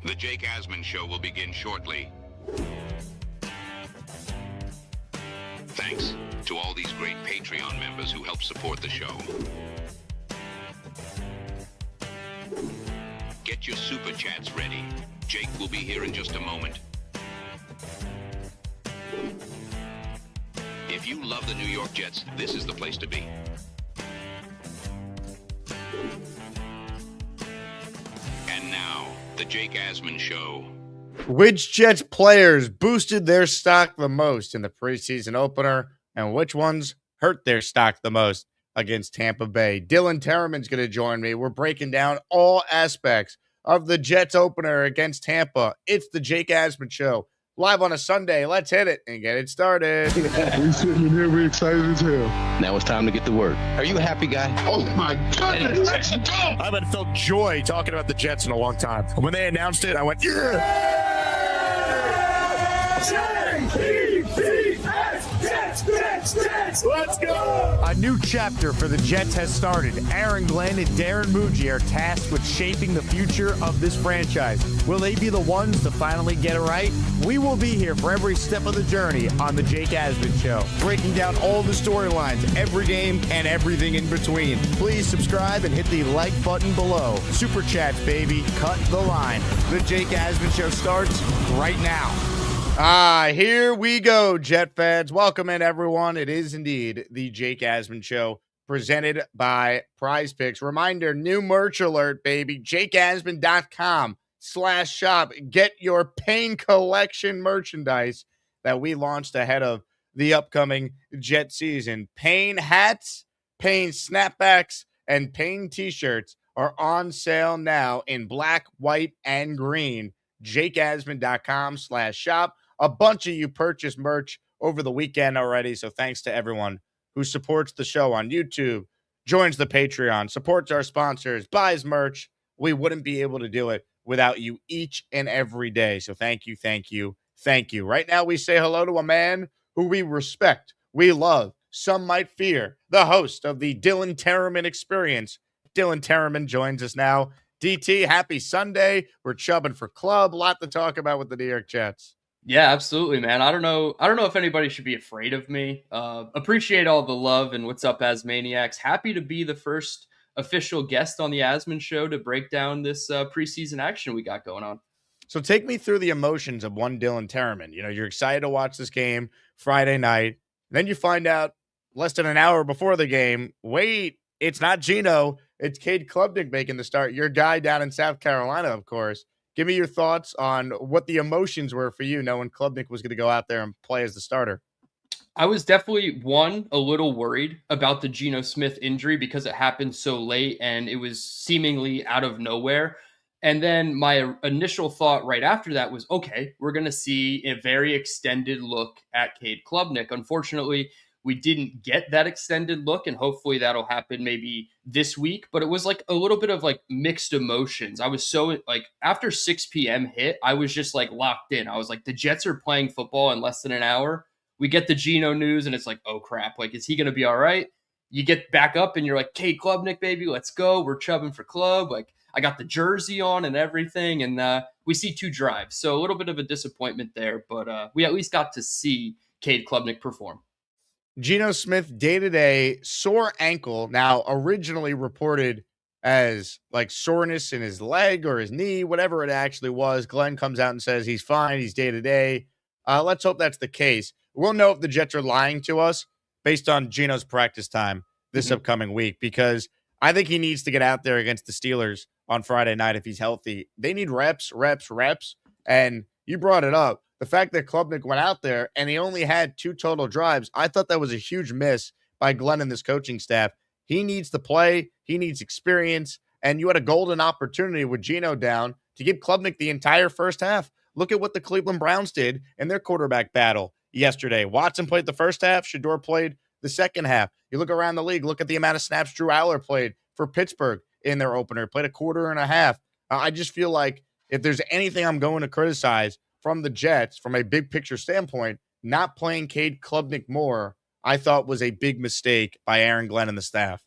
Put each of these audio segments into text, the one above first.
The Jake Asman Show will begin shortly. Thanks to all these great Patreon members who help support the show. Get your super chats ready. Jake will be here in just a moment. If you love the New York Jets, this is the place to be. And now, the Jake Asman Show. Which Jets players boosted their stock the most in the preseason opener, and which ones hurt their stock the most against Tampa Bay? Dylan Tereman's going to join me. We're breaking down all aspects of the Jets opener against Tampa. It's the Jake Asman Show, live on a Sunday. Let's hit it and get it started. We sitting in here, we excited as hell. Now it's time to get to work. Are you a happy guy? Oh my goodness, let's go! I haven't felt joy talking about the Jets in a long time. When they announced it, I went, yeah! Let's go! A new chapter for the Jets has started. Aaron Glenn and Darren Muji are tasked with shaping the future of this franchise. Will they be the ones to finally get it right? We will be here for every step of the journey on the Jake Asman Show, breaking down all the storylines, every game, and everything in between. Please subscribe and hit the like button below. Super chats, baby. Cut the line. The Jake Asman Show starts right now. Here we go, Jet fans. Welcome in, everyone. It is indeed the Jake Asman Show, presented by PrizePicks. Reminder, new merch alert, baby. JakeAsman.com/shop. Get your Pain Collection merchandise that we launched ahead of the upcoming Jet season. Pain hats, Pain snapbacks, and Pain t-shirts are on sale now in black, white, and green. JakeAsman.com/shop. A bunch of you purchased merch over the weekend already, so thanks to everyone who supports the show on YouTube, joins the Patreon, supports our sponsors, buys merch. We wouldn't be able to do it without you each and every day. So thank you, thank you, thank you. Right now, we say hello to a man who we respect, we love, some might fear, the host of the Dylan Tereman Experience. Dylan Tereman joins us now. DT, happy Sunday. We're chubbing for club. A lot to talk about with the New York Jets. Yeah, absolutely, man. I don't know if anybody should be afraid of me. Appreciate all the love and what's up, Asmaniacs. Happy to be the first official guest on the Asman Show to break down this preseason action we got going on. So take me through the emotions of one Dylan Tereman. You know, you're excited to watch this game Friday night. Then you find out less than an hour before the game, wait, it's not Gino. It's Cade Klubnik making the start. Your guy down in South Carolina, of course. Give me your thoughts on what the emotions were for you knowing Klubnik was going to go out there and play as the starter. I was definitely, a little worried about the Geno Smith injury because it happened so late and it was seemingly out of nowhere. And then my initial thought right after that was, okay, we're going to see a very extended look at Cade Klubnik. Unfortunately, we didn't get that extended look, and hopefully that'll happen maybe this week. But it was like a little bit of like mixed emotions. I was so like after 6 p.m. hit, I was just like locked in. I was like, the Jets are playing football in less than an hour. We get the Geno news, and it's like, oh crap, like is he going to be all right? You get back up, and you're like, Cade Klubnik, baby, let's go. We're chubbing for club. Like I got the jersey on and everything, and we see 2 drives. So a little bit of a disappointment there, but we at least got to see Cade Klubnik perform. Geno Smith day-to-day sore ankle, now originally reported as like soreness in his leg or his knee, whatever it actually was. Glenn comes out and says he's fine, he's day-to-day. Let's hope that's the case. We'll know if the Jets are lying to us based on Geno's practice time this upcoming week, because I think he needs to get out there against the Steelers on Friday night if he's healthy. They need reps, and you brought it up. The fact that Klubnik went out there and he only had 2 total drives, I thought that was a huge miss by Glenn and this coaching staff. He needs to play. He needs experience. And you had a golden opportunity with Geno down to give Klubnik the entire first half. Look at what the Cleveland Browns did in their quarterback battle yesterday. Watson played the first half. Shador played the second half. You look around the league, look at the amount of snaps Drew Aller played for Pittsburgh in their opener, played a quarter and a half. I just feel like if there's anything I'm going to criticize from the Jets, from a big picture standpoint, not playing Cade Klubnik more, I thought was a big mistake by Aaron Glenn and the staff.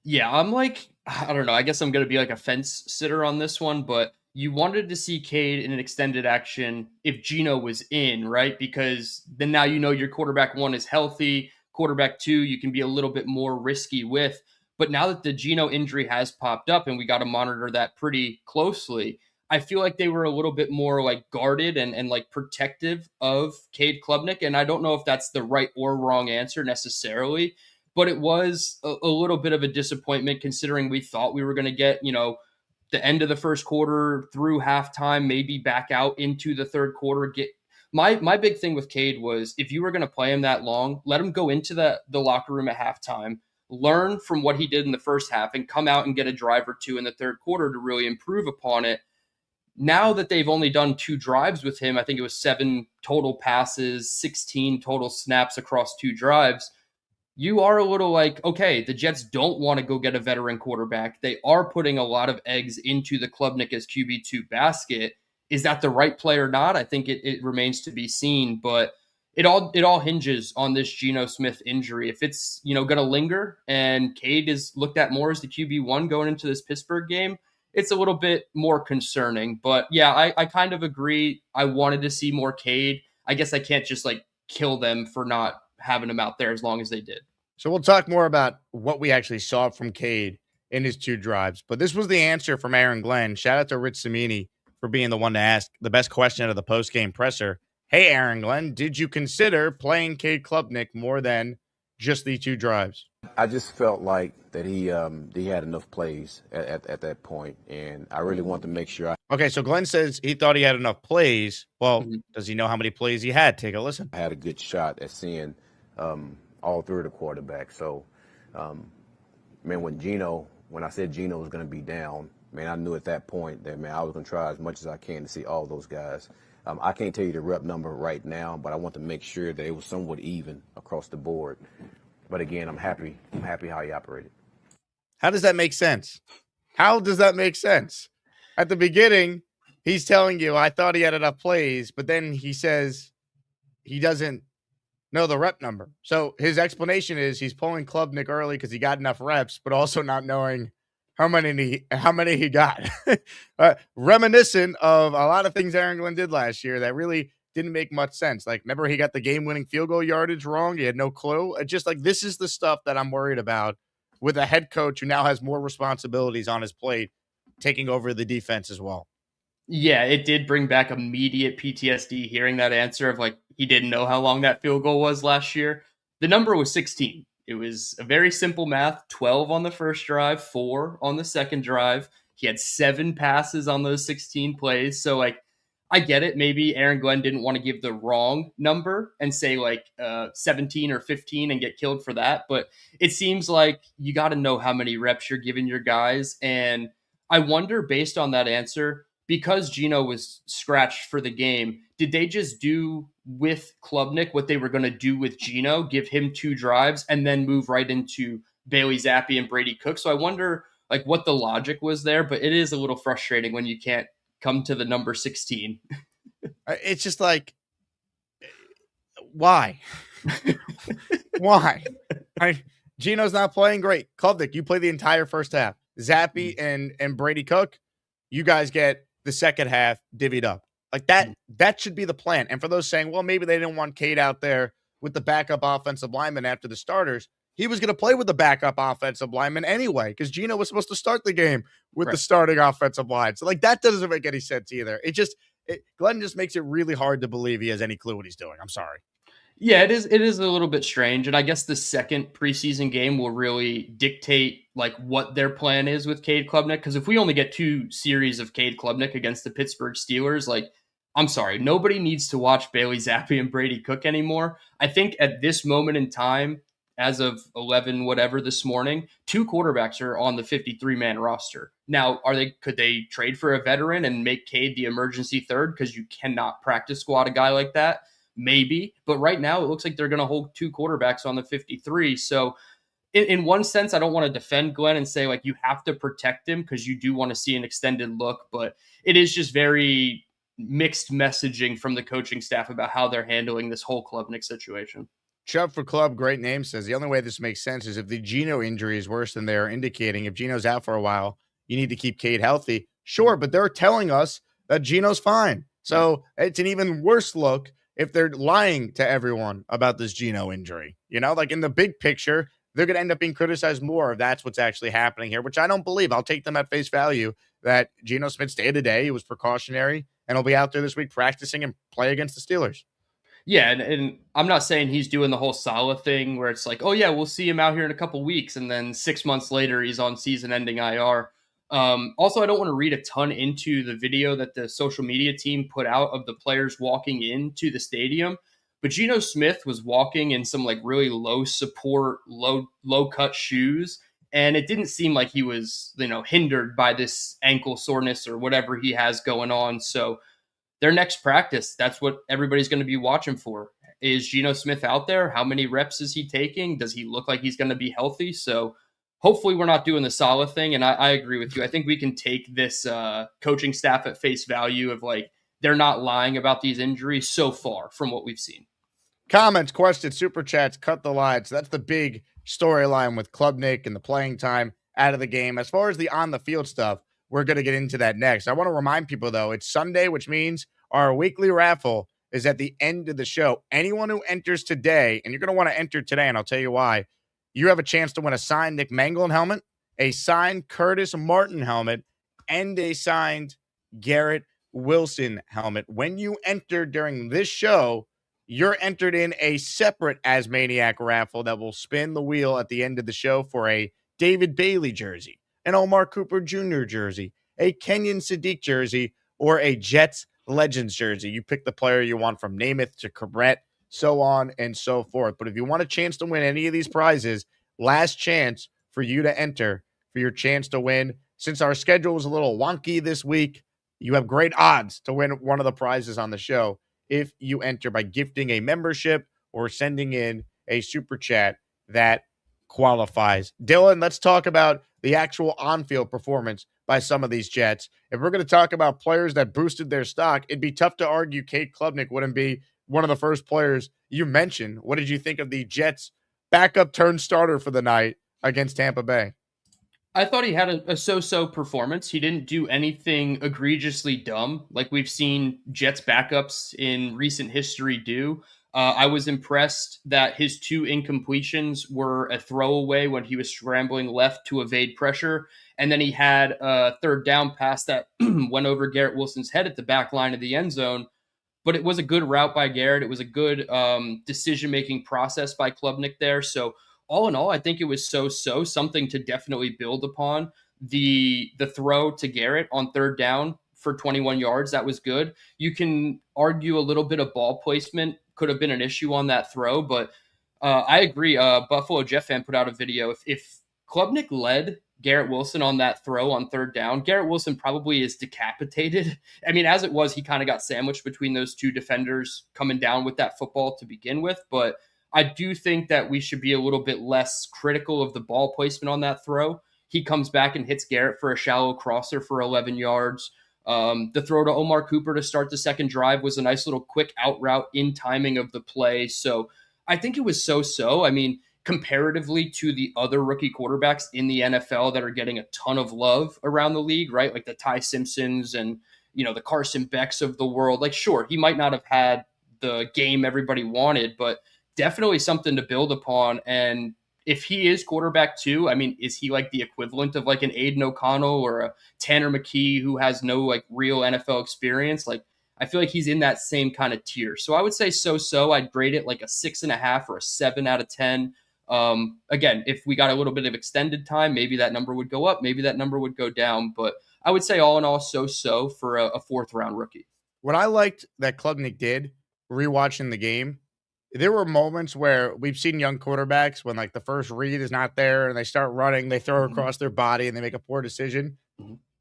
Yeah, I'm like, I don't know. I guess I'm going to be like a fence sitter on this one, but you wanted to see Cade in an extended action if Geno was in, right? Because then now you know your quarterback 1 is healthy, quarterback 2 you can be a little bit more risky with. But now that the Geno injury has popped up and we got to monitor that pretty closely, I feel like they were a little bit more like guarded and like protective of Cade Klubnik. And I don't know if that's the right or wrong answer necessarily, but it was a little bit of a disappointment considering we thought we were going to get, the end of the first quarter through halftime, maybe back out into the third quarter. My big thing with Cade was if you were going to play him that long, let him go into the locker room at halftime, learn from what he did in the first half, and come out and get a drive or 2 in the third quarter to really improve upon it. Now that they've only done 2 drives with him, I think it was 7 total passes, 16 total snaps across 2 drives. You are a little like, okay, the Jets don't want to go get a veteran quarterback. They are putting a lot of eggs into the Klubnik as QB2 basket. Is that the right play or not? I think it remains to be seen, but it all hinges on this Geno Smith injury. If it's, going to linger and Cade is looked at more as the QB1 going into this Pittsburgh game, it's a little bit more concerning. But yeah, I kind of agree. I wanted to see more Cade. I guess I can't just like kill them for not having him out there as long as they did. So we'll talk more about what we actually saw from Cade in his 2 drives. But this was the answer from Aaron Glenn. Shout out to Rich Cimini for being the one to ask the best question out of the post-game presser. Hey, Aaron Glenn, did you consider playing Cade Klubnik more than just the 2 drives? I just felt like that he had enough plays at that point, and I really wanted to make sure. Okay, so Glenn says he thought he had enough plays. Well, does he know how many plays he had? Take a listen. I had a good shot at seeing all 3 of the quarterbacks. So, when I said Geno was going to be down, I knew at that point that, I was going to try as much as I can to see all those guys. I can't tell you the rep number right now, but I want to make sure that it was somewhat even across the board. But again, I'm happy how he operated. How does that make sense? How does that make sense? At the beginning, he's telling you, I thought he had enough plays, but then he says he doesn't know the rep number. So his explanation is he's pulling Klubnik early because he got enough reps, but also not knowing how many he got. Reminiscent of a lot of things Aaron Glenn did last year that really didn't make much sense. Like, remember he got the game-winning field goal yardage wrong? He had no clue. Just like, this is the stuff that I'm worried about with a head coach who now has more responsibilities on his plate, taking over the defense as well. Yeah, it did bring back immediate PTSD hearing that answer of like, he didn't know how long that field goal was last year. The number was 16. It was a very simple math, 12 on the first drive, 4 on the second drive. He had 7 passes on those 16 plays. So like, I get it. Maybe Aaron Glenn didn't want to give the wrong number and say like 17 or 15 and get killed for that. But it seems like you got to know how many reps you're giving your guys. And I wonder, based on that answer, because Geno was scratched for the game, did they just do with Klubnik what they were going to do with Geno, give him 2 drives and then move right into Bailey Zappi and Brady Cook? So I wonder like what the logic was there, but it is a little frustrating when you can't come to the number 16. It's just like, why? Why? Geno's not playing great. Klubnik, you play the entire first half. Zappi and Brady Cook, you guys get the second half divvied up. Like that should be the plan. And for those saying, well, maybe they didn't want Cade out there with the backup offensive lineman after the starters, he was going to play with the backup offensive lineman anyway, because Geno was supposed to start the game with the starting offensive line. So like that doesn't make any sense either. Glenn just makes it really hard to believe he has any clue what he's doing. I'm sorry. Yeah, it is a little bit strange. And I guess the second preseason game will really dictate like what their plan is with Cade Klubnik. Because if we only get 2 series of Cade Klubnik against the Pittsburgh Steelers, like, I'm sorry, nobody needs to watch Bailey Zappi and Brady Cook anymore. I think at this moment in time, as of 11 whatever this morning, 2 quarterbacks are on the 53-man roster. Now, could they trade for a veteran and make Cade the emergency third because you cannot practice squad a guy like that? Maybe, but right now it looks like they're going to hold 2 quarterbacks on the 53. So in one sense, I don't want to defend Glenn and say like you have to protect him because you do want to see an extended look, but it is just very mixed messaging from the coaching staff about how they're handling this whole Klubnik situation. Chubb for Club, great name, says the only way this makes sense is if the Geno injury is worse than they're indicating. If Geno's out for a while, you need to keep Cade healthy. Sure, but they're telling us that Geno's fine. So it's an even worse look if they're lying to everyone about this Geno injury. Like in the big picture, they're going to end up being criticized more if that's what's actually happening here, which I don't believe. I'll take them at face value that Geno Smith's day-to-day, he was precautionary, and he'll be out there this week practicing and play against the Steelers. Yeah, and I'm not saying he's doing the whole Saleh thing where it's like, oh yeah, we'll see him out here in a couple weeks, and then 6 months later he's on season-ending IR. Also, I don't want to read a ton into the video that the social media team put out of the players walking into the stadium, but Geno Smith was walking in some like really low support, low cut shoes, and it didn't seem like he was hindered by this ankle soreness or whatever he has going on. So their next practice, that's what everybody's going to be watching for. Is Geno Smith out there? How many reps is he taking? Does he look like he's going to be healthy? So hopefully we're not doing the Saleh thing. And I agree with you. I think we can take this coaching staff at face value of like, they're not lying about these injuries so far from what we've seen. Comments, questions, super chats, cut the line. So that's the big storyline with Klubnik and the playing time out of the game. As far as the on the field stuff, we're going to get into that next. I want to remind people, though, it's Sunday, which means our weekly raffle is at the end of the show. Anyone who enters today, and you're going to want to enter today, and I'll tell you why, you have a chance to win a signed Nick Mangold helmet, a signed Curtis Martin helmet, and a signed Garrett Wilson helmet. When you enter during this show, you're entered in a separate Asmaniac raffle that will spin the wheel at the end of the show for a David Bailey jersey, an Omar Cooper Jr. jersey, a Kenyon Sadiq jersey, or a Jets Legends jersey. You pick the player you want from Namath to Cabret, so on and so forth. But if you want a chance to win any of these prizes, last chance for you to enter for your chance to win. Since our schedule was a little wonky this week, you have great odds to win one of the prizes on the show if you enter by gifting a membership or sending in a super chat that qualifies. Dylan, let's talk about the actual on-field performance by some of these Jets. If we're going to talk about players that boosted their stock, it'd be tough to argue Cade Klubnik wouldn't be one of the first players you mentioned. What did you think of the Jets' backup turned starter for the night against Tampa Bay? I thought he had a so-so performance. He didn't do anything egregiously dumb like we've seen Jets backups in recent history do. I was impressed that his 2 incompletions were a throwaway when he was scrambling left to evade pressure. And then he had a third down pass that went over Garrett Wilson's head at the back line of the end zone. But it was a good route by Garrett. It was a good decision-making process by Klubnik there. So all in all, I think it was so-so, something to definitely build upon. The throw to Garrett on third down for 21 yards, that was good. You can argue a little bit of ball placement could have been an issue on that throw, but I agree. Buffalo Jet fan put out a video. If Klubnik led Garrett Wilson on that throw on third down, Garrett Wilson probably is decapitated. I mean, as it was, he kind of got sandwiched between those 2 defenders coming down with that football to begin with, but I do think that we should be a little bit less critical of the ball placement on that throw. He comes back and hits Garrett for a shallow crosser for 11 yards. The throw to Omar Cooper to start the second drive was a nice little quick out route in timing of the play. So I think it was so-so. I mean, comparatively to the other rookie quarterbacks in the NFL that are getting a ton of love around the league, right? Like the Ty Simpsons and, the Carson Becks of the world. Like, sure, he might not have had the game everybody wanted, but definitely something to build upon. And if he is quarterback 2, I mean, is he like the equivalent of like an Aiden O'Connell or a Tanner McKee who has no like real NFL experience? Like, I feel like he's in that same kind of tier. So I would say so-so. I'd grade it like a 6.5 or a 7 out of 10. Again, if we got a little bit of extended time, maybe that number would go up, maybe that number would go down. But I would say all in all, so-so for a 4th round rookie. What I liked that Klubnik did, rewatching the game, there were moments where we've seen young quarterbacks when like the first read is not there and they start running, they throw across their body and they make a poor decision.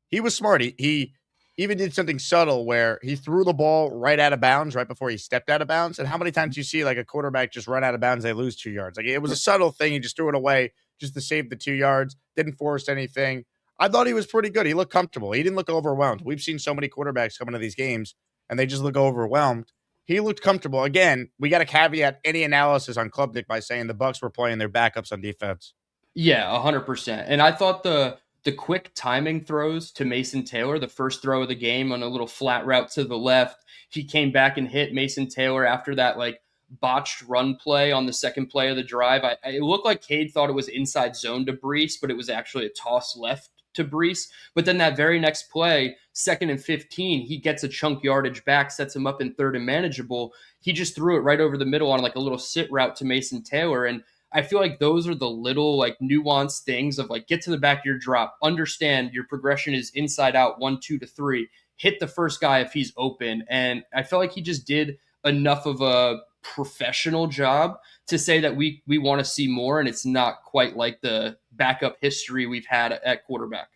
He was smart. He even did something subtle where he threw the ball right out of bounds right before he stepped out of bounds. And how many times do you see like a quarterback just run out of bounds, they lose 2 yards? Like it was a subtle thing. He just threw it away just to save the 2 yards, didn't force anything. I thought he was pretty good. He looked comfortable. He didn't look overwhelmed. We've seen so many quarterbacks come into these games and they just look overwhelmed. He looked comfortable. Again, we got to caveat any analysis on Klubnik by saying the Bucs were playing their backups on defense. Yeah, 100%. And I thought the the quick timing throws to Mason Taylor, the first throw of the game on a little flat route to the left. He came back and hit Mason Taylor after that like botched run play on the second play of the drive. It looked like Cade thought it was inside zone to Brees, but it was actually a toss left to Brees. But then that very next play, 2nd and 15, he gets a chunk yardage back, sets him up in 3rd and manageable. He just threw it right over the middle on like a little sit route to Mason Taylor. And I feel like those are the little like nuanced things of like get to the back of your drop, understand your progression is inside out 1, 2 to 3, hit the first guy if he's open. And I feel like he just did enough of a professional job to say that we want to see more, and it's not quite like the backup history we've had at quarterback.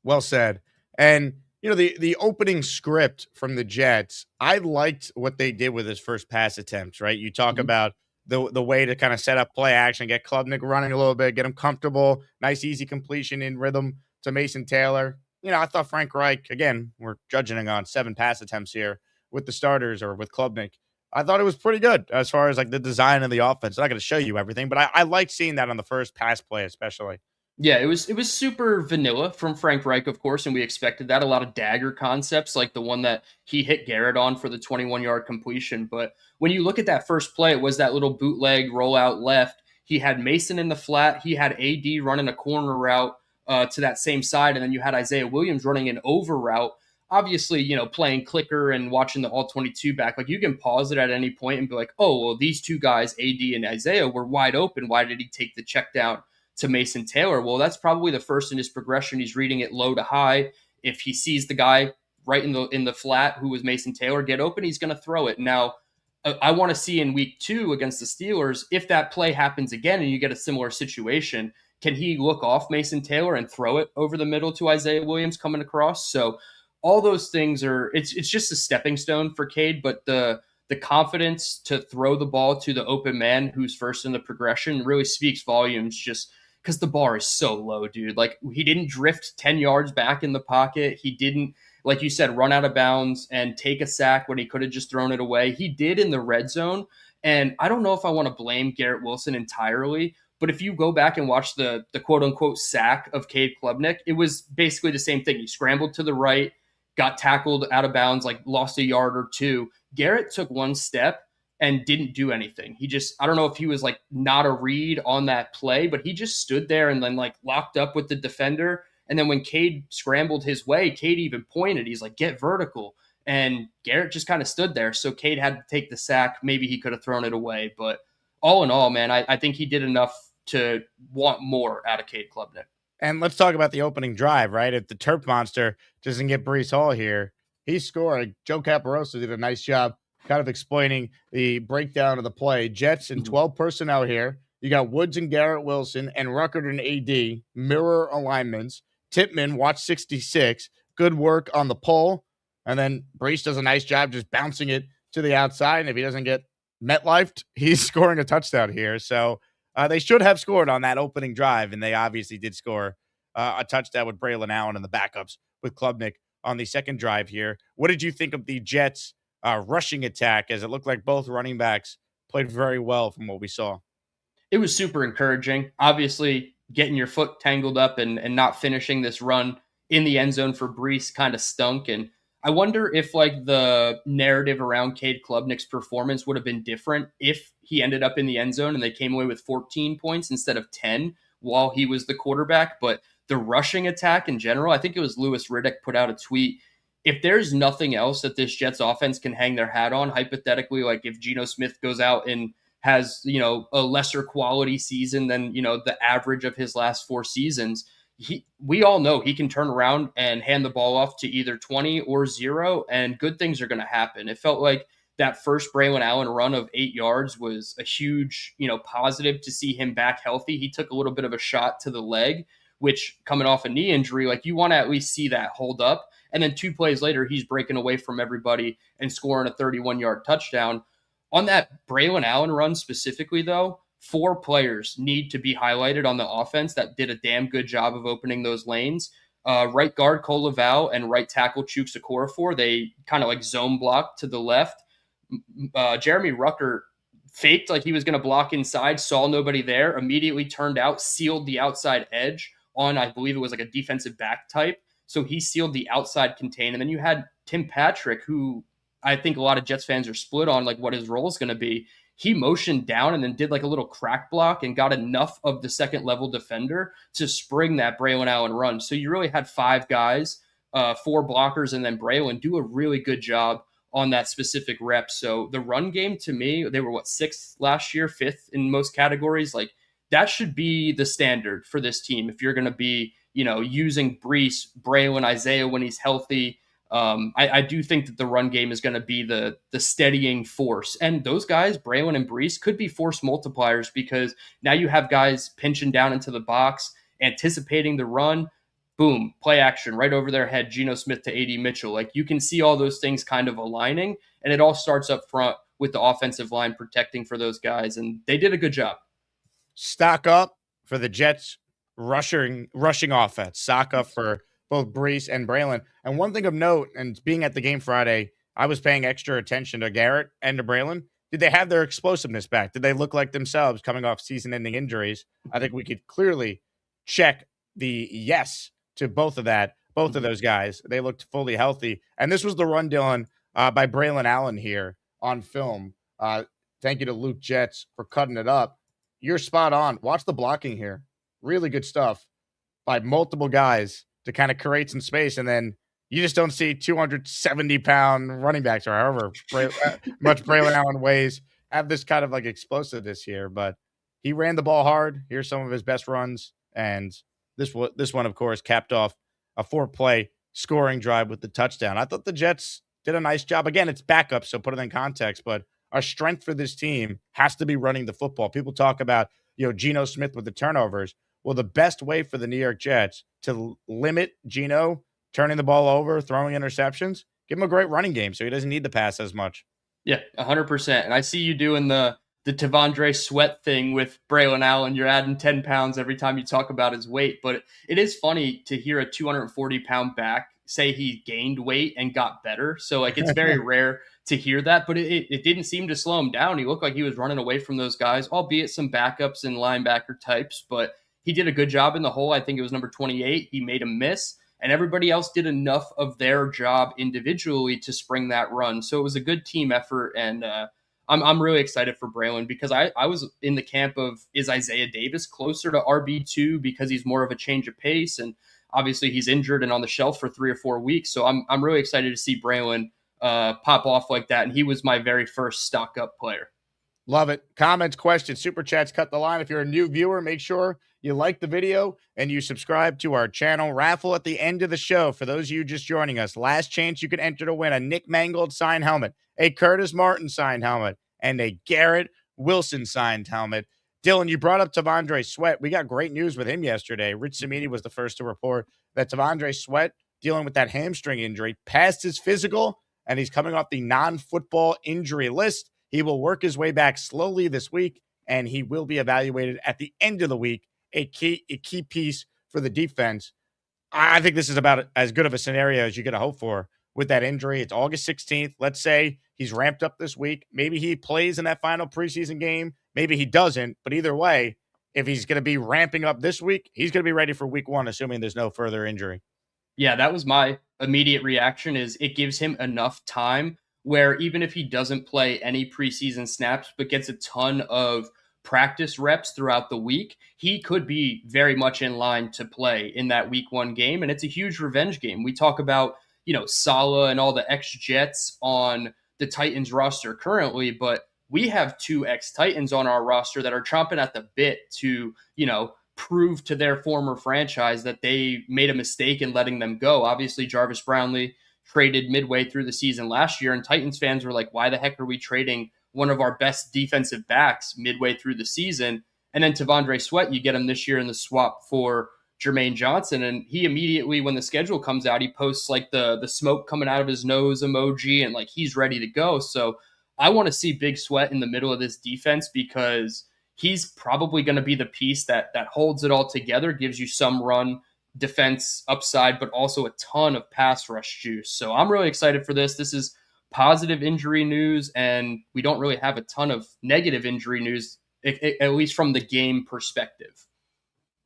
Well said. And the opening script from the Jets, I liked what they did with his first pass attempts, right? You talk about the way to kind of set up play action, get Klubnik running a little bit, get him comfortable, nice easy completion in rhythm to Mason Taylor. I thought Frank Reich, again, we're judging on 7 pass attempts here with the starters or with Klubnik. I thought it was pretty good as far as like the design of the offense. I'm not going to show you everything, but I like seeing that on the first pass play, especially. Yeah, it was super vanilla from Frank Reich, of course, and we expected that. A lot of dagger concepts, like the one that he hit Garrett on for the 21-yard completion. But when you look at that first play, it was that little bootleg rollout left. He had Mason in the flat. He had AD running a corner route to that same side, and then you had Isaiah Williams running an over route. Obviously, playing clicker and watching the all-22 back, like you can pause it at any point and be like, oh, well, these two guys, AD and Isaiah, were wide open. Why did he take the check down to Mason Taylor? Well, that's probably the first in his progression. He's reading it low to high. If he sees the guy right in the flat who was Mason Taylor get open, he's going to throw it. Now, I want to see in week 2 against the Steelers, if that play happens again and you get a similar situation, can he look off Mason Taylor and throw it over the middle to Isaiah Williams coming across? So all those things it's just a stepping stone for Cade, but the confidence to throw the ball to the open man who's first in the progression really speaks volumes, just because the bar is so low, dude. Like, he didn't drift 10 yards back in the pocket. He didn't, like you said, run out of bounds and take a sack when he could have just thrown it away. He did in the red zone, and I don't know if I want to blame Garrett Wilson entirely, but if you go back and watch the quote-unquote sack of Cade Klubnik, it was basically the same thing. He scrambled to the right, got tackled out of bounds, like lost a yard or two. Garrett took one step and didn't do anything. He just, I don't know if he was like not a read on that play, but he just stood there and then like locked up with the defender. And then when Cade scrambled his way, Cade even pointed. He's like, get vertical. And Garrett just kind of stood there. So Cade had to take the sack. Maybe he could have thrown it away. But all in all, man, I think he did enough to want more out of Cade Klubnik. And let's talk about the opening drive, right? If the Terp Monster doesn't get Brees Hall here, he's scoring. Joe Caparosa did a nice job kind of explaining the breakdown of the play. Jets and 12 personnel here. You got Woods and Garrett Wilson and Ruckert and AD, mirror alignments. Tippmann, watch 66. Good work on the pull. And then Brees does a nice job just bouncing it to the outside. And if he doesn't get MetLifed, he's scoring a touchdown here. So they should have scored on that opening drive, and they obviously did score a touchdown with Braylon Allen and the backups with Klubnik on the second drive here. What did you think of the Jets' rushing attack, as it looked like both running backs played very well from what we saw? It was super encouraging. Obviously, getting your foot tangled up and not finishing this run in the end zone for Brees kind of stunk. And I wonder if like the narrative around Cade Klubnik's performance would have been different if he ended up in the end zone and they came away with 14 points instead of 10 while he was the quarterback. But the rushing attack in general, I think it was Louis Riddick put out a tweet. If there's nothing else that this Jets offense can hang their hat on, hypothetically, like if Geno Smith goes out and has, a lesser quality season than, the average of his last 4 seasons, we all know he can turn around and hand the ball off to either 20 or 0, and good things are going to happen. It felt like that first Braylon Allen run of 8 yards was a huge, positive to see him back healthy. He took a little bit of a shot to the leg, which coming off a knee injury, like you want to at least see that hold up. And then 2 plays later, he's breaking away from everybody and scoring a 31-yard touchdown. On that Braylon Allen run specifically, though, 4 players need to be highlighted on the offense that did a damn good job of opening those lanes. Right guard Cole Laval and right tackle Chukes Okorafor, they kind of like zone blocked to the left. Jeremy Rucker faked like he was going to block inside, saw nobody there, immediately turned out, sealed the outside edge, on, I believe it was like a defensive back type. So he sealed the outside contain. And then you had Tim Patrick, who I think a lot of Jets fans are split on, like what his role is going to be. He motioned down and then did like a little crack block and got enough of the second level defender to spring that Braylon Allen run. So you really had 5 guys, 4 blockers, and then Braylon do a really good job on that specific rep. So the run game, to me, they were 6th last year, 5th in most categories. Like that should be the standard for this team. If you're going to be, using Breece, Braylon, Isaiah when he's healthy, I do think that the run game is going to be the steadying force. And those guys, Braylon and Breece, could be force multipliers because now you have guys pinching down into the box, anticipating the run, boom, play action right over their head, Geno Smith to AD Mitchell. Like you can see all those things kind of aligning, and it all starts up front with the offensive line protecting for those guys, and they did a good job. Stock up for the Jets rushing offense. Stock up for both Breece and Braylon. And one thing of note, and being at the game Friday, I was paying extra attention to Garrett and to Braylon. Did they have their explosiveness back? Did they look like themselves coming off season-ending injuries? I think we could clearly check the yes to both of those guys. They looked fully healthy. And this was the run, Dylan, by Braylon Allen here on film. Thank you to Luke Jets for cutting it up. You're spot on. Watch the blocking here. Really good stuff by multiple guys to kind of create some space. And then you just don't see 270-pound running backs or however much Braylon Allen weighs have this kind of like explosiveness here. But he ran the ball hard. Here's some of his best runs. And this one, of course, capped off a 4-play scoring drive with the touchdown. I thought the Jets did a nice job. Again, it's backup, so put it in context. But our strength for this team has to be running the football. People talk about, Geno Smith with the turnovers. Well, the best way for the New York Jets to limit Geno turning the ball over, throwing interceptions, give him a great running game so he doesn't need the pass as much. Yeah, 100%. And I see you doing the T'Vondre Sweat thing with Braylon Allen. You're adding 10 pounds every time you talk about his weight. But it is funny to hear a 240-pound back say he gained weight and got better. So, it's very rare to hear that. But it didn't seem to slow him down. He looked like he was running away from those guys, albeit some backups and linebacker types. But he did a good job in the hole. I think it was number 28. He made a miss. And everybody else did enough of their job individually to spring that run. So it was a good team effort. And I'm really excited for Braylon because I was in the camp of, is Isaiah Davis closer to RB2 because he's more of a change of pace? And obviously he's injured and on the shelf for 3 or 4 weeks. So I'm really excited to see Braylon pop off like that. And he was my very first stock up player. Love it. Comments, questions, super chats, cut the line. If you're a new viewer, make sure you like the video and you subscribe to our channel. Raffle at the end of the show. For those of you just joining us, last chance you can enter to win a Nick Mangold signed helmet, a Curtis Martin signed helmet, and a Garrett Wilson signed helmet. Dylan, you brought up T'Vondre Sweat. We got great news with him yesterday. Rich Cimini was the first to report that T'Vondre Sweat, dealing with that hamstring injury, passed his physical, and he's coming off the non-football injury list. He will work his way back slowly this week, and he will be evaluated at the end of the week, a key piece for the defense. I think this is about as good of a scenario as you get to hope for with that injury. It's August 16th. Let's say he's ramped up this week. Maybe he plays in that final preseason game. Maybe he doesn't. But either way, if he's going to be ramping up this week, he's going to be ready for week 1, assuming there's no further injury. Yeah, that was my immediate reaction. Is it gives him enough time where even if he doesn't play any preseason snaps but gets a ton of practice reps throughout the week, he could be very much in line to play in that week 1 game. And it's a huge revenge game. We talk about, Saleh and all the ex-Jets on the Titans roster currently, but we have 2 ex-Titans on our roster that are chomping at the bit to, prove to their former franchise that they made a mistake in letting them go. Obviously, Jarvis Brownlee traded midway through the season last year, and Titans fans were like, why the heck are we trading one of our best defensive backs midway through the season? And then T'Vondre Sweat, you get him this year in the swap for Jermaine Johnson, and he immediately, when the schedule comes out, he posts like the smoke coming out of his nose emoji, and like he's ready to go. So I want to see Big Sweat in the middle of this defense because he's probably going to be the piece that holds it all together, gives you some run defense upside, but also a ton of pass rush juice. So I'm really excited for this. This is positive injury news, and we don't really have a ton of negative injury news, at least from the game perspective.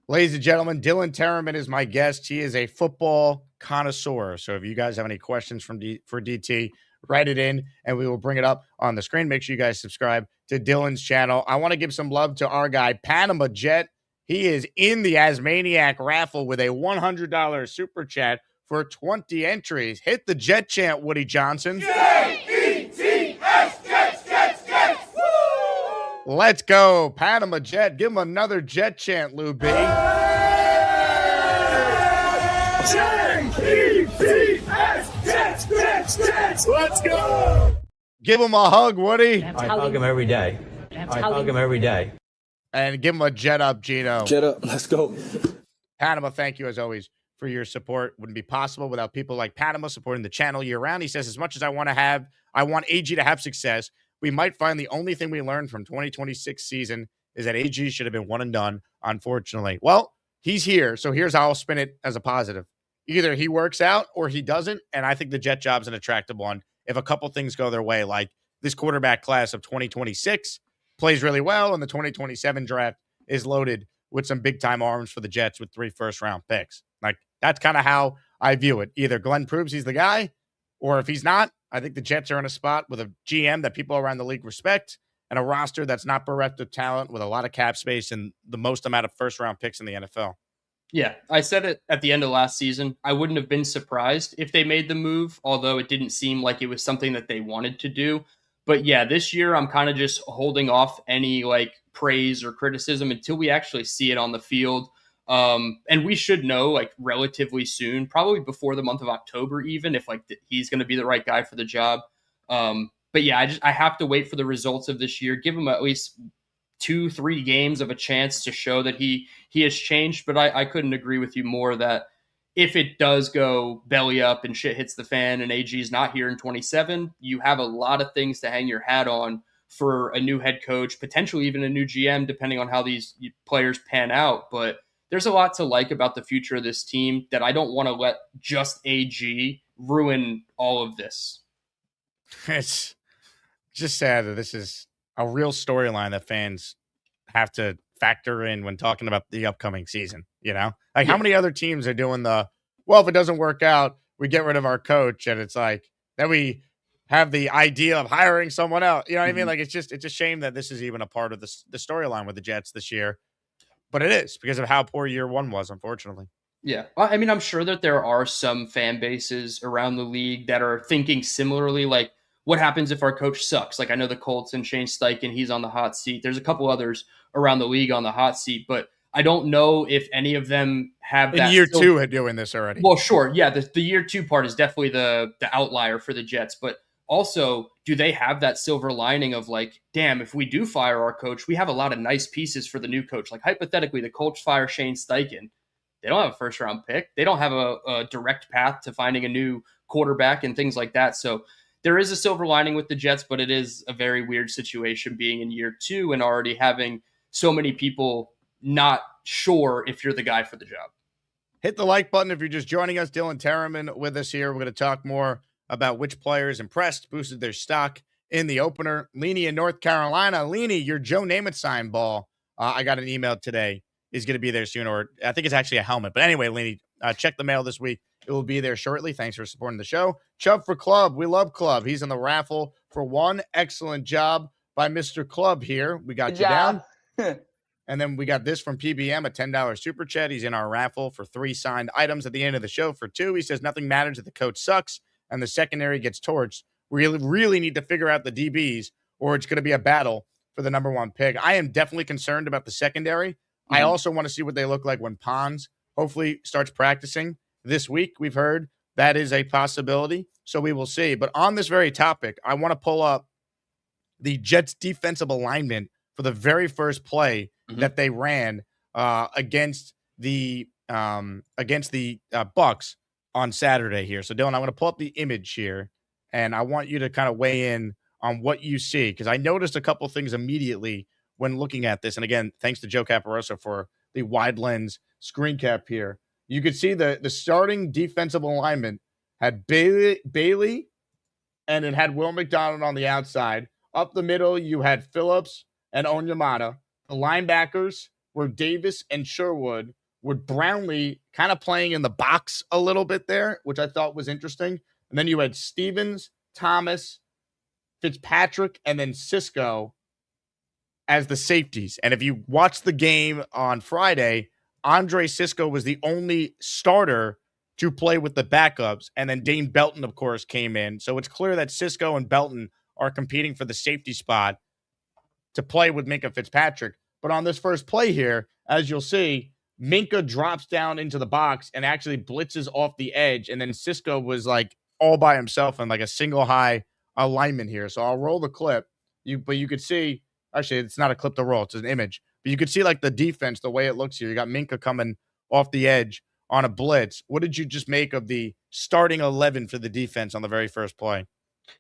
Ladies and gentlemen, Dylan Tereman is my guest. He is a football connoisseur. So if you guys have any questions for DT, write it in and we will bring it up on the screen. Make sure you guys subscribe to Dylan's channel. I want to give some love to our guy, Panama Jet. He is in the Asmaniac raffle with a $100 super chat for 20 entries. Hit the Jet chant, Woody Johnson. J-E-T-S, Jets, Jets, Jets. Woo! Let's go, Panama Jet. Give him another Jet chant, Lou B. J-E-T-S, Jets, Jets, Jets. Let's go. Give him a hug, Woody. I hug him every day. I hug him every day. And give him a jet up, Gino. Jet up. Let's go. Panama, thank you as always for your support. Wouldn't be possible without people like Panama supporting the channel year round. He says, as much as I want AG to have success, we might find the only thing we learned from 2026 season is that AG should have been one and done, unfortunately. Well, he's here. So here's how I'll spin it as a positive. Either he works out or he doesn't. And I think the Jet job's an attractive one. If a couple things go their way, like this quarterback class of 2026 plays really well, and the 2027 draft is loaded with some big-time arms for the Jets with 3 first-round picks. Like, that's kind of how I view it. Either Glenn proves he's the guy, or if he's not, I think the Jets are in a spot with a GM that people around the league respect and a roster that's not bereft of talent with a lot of cap space and the most amount of first-round picks in the NFL. Yeah, I said it at the end of last season. I wouldn't have been surprised if they made the move, although it didn't seem like it was something that they wanted to do. But yeah, this year I'm kind of just holding off any like praise or criticism until we actually see it on the field. And we should know like relatively soon, probably before the month of October, even if like he's going to be the right guy for the job. But yeah, I have to wait for the results of this year, give him at least 2-3 games of a chance to show that he has changed. But I couldn't agree with you more that if it does go belly up and shit hits the fan and AG is not here in 27, you have a lot of things to hang your hat on for a new head coach, potentially even a new GM, depending on how these players pan out. But there's a lot to like about the future of this team that I don't want to let just AG ruin all of this. It's just sad that this is a real storyline that fans have to factor in when talking about the upcoming season. You know, like how many other teams are doing well, if it doesn't work out, we get rid of our coach. And it's like, then we have the idea of hiring someone else. You know what I mean? Like, it's a shame that this is even a part of the storyline with the Jets this year, but it is because of how poor year one was, unfortunately. Yeah. I mean, I'm sure that there are some fan bases around the league that are thinking similarly, like, what happens if our coach sucks? Like, I know the Colts and Shane Steichen, he's on the hot seat. There's a couple others around the league on the hot seat, but I don't know if any of them have that. In year two at doing this already. Well, sure. Yeah. The year two part is definitely the outlier for the Jets, but also do they have that silver lining of like, damn, if we do fire our coach, we have a lot of nice pieces for the new coach. Like hypothetically, the Colts fire Shane Steichen. They don't have a first round pick. They don't have a direct path to finding a new quarterback and things like that. So there is a silver lining with the Jets, but it is a very weird situation being in year two and already having so many people not sure if you're the guy for the job. Hit the like button if you're just joining us. Dylan Tereman with us here. We're going to talk more about which players impressed, boosted their stock in the opener. Leany in North Carolina. Leany, your Joe Namath sign ball. I got an email today. Is going to be there soon, or I think it's actually a helmet. But anyway, Leany, check the mail this week. It will be there shortly. Thanks for supporting the show. Chubb for Club. We love Club. He's in the raffle for one. Excellent job by Mr. Club here. We got you down. And then we got this from PBM, a $10 super chat. He's in our raffle for 3 signed items at the end of the show for 2. He says nothing matters if the coach sucks and the secondary gets torched. We really need to figure out the DBs or it's going to be a battle for the number 1 pick. I am definitely concerned about the secondary. I also want to see what they look like when Pons hopefully starts practicing this week. We've heard that is a possibility, so we will see. But on this very topic, I want to pull up the Jets defensive alignment for the very first play that they ran against the Bucs on Saturday here. So, Dylan, I'm going to pull up the image here, and I want you to kind of weigh in on what you see, because I noticed a couple things immediately when looking at this. And again, thanks to Joe Caparoso for the wide lens screen cap here. You could see the starting defensive alignment had Bailey, and it had Will McDonald on the outside. Up the middle, you had Phillips and Onyemata. The linebackers were Davis and Sherwood, with Brownlee kind of playing in the box a little bit there, which I thought was interesting. And then you had Stevens, Thomas, Fitzpatrick, and then Cisco as the safeties. And if you watch the game on Friday, Andre Cisco was the only starter to play with the backups. And then Dane Belton, of course, came in. So it's clear that Cisco and Belton are competing for the safety spot to play with Minka Fitzpatrick. But on this first play here, as you'll see, Minka drops down into the box and actually blitzes off the edge. And then Cisco was like all by himself in like a single high alignment here. So I'll roll the clip. But you could see, actually, it's not a clip to roll, it's an image. But you could see like the defense, the way it looks here. You got Minka coming off the edge on a blitz. What did you just make of the starting 11 for the defense on the very first play?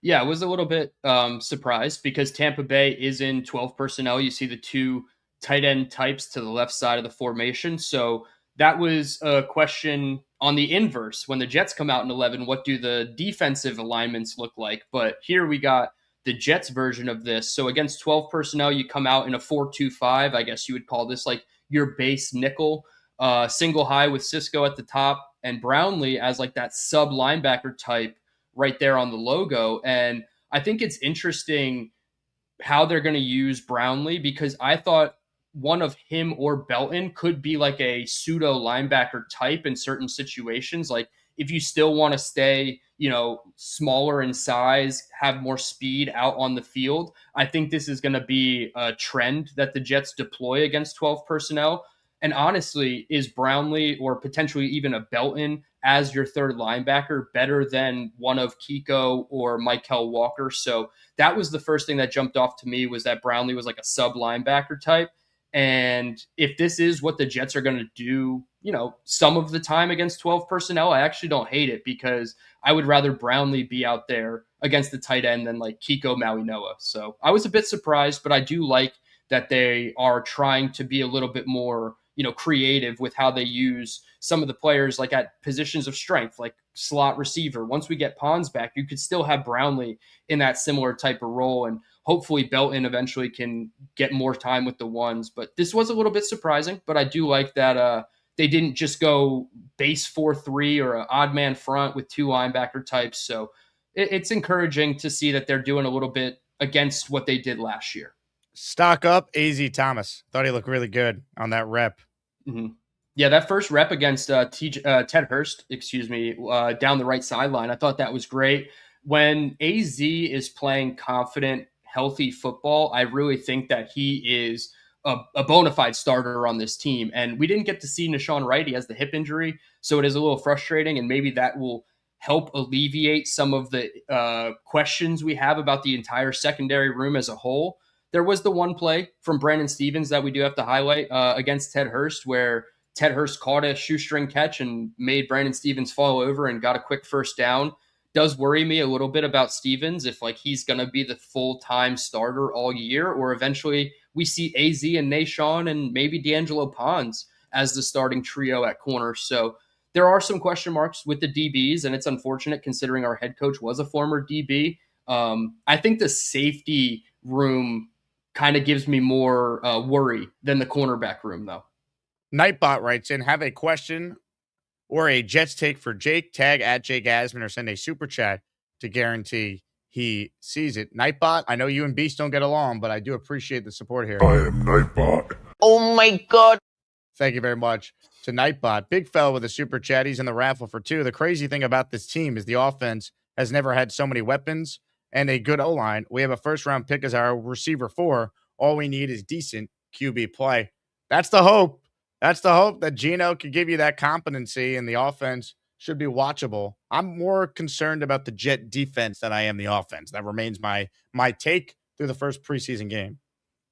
Yeah, I was a little bit surprised because Tampa Bay is in 12 personnel. You see the two tight end types to the left side of the formation. So that was a question on the inverse. When the Jets come out in 11, what do the defensive alignments look like? But here we got the Jets version of this. So against 12 personnel, you come out in a 4-2-5. I guess you would call this like your base nickel, single high with Cisco at the top and Brownlee as like that sub linebacker type right there on the logo. And I think it's interesting how they're going to use Brownlee because I thought one of him or Belton could be like a pseudo linebacker type in certain situations. Like if you still want to stay, smaller in size, have more speed out on the field, I think this is going to be a trend that the Jets deploy against 12 personnel. And honestly, is Brownlee or potentially even a Belton as your third linebacker better than one of Kiko or Mikel Walker? So that was the first thing that jumped off to me, was that Brownlee was like a sub linebacker type. And if this is what the Jets are going to do, some of the time against 12 personnel, I actually don't hate it because I would rather Brownlee be out there against the tight end than like Kiko Mauinoa. So I was a bit surprised, but I do like that they are trying to be a little bit more, creative with how they use some of the players like at positions of strength, like slot receiver. Once we get Pons back, you could still have Brownlee in that similar type of role. And hopefully Belton eventually can get more time with the ones. But this was a little bit surprising, but I do like that they didn't just go base 4-3 or an odd man front with two linebacker types. So it's encouraging to see that they're doing a little bit against what they did last year. Stock up, AZ Thomas. Thought he looked really good on that rep. Mm-hmm. Yeah, that first rep against Ted Hurst, down the right sideline, I thought that was great. When AZ is playing confident, healthy football, I really think that he is a bona fide starter on this team. And we didn't get to see Nahshon Wright. He has the hip injury, so it is a little frustrating, and maybe that will help alleviate some of the questions we have about the entire secondary room as a whole. There was the one play from Brandon Stevens that we do have to highlight against Ted Hurst, where Ted Hurst caught a shoestring catch and made Brandon Stevens fall over and got a quick first down. Does worry me a little bit about Stevens if like he's going to be the full-time starter all year, or eventually we see AZ and Nahshon and maybe D'Angelo Pons as the starting trio at corner. So there are some question marks with the DBs, and it's unfortunate considering our head coach was a former DB. I think the safety room kind of gives me more worry than the cornerback room, though. Nightbot writes in, have a question or a Jets take for Jake, tag at Jake Asman or send a super chat to guarantee he sees it. Nightbot, I know you and Beast don't get along, but I do appreciate the support here. I am Nightbot. Oh my God. Thank you very much to Nightbot. Big fella with a super chat. He's in the raffle for 2. The crazy thing about this team is the offense has never had so many weapons and a good O-line. We have a first-round pick as our receiver 4. All we need is decent QB play. That's the hope. That's the hope that Geno could give you that competency, and the offense should be watchable. I'm more concerned about the Jet defense than I am the offense. That remains my take through the first preseason game.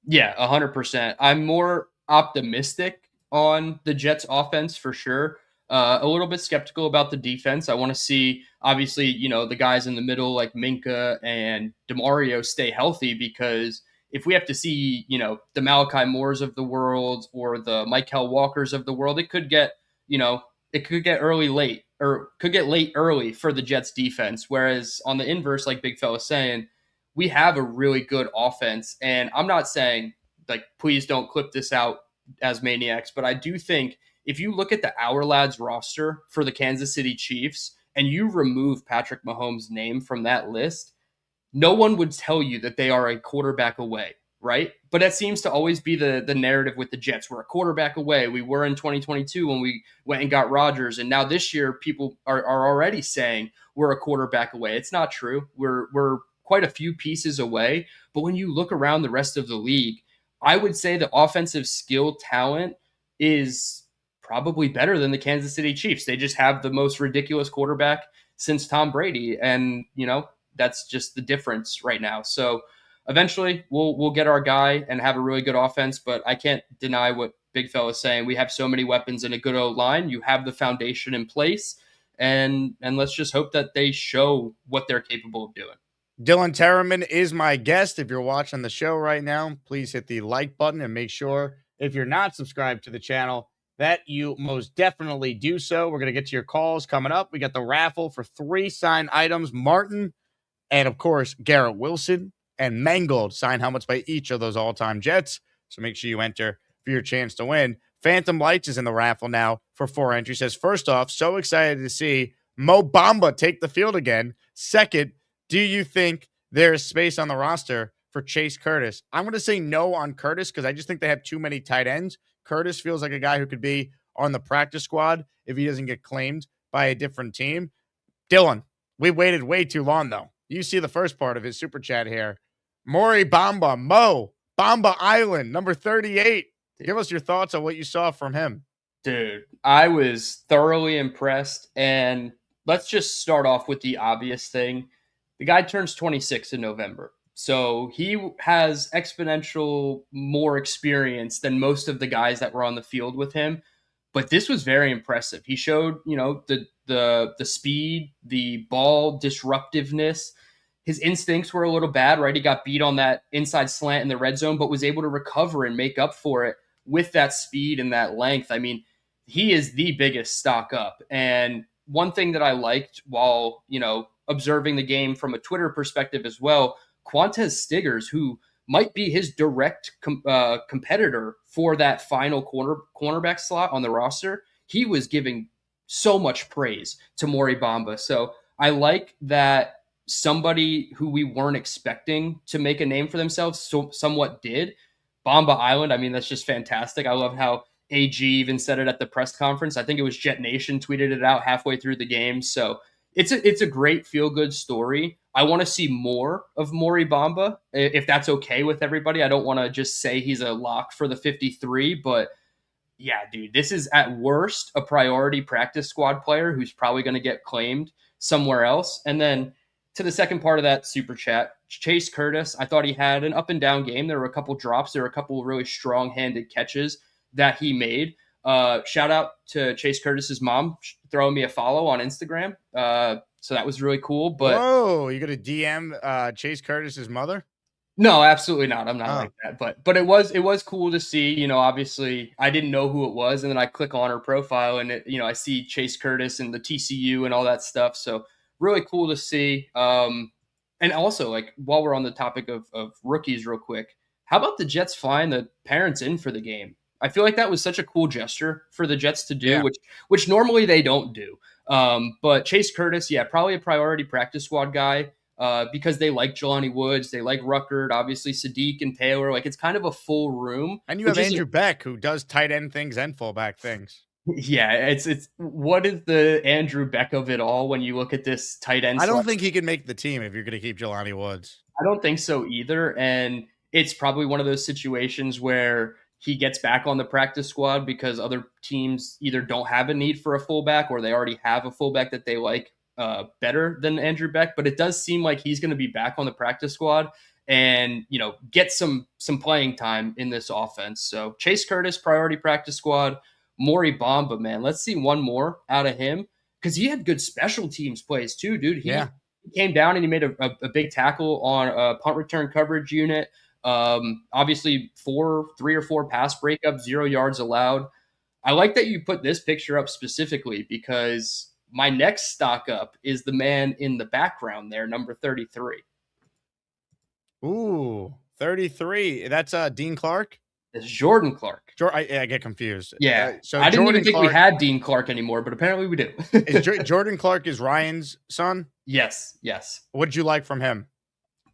Yeah, 100%. I'm more optimistic on the Jets offense for sure. A little bit skeptical about the defense. I want to see, obviously, the guys in the middle like Minka and DeMario stay healthy, because if we have to see, the Malachi Moores of the world or the Mikel Walkers of the world, it could get, it could get late early for the Jets defense. Whereas on the inverse, like Big Fella saying, we have a really good offense. And I'm not saying, like, please don't clip this out as maniacs, but I do think if you look at the Our Lads roster for the Kansas City Chiefs and you remove Patrick Mahomes' name from that list, no one would tell you that they are a quarterback away, right? But that seems to always be the narrative with the Jets. We're a quarterback away. We were in 2022 when we went and got Rodgers, and now this year people are already saying we're a quarterback away. It's not true. We're quite a few pieces away. But when you look around the rest of the league, I would say the offensive skill talent is probably better than the Kansas City Chiefs. They just have the most ridiculous quarterback since Tom Brady. And, that's just the difference right now. So eventually we'll get our guy and have a really good offense, but I can't deny what Big Fella is saying. We have so many weapons and a good O-line. You have the foundation in place, and let's just hope that they show what they're capable of doing. Dylan Tereman is my guest. If you're watching the show right now, please hit the like button and make sure if you're not subscribed to the channel that you most definitely do so. We're going to get to your calls coming up. We got the raffle for 3 signed items. Martin and, of course, Garrett Wilson and Mangold signed helmets by each of those all-time Jets. So make sure you enter for your chance to win. Phantom Lights is in the raffle now for 4 entries. Says, first off, so excited to see Mo Bamba take the field again. Second, do you think there is space on the roster for Chase Curtis? I'm going to say no on Curtis because I just think they have too many tight ends. Curtis feels like a guy who could be on the practice squad if he doesn't get claimed by a different team. Dylan, we waited way too long, though. You see the first part of his super chat here. Maury Bamba, Mo, Bamba Island, number 38. Give us your thoughts on what you saw from him. Dude, I was thoroughly impressed. And let's just start off with the obvious thing. The guy turns 26 in November. So he has exponential more experience than most of the guys that were on the field with him. But this was very impressive. He showed, the speed, the ball disruptiveness. His instincts were a little bad, right? He got beat on that inside slant in the red zone, but was able to recover and make up for it with that speed and that length. I mean, he is the biggest stock up. And one thing that I liked while, observing the game from a Twitter perspective as well, Quantez Stiggers, who might be his direct competitor for that final cornerback slot on the roster, he was giving so much praise to Maury Bamba. So I like that somebody who we weren't expecting to make a name for themselves somewhat did. Bamba Island, I mean, that's just fantastic. I love how AG even said it at the press conference. I think it was Jet Nation tweeted it out halfway through the game. So it's a great feel-good story. I want to see more of Maury Bamba, if that's okay with everybody. I don't want to just say he's a lock for the 53, but yeah, dude, this is at worst a priority practice squad player who's probably going to get claimed somewhere else. And then to the second part of that super chat, Chase Curtis, I thought he had an up and down game. There were a couple drops. There were a couple of really strong-handed catches that he made. Shout out to Chase Curtis's mom throwing me a follow on Instagram. So that was really cool. But whoa, you gonna DM Chase Curtis's mother? No, absolutely not. I'm not like that. But it was cool to see. Obviously I didn't know who it was, and then I click on her profile, and I see Chase Curtis and the TCU and all that stuff. So really cool to see. And also, like, while we're on the topic of rookies, real quick, how about the Jets flying the parents in for the game? I feel like that was such a cool gesture for the Jets to do, which normally they don't do. But Chase Curtis, probably a priority practice squad guy because they like Jelani Woods, they like Ruckert, obviously Sadiq and Taylor. Like, it's kind of a full room. And you have Andrew Beck, who does tight end things and fullback things. Yeah, it's what is the Andrew Beck of it all when you look at this tight end? I don't think he can make the team if you're going to keep Jelani Woods. I don't think so either. And it's probably one of those situations where he gets back on the practice squad because other teams either don't have a need for a fullback or they already have a fullback that they like better than Andrew Beck. But it does seem like he's going to be back on the practice squad and, get some playing time in this offense. So Chase Curtis, priority practice squad. Maury Bamba, man, let's see one more out of him because he had good special teams plays too, dude. He came down and he made a big tackle on a punt return coverage unit. Obviously 3 or 4 pass breakups, 0 yards allowed. I like that you put this picture up specifically because my next stock up is the man in the background there, number 33. Ooh, 33. That's Dean Clark? It's Jordan Clark. I get confused. Yeah. So I didn't Jordan even think Clark, we had Dean Clark anymore, but apparently we do. Jordan Clark is Ryan's son? Yes. What did you like from him?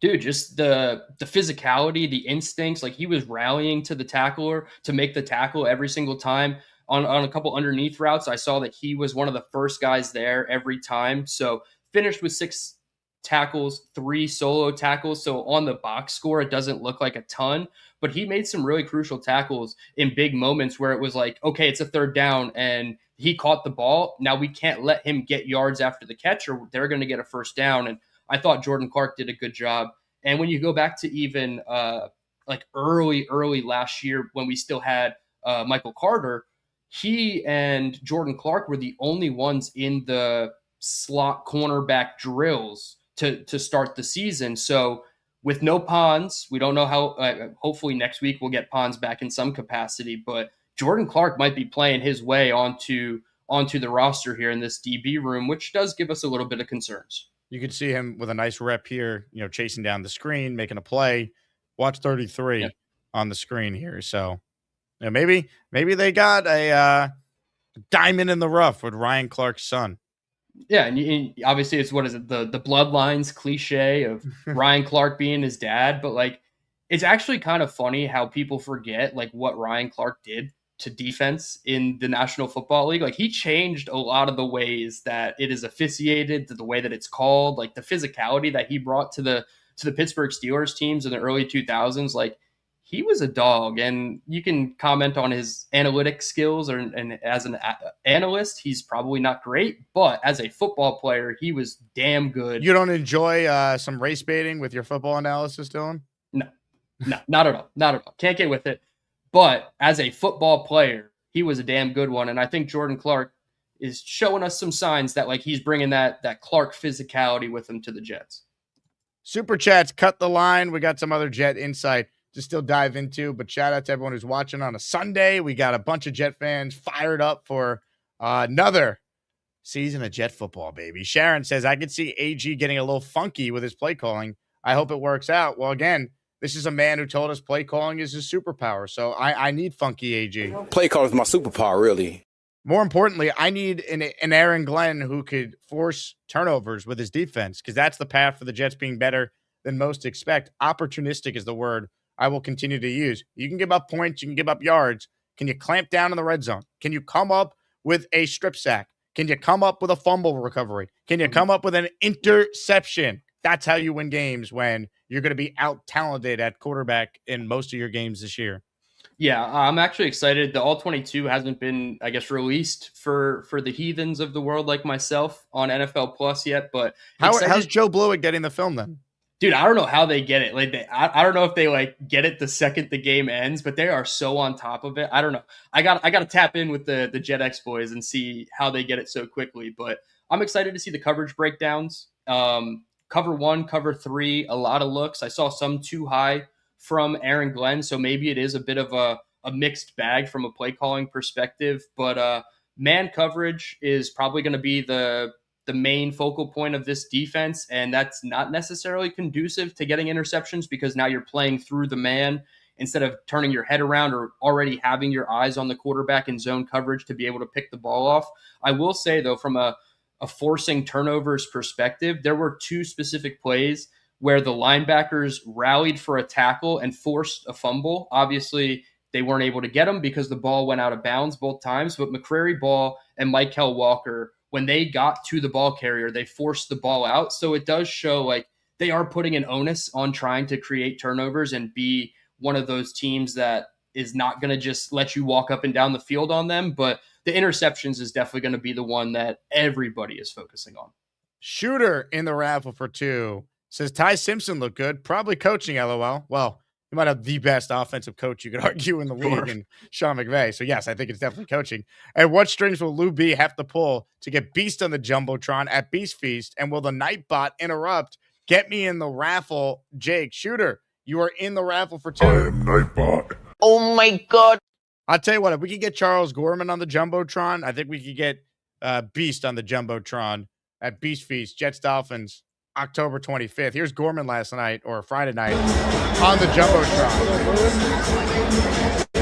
Dude, just the physicality, the instincts. Like, he was rallying to the tackler to make the tackle every single time. On a couple underneath routes, I saw that he was one of the first guys there every time. So finished with 6 tackles, 3 solo tackles. So on the box score, it doesn't look like a ton, but he made some really crucial tackles in big moments where it was like, okay, it's a 3rd down and he caught the ball. Now we can't let him get yards after the catch or they're going to get a 1st down. And I thought Jordan Clark did a good job. And when you go back to even like early last year when we still had Michael Carter, he and Jordan Clark were the only ones in the slot cornerback drills to start the season. So with no Pons, we don't know how, hopefully next week we'll get Pons back in some capacity, but Jordan Clark might be playing his way onto the roster here in this DB room, which does give us a little bit of concerns. You could see him with a nice rep here, chasing down the screen, making a play. Watch 33 on the screen here. So maybe they got a diamond in the rough with Ryan Clark's son. Yeah, and obviously it's the bloodlines cliche of Ryan Clark being his dad, but like it's actually kind of funny how people forget like what Ryan Clark did to defense in the National Football League. Like, he changed a lot of the ways that it is officiated, to the way that it's called, like the physicality that he brought to the Pittsburgh Steelers teams in the early 2000s. Like, he was a dog, and you can comment on his analytic skills, and as an analyst, he's probably not great, but as a football player, he was damn good. You don't enjoy some race baiting with your football analysis, Dylan? No, not at all. Not at all. Can't get with it. But as a football player, he was a damn good one, and I think Jordan Clark is showing us some signs that like he's bringing that Clark physicality with him to the Jets. Super chats, cut the line. We got some other Jet insight to still dive into, but shout out to everyone who's watching on a Sunday. We got a bunch of Jet fans fired up for another season of Jet football, baby. Sharon says, I could see AG getting a little funky with his play calling. I hope it works out. Well, again, this is a man who told us play calling is his superpower, so I need funky AG. Play calling is my superpower, really. More importantly, I need an Aaron Glenn who could force turnovers with his defense, because that's the path for the Jets being better than most expect. Opportunistic is the word I will continue to use. You can give up points. You can give up yards. Can you clamp down in the red zone? Can you come up with a strip sack? Can you come up with a fumble recovery? Can you come up with an interception? That's how you win games when you're going to be out-talented at quarterback in most of your games this year. Yeah, I'm actually excited. The All-22 hasn't been, I guess, released for the heathens of the world like myself on NFL Plus yet. But how's Joe Blewett getting the film then? Dude, I don't know how they get it. Like, I don't know if they like get it the second the game ends, but they are so on top of it. I don't know. I got to tap in with the Jet X boys and see how they get it so quickly. But I'm excited to see the coverage breakdowns. Cover 1, cover 3, a lot of looks. I saw some too high from Aaron Glenn, so maybe it is a bit of a mixed bag from a play calling perspective. But man coverage is probably going to be the main focal point of this defense, and that's not necessarily conducive to getting interceptions, because now you're playing through the man instead of turning your head around or already having your eyes on the quarterback in zone coverage to be able to pick the ball off. I will say, though, from a forcing turnovers perspective, there were 2 specific plays where the linebackers rallied for a tackle and forced a fumble. Obviously, they weren't able to get them because the ball went out of bounds both times, but McCrary Ball and Mikel Walker, when they got to the ball carrier, they forced the ball out. So it does show like they are putting an onus on trying to create turnovers and be one of those teams that is not going to just let you walk up and down the field on them. But the interceptions is definitely going to be the one that everybody is focusing on. Shooter in the raffle for 2 says Ty Simpson looked good. Probably coaching, LOL. Well, he might have the best offensive coach you could argue in the league in Sean McVay. So, yes, I think it's definitely coaching. And what strings will Lou B have to pull to get Beast on the Jumbotron at Beast Feast? And will the Nightbot interrupt? Get me in the raffle, Jake. Shooter, you are in the raffle for 2. I am Nightbot. Oh, my God. I'll tell you what, if we could get Charles Gorman on the Jumbotron, I think we could get Beast on the Jumbotron at Beast Feast, Jets Dolphins, October 25th. Here's Gorman last night or Friday night on the Jumbotron.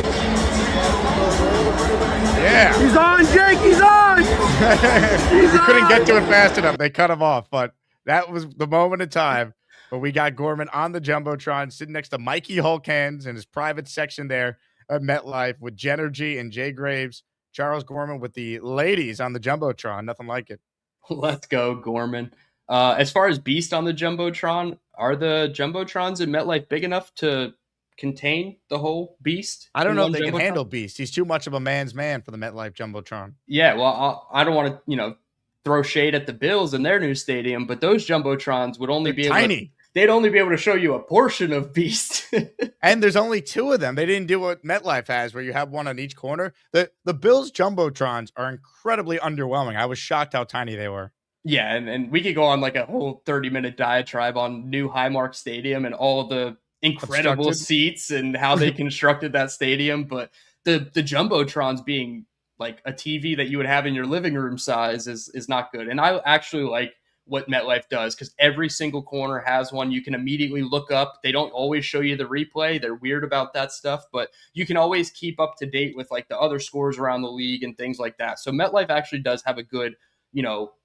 We couldn't get to it fast enough. They cut him off, but that was the moment in time where we got Gorman on the Jumbotron sitting next to Mikey Hulkhands in his private section there at MetLife with Genergy and Jay Graves. Charles Gorman with the ladies on the Jumbotron. Nothing like it. Let's go, Gorman. As far as Beast on the Jumbotron, are the Jumbotrons in MetLife big enough to contain the whole Beast? I don't know if they can handle Beast. He's too much of a man's man for the MetLife Jumbotron. Yeah, well, I don't want to, throw shade at the Bills in their new stadium, but those Jumbotrons would only be tiny. They'd only be able to show you a portion of Beast. And there's only 2 of them. They didn't do what MetLife has, where you have one on each corner. The Bills Jumbotrons are incredibly underwhelming. I was shocked how tiny they were. Yeah, and we could go on like a whole 30-minute diatribe on new Highmark Stadium and all of the incredible seats and how they constructed that stadium. But the Jumbotrons being like a TV that you would have in your living room size is not good. And I actually like what MetLife does because every single corner has one. You can immediately look up. They don't always show you the replay. They're weird about that stuff, but you can always keep up to date with like the other scores around the league and things like that. So MetLife actually does have a good,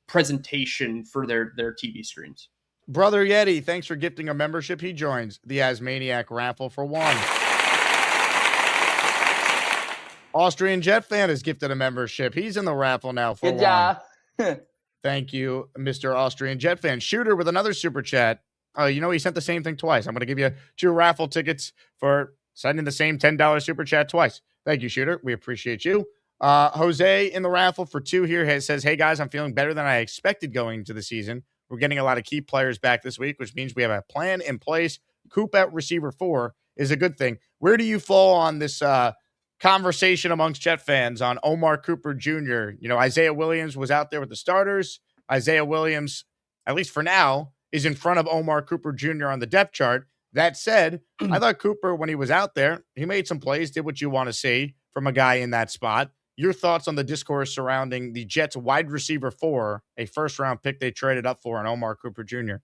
presentation for their TV screens. Brother Yeti, thanks for gifting a membership. He joins the Asmaniac raffle for 1. Austrian Jet fan has gifted a membership. He's in the raffle now for 1. Good job. Thank you, Mr. Austrian Jet fan. Shooter with another super chat. Oh, he sent the same thing twice. I'm going to give you 2 raffle tickets for sending the same $10 super chat twice. Thank you, Shooter. We appreciate you. Jose in the raffle for 2 here says, hey, guys, I'm feeling better than I expected going into the season. We're getting a lot of key players back this week, which means we have a plan in place. Coop at receiver 4 is a good thing. Where do you fall on this conversation amongst Jet fans on Omar Cooper Jr.? Isaiah Williams was out there with the starters. Isaiah Williams, at least for now, is in front of Omar Cooper Jr. on the depth chart. That said, I thought Cooper, when he was out there, he made some plays, did what you want to see from a guy in that spot. Your thoughts on the discourse surrounding the Jets wide receiver 4, a first-round pick they traded up for, and Omar Cooper Jr.?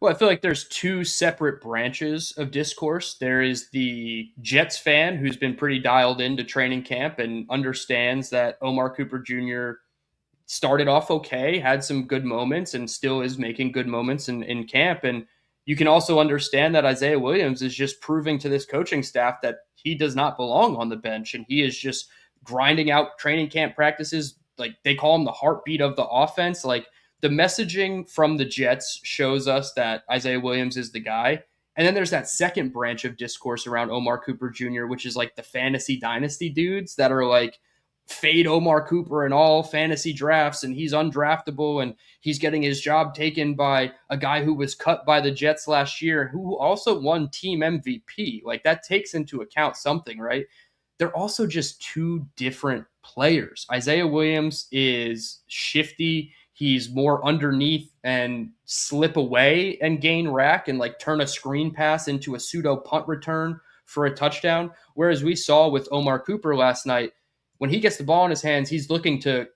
Well, I feel like there's 2 separate branches of discourse. There is the Jets fan who's been pretty dialed into training camp and understands that Omar Cooper Jr. started off okay, had some good moments, and still is making good moments in camp. And you can also understand that Isaiah Williams is just proving to this coaching staff that he does not belong on the bench, and he is just grinding out training camp practices. Like, they call him the heartbeat of the offense. Like, the messaging from the Jets shows us that Isaiah Williams is the guy. And then there's that second branch of discourse around Omar Cooper Jr., which is like the fantasy dynasty dudes that are like, fade Omar Cooper in all fantasy drafts, and he's undraftable, and he's getting his job taken by a guy who was cut by the Jets last year, who also won team MVP. Like, that takes into account something, right? They're also just 2 different players. Isaiah Williams is shifty. He's more underneath and slip away and gain rack and like turn a screen pass into a pseudo punt return for a touchdown. Whereas we saw with Omar Cooper last night, when he gets the ball in his hands, he's looking to,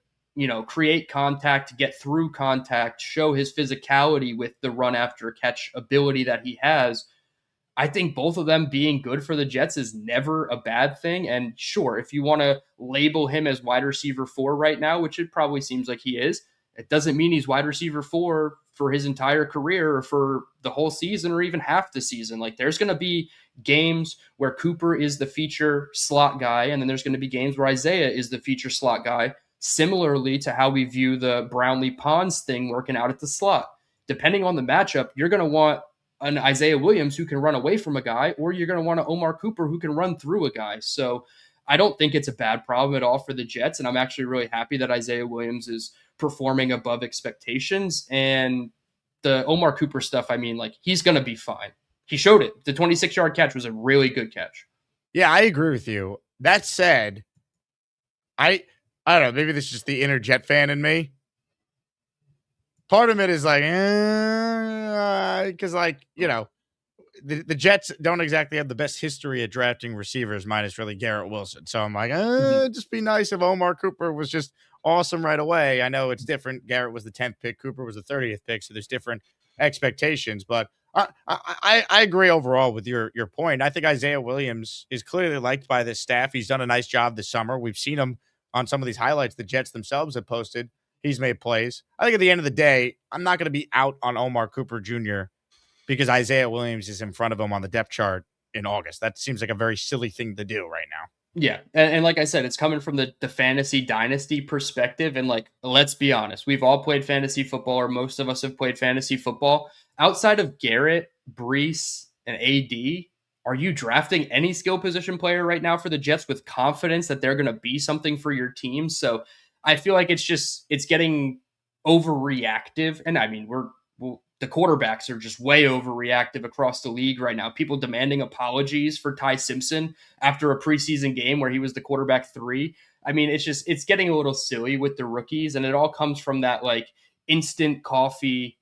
create contact, get through contact, show his physicality with the run after catch ability that he has. I think both of them being good for the Jets is never a bad thing. And sure, if you want to label him as wide receiver 4 right now, which it probably seems like he is, it doesn't mean he's wide receiver 4 for his entire career or for the whole season or even half the season. Like, there's going to be games where Cooper is the feature slot guy, and then there's going to be games where Isaiah is the feature slot guy, similarly to how we view the Brownlee-Pons thing working out at the slot. Depending on the matchup, you're going to want an Isaiah Williams who can run away from a guy, or you're going to want an Omar Cooper who can run through a guy. So I don't think it's a bad problem at all for the Jets, and I'm actually really happy that Isaiah Williams is performing above expectations. And the Omar Cooper stuff, I mean, like, he's going to be fine. He showed it. The 26-yard catch was a really good catch. Yeah, I agree with you. That said, I don't know, maybe this is just the inner Jet fan in me. Part of it is like, because the Jets don't exactly have the best history at drafting receivers, minus really Garrett Wilson. So I'm like, just be nice if Omar Cooper was just awesome right away. I know it's different. Garrett was the 10th pick. Cooper was the 30th pick. So there's different expectations. But I agree overall with your point. I think Isaiah Williams is clearly liked by this staff. He's done a nice job this summer. We've seen him on some of these highlights the Jets themselves have posted. he's made plays. I think at the end of the day, I'm not going to be out on Omar Cooper Jr. because Isaiah Williams is in front of him on the depth chart in August. That seems like a very silly thing to do right now. Yeah. And like I said, it's coming from the fantasy dynasty perspective. And like, let's be honest, we've all played fantasy football, or most of us have played fantasy football. Outside of Garrett, Brees, and AD, are you drafting any skill position player right now for the Jets with confidence that they're going to be something for your team? So I feel like it's getting overreactive. And I mean, the quarterbacks are just way overreactive across the league right now. People demanding apologies for Ty Simpson after a preseason game where he was the quarterback 3. I mean, it's getting a little silly with the rookies, and it all comes from that like instant coffee,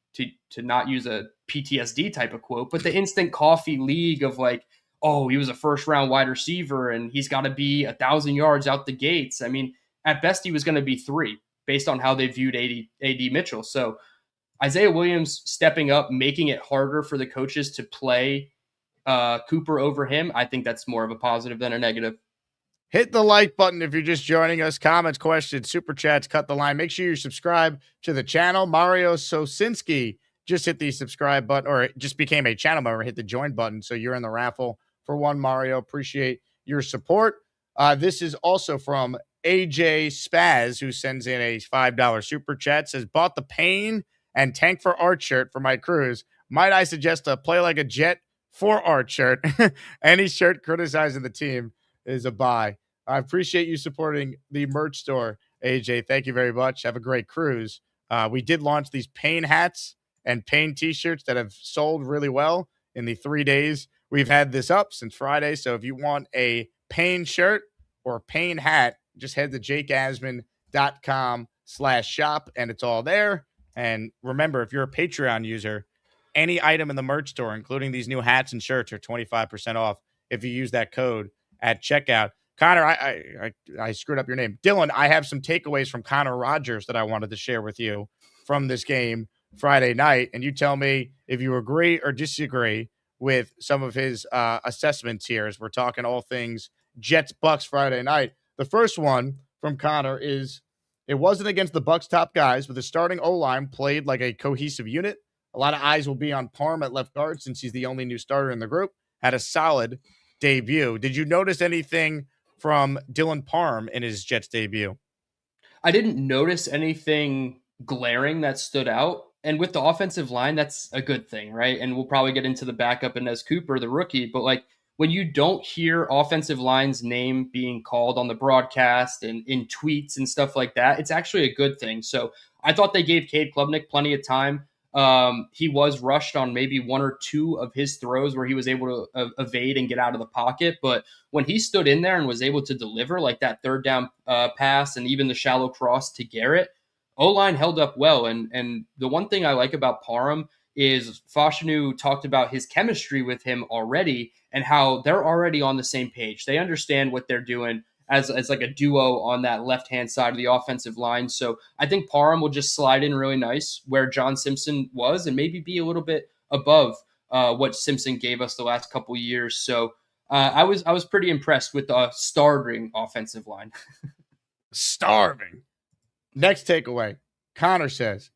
to not use a PTSD type of quote, but the instant coffee league of like, oh, he was a first round wide receiver and he's got to be 1,000 yards out the gates. I mean, at best he was going to be 3 based on how they viewed AD Mitchell. So Isaiah Williams stepping up, making it harder for the coaches to play Cooper over him, I think that's more of a positive than a negative. Hit the like button if you're just joining us. Comments, questions, super chats, cut the line. Make sure you subscribe to the channel. Mario Sosinski just hit the subscribe button, or just became a channel member. Hit the join button, so you're in the raffle for one, Mario. Appreciate your support. This is also from AJ Spaz, who sends in a $5 super chat. Says, bought the pain and tank for art shirt for my cruise. Might I suggest a play like a Jet for art shirt? Any shirt criticizing the team is a buy. I appreciate you supporting the merch store, AJ. Thank you very much. Have a great cruise. We did launch these Pain hats and Pain t-shirts that have sold really well in the 3 days we've had this up since Friday. So if you want a Pain shirt or a Pain hat, just head to jakeasman.com/shop and it's all there. And remember, if you're a Patreon user, any item in the merch store, including these new hats and shirts, are 25% off if you use that code at checkout. Connor, I screwed up your name. Dylan, I have some takeaways from Connor Rogers that I wanted to share with you from this game Friday night. And you tell me if you agree or disagree with some of his assessments here as we're talking all things Jets Bucks Friday night. The first one from Connor is, it wasn't against the Bucks top guys, but the starting O-line played like a cohesive unit. A lot of eyes will be on Parm at left guard since he's the only new starter in the group. Had a solid debut. Did you notice anything from Dylan Parm in his Jets debut? I didn't notice anything glaring that stood out. And with the offensive line, that's a good thing, right? And we'll probably get into the backup Inez Cooper, the rookie. But like when you don't hear offensive line's name being called on the broadcast and in tweets and stuff like that, it's actually a good thing. So I thought they gave Cade Klubnik plenty of time. He was rushed on maybe 1 or 2 of his throws where he was able to evade and get out of the pocket. But when he stood in there and was able to deliver like that third down pass and even the shallow cross to Garrett, O-line held up well. And the one thing I like about Parham is Fashanu talked about his chemistry with him already and how they're already on the same page. They understand what they're doing as like a duo on that left-hand side of the offensive line. So I think Parham will just slide in really nice where John Simpson was and maybe be a little bit above what Simpson gave us the last couple years. So I was pretty impressed with the starting offensive line. Starving. Next takeaway. Connor says,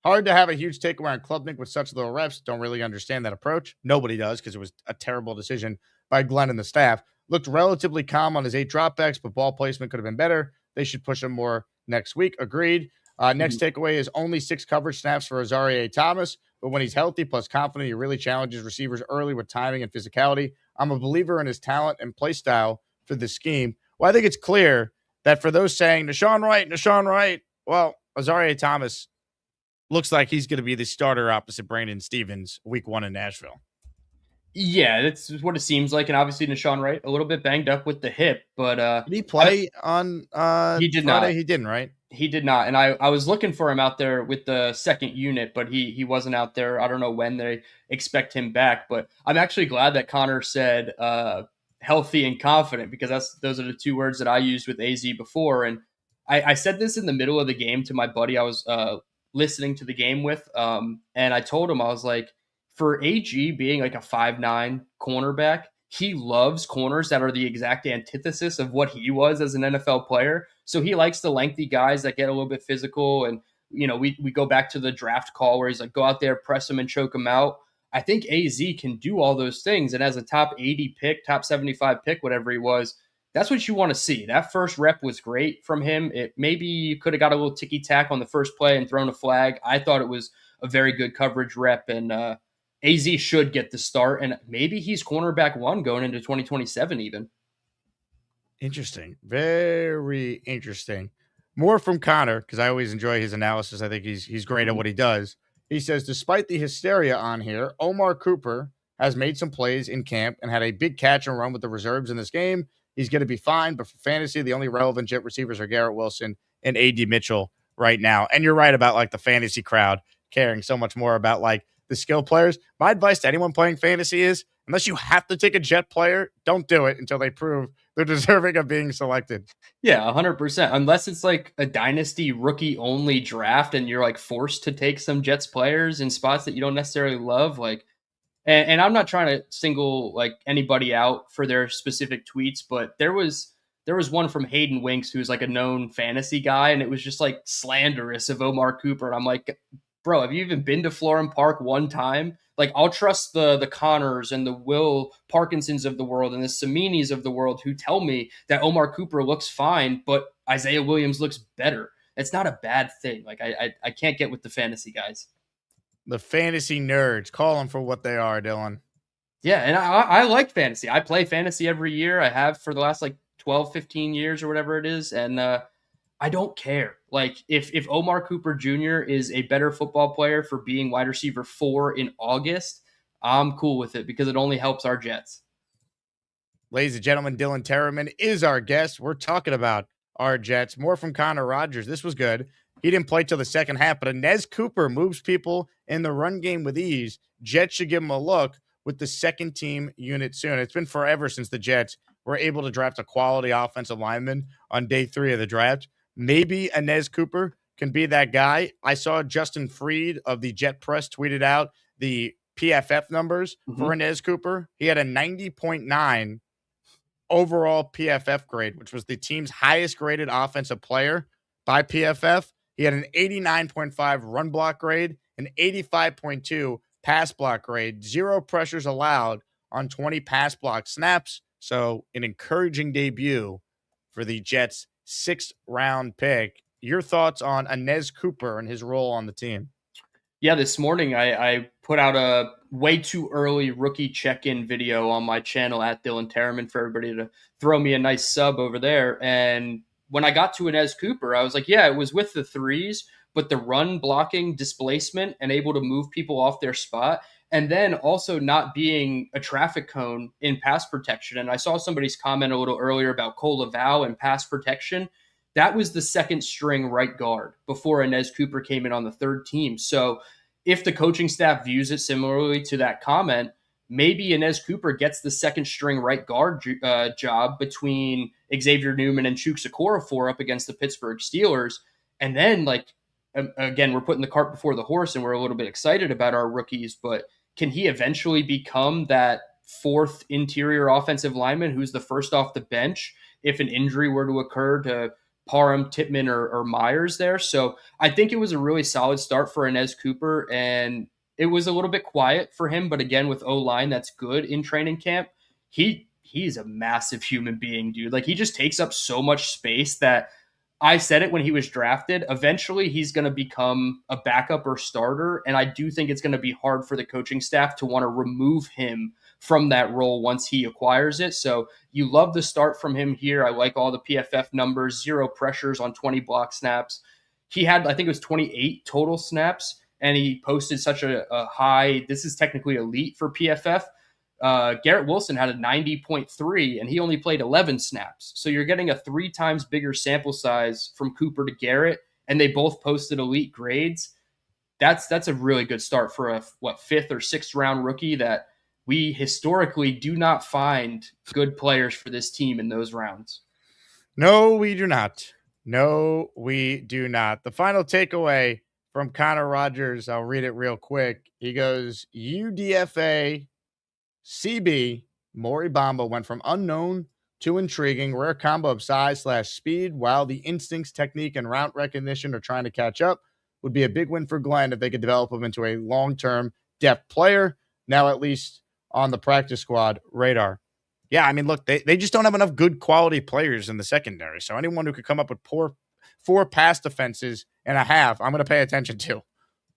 hard to have a huge takeaway on Klubnik with such little reps. Don't really understand that approach. Nobody does because it was a terrible decision by Glenn and the staff. Looked relatively calm on his 8 dropbacks, but ball placement could have been better. They should push him more next week. Agreed. Next takeaway is only 6 coverage snaps for Azareye'h Thomas, but when he's healthy plus confident, he really challenges receivers early with timing and physicality. I'm a believer in his talent and play style for the scheme. Well, I think it's clear that for those saying Nashawn Wright, well, Azareye'h Thomas looks like he's going to be the starter opposite Brandon Stevens week 1 in Nashville. Yeah, that's what it seems like. And obviously Nashawn Wright, a little bit banged up with the hip, but did he play on he did Friday? not. He didn't, right? He did not. And I was looking for him out there with the second unit, but he wasn't out there. I don't know when they expect him back, but I'm actually glad that Connor said healthy and confident because those are the 2 words that I used with AZ before. And I said this in the middle of the game to my buddy I was listening to the game with. And I told him, I was like, for AG being like a 5'9" cornerback, he loves corners that are the exact antithesis of what he was as an NFL player. So he likes the lengthy guys that get a little bit physical. And, we go back to the draft call where he's like, go out there, press him and choke him out. I think AZ can do all those things. And as a top 80 pick, top 75 pick, whatever he was, that's what you want to see. That first rep was great from him. Maybe you could have got a little ticky-tack on the first play and thrown a flag. I thought it was a very good coverage rep, and AZ should get the start, and maybe he's cornerback 1 going into 2027 even. Interesting. Very interesting. More from Connor, because I always enjoy his analysis. I think he's great at what he does. He says, despite the hysteria on here, Omar Cooper has made some plays in camp and had a big catch and run with the reserves in this game. He's going to be fine, but for fantasy, the only relevant Jet receivers are Garrett Wilson and A.D. Mitchell right now. And you're right about, like, the fantasy crowd caring so much more about, like, the skill players. My advice to anyone playing fantasy is, unless you have to take a Jet player, don't do it until they prove they're deserving of being selected. Yeah, 100%. Unless it's like a dynasty rookie-only draft and you're, like, forced to take some Jets players in spots that you don't necessarily love, like, and I'm not trying to single like anybody out for their specific tweets, but there was one from Hayden Winks, who's like a known fantasy guy, and it was just like slanderous of Omar Cooper. And I'm like, bro, have you even been to Florham Park one time? Like, I'll trust the Connors and the Will Parkinsons of the world and the Saminis of the world who tell me that Omar Cooper looks fine, but Isaiah Williams looks better. It's not a bad thing. Like, I can't get with the fantasy guys. The fantasy nerds. Call them for what they are, Dylan. Yeah, and I like fantasy. I play fantasy every year. I have for the last like 12, 15 years or whatever it is. And I don't care. Like, if Omar Cooper Jr. is a better football player for being wide receiver 4 in August, I'm cool with it because it only helps our Jets. Ladies and gentlemen, Dylan Tereman is our guest. We're talking about our Jets. More from Connor Rogers. This was good. He didn't play till the second half, but Inez Cooper moves people in the run game with ease. Jets should give him a look with the second team unit soon. It's been forever since the Jets were able to draft a quality offensive lineman on day 3 of the draft. Maybe Inez Cooper can be that guy. I saw Justin Freed of the Jet Press tweeted out the PFF numbers for Inez Cooper. He had a 90.9 overall PFF grade, which was the team's highest graded offensive player by PFF. He had an 89.5 run block grade, an 85.2 pass block grade, 0 pressures allowed on 20 pass block snaps. So an encouraging debut for the Jets' 6th round pick. Your thoughts on Inez Cooper and his role on the team? Yeah, this morning I put out a way too early rookie check-in video on my channel at Dylan Tereman for everybody to throw me a nice sub over there. And when I got to Inez Cooper, I was like, yeah, it was with the threes, but the run blocking displacement and able to move people off their spot, and then also not being a traffic cone in pass protection. And I saw somebody's comment a little earlier about Cole Laval and pass protection. That was the second string right guard before Inez Cooper came in on the third team. So if the coaching staff views it similarly to that comment, maybe Inez Cooper gets the second string right guard job between Xavier Newman and Chuks Okorafor up against the Pittsburgh Steelers. And then, like, again, we're putting the cart before the horse and we're a little bit excited about our rookies, but can he eventually become that 4th interior offensive lineman who's the first off the bench if an injury were to occur to Parham, Tippmann, or Myers there? So I think it was a really solid start for Inez Cooper, and it was a little bit quiet for him, but again, with O-line that's good in training camp, he's a massive human being, dude. Like, he just takes up so much space that I said it when he was drafted. Eventually, he's going to become a backup or starter, and I do think it's going to be hard for the coaching staff to want to remove him from that role once he acquires it. So you love the start from him here. I like all the PFF numbers, 0 pressures on 20 block snaps. He had, I think it was 28 total snaps, and he posted such a high, this is technically elite for PFF. Garrett Wilson had a 90.3, and he only played 11 snaps. So you're getting a 3 times bigger sample size from Cooper to Garrett, and they both posted elite grades. That's a really good start for a 5th or 6th round rookie that we historically do not find good players for this team in those rounds. No, we do not. No, we do not. The final takeaway from Connor Rogers, I'll read it real quick. He goes, UDFA CB Maury Bamba went from unknown to intriguing, rare combo of size/speed, while the instincts, technique, and route recognition are trying to catch up. Would be a big win for Glenn if they could develop him into a long-term depth player, now at least on the practice squad radar. Yeah, I mean, look, they just don't have enough good quality players in the secondary. So anyone who could come up with 4 pass defenses and a half, I'm going to pay attention to.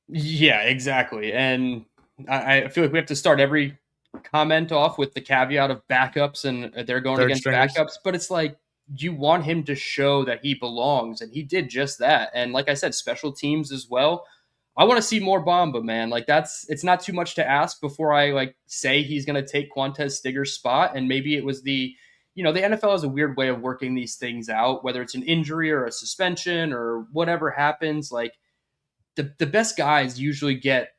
Yeah, exactly. And I feel like we have to start every comment off with the caveat of backups, and they're going against backups. But it's like, you want him to show that he belongs, and he did just that. And like I said, special teams as well. I want to see more Bamba, man. Like, it's not too much to ask before I say he's going to take Quantez Stigger's spot. And maybe it was the NFL has a weird way of working these things out, whether it's an injury or a suspension or whatever happens. Like, the best guys usually get,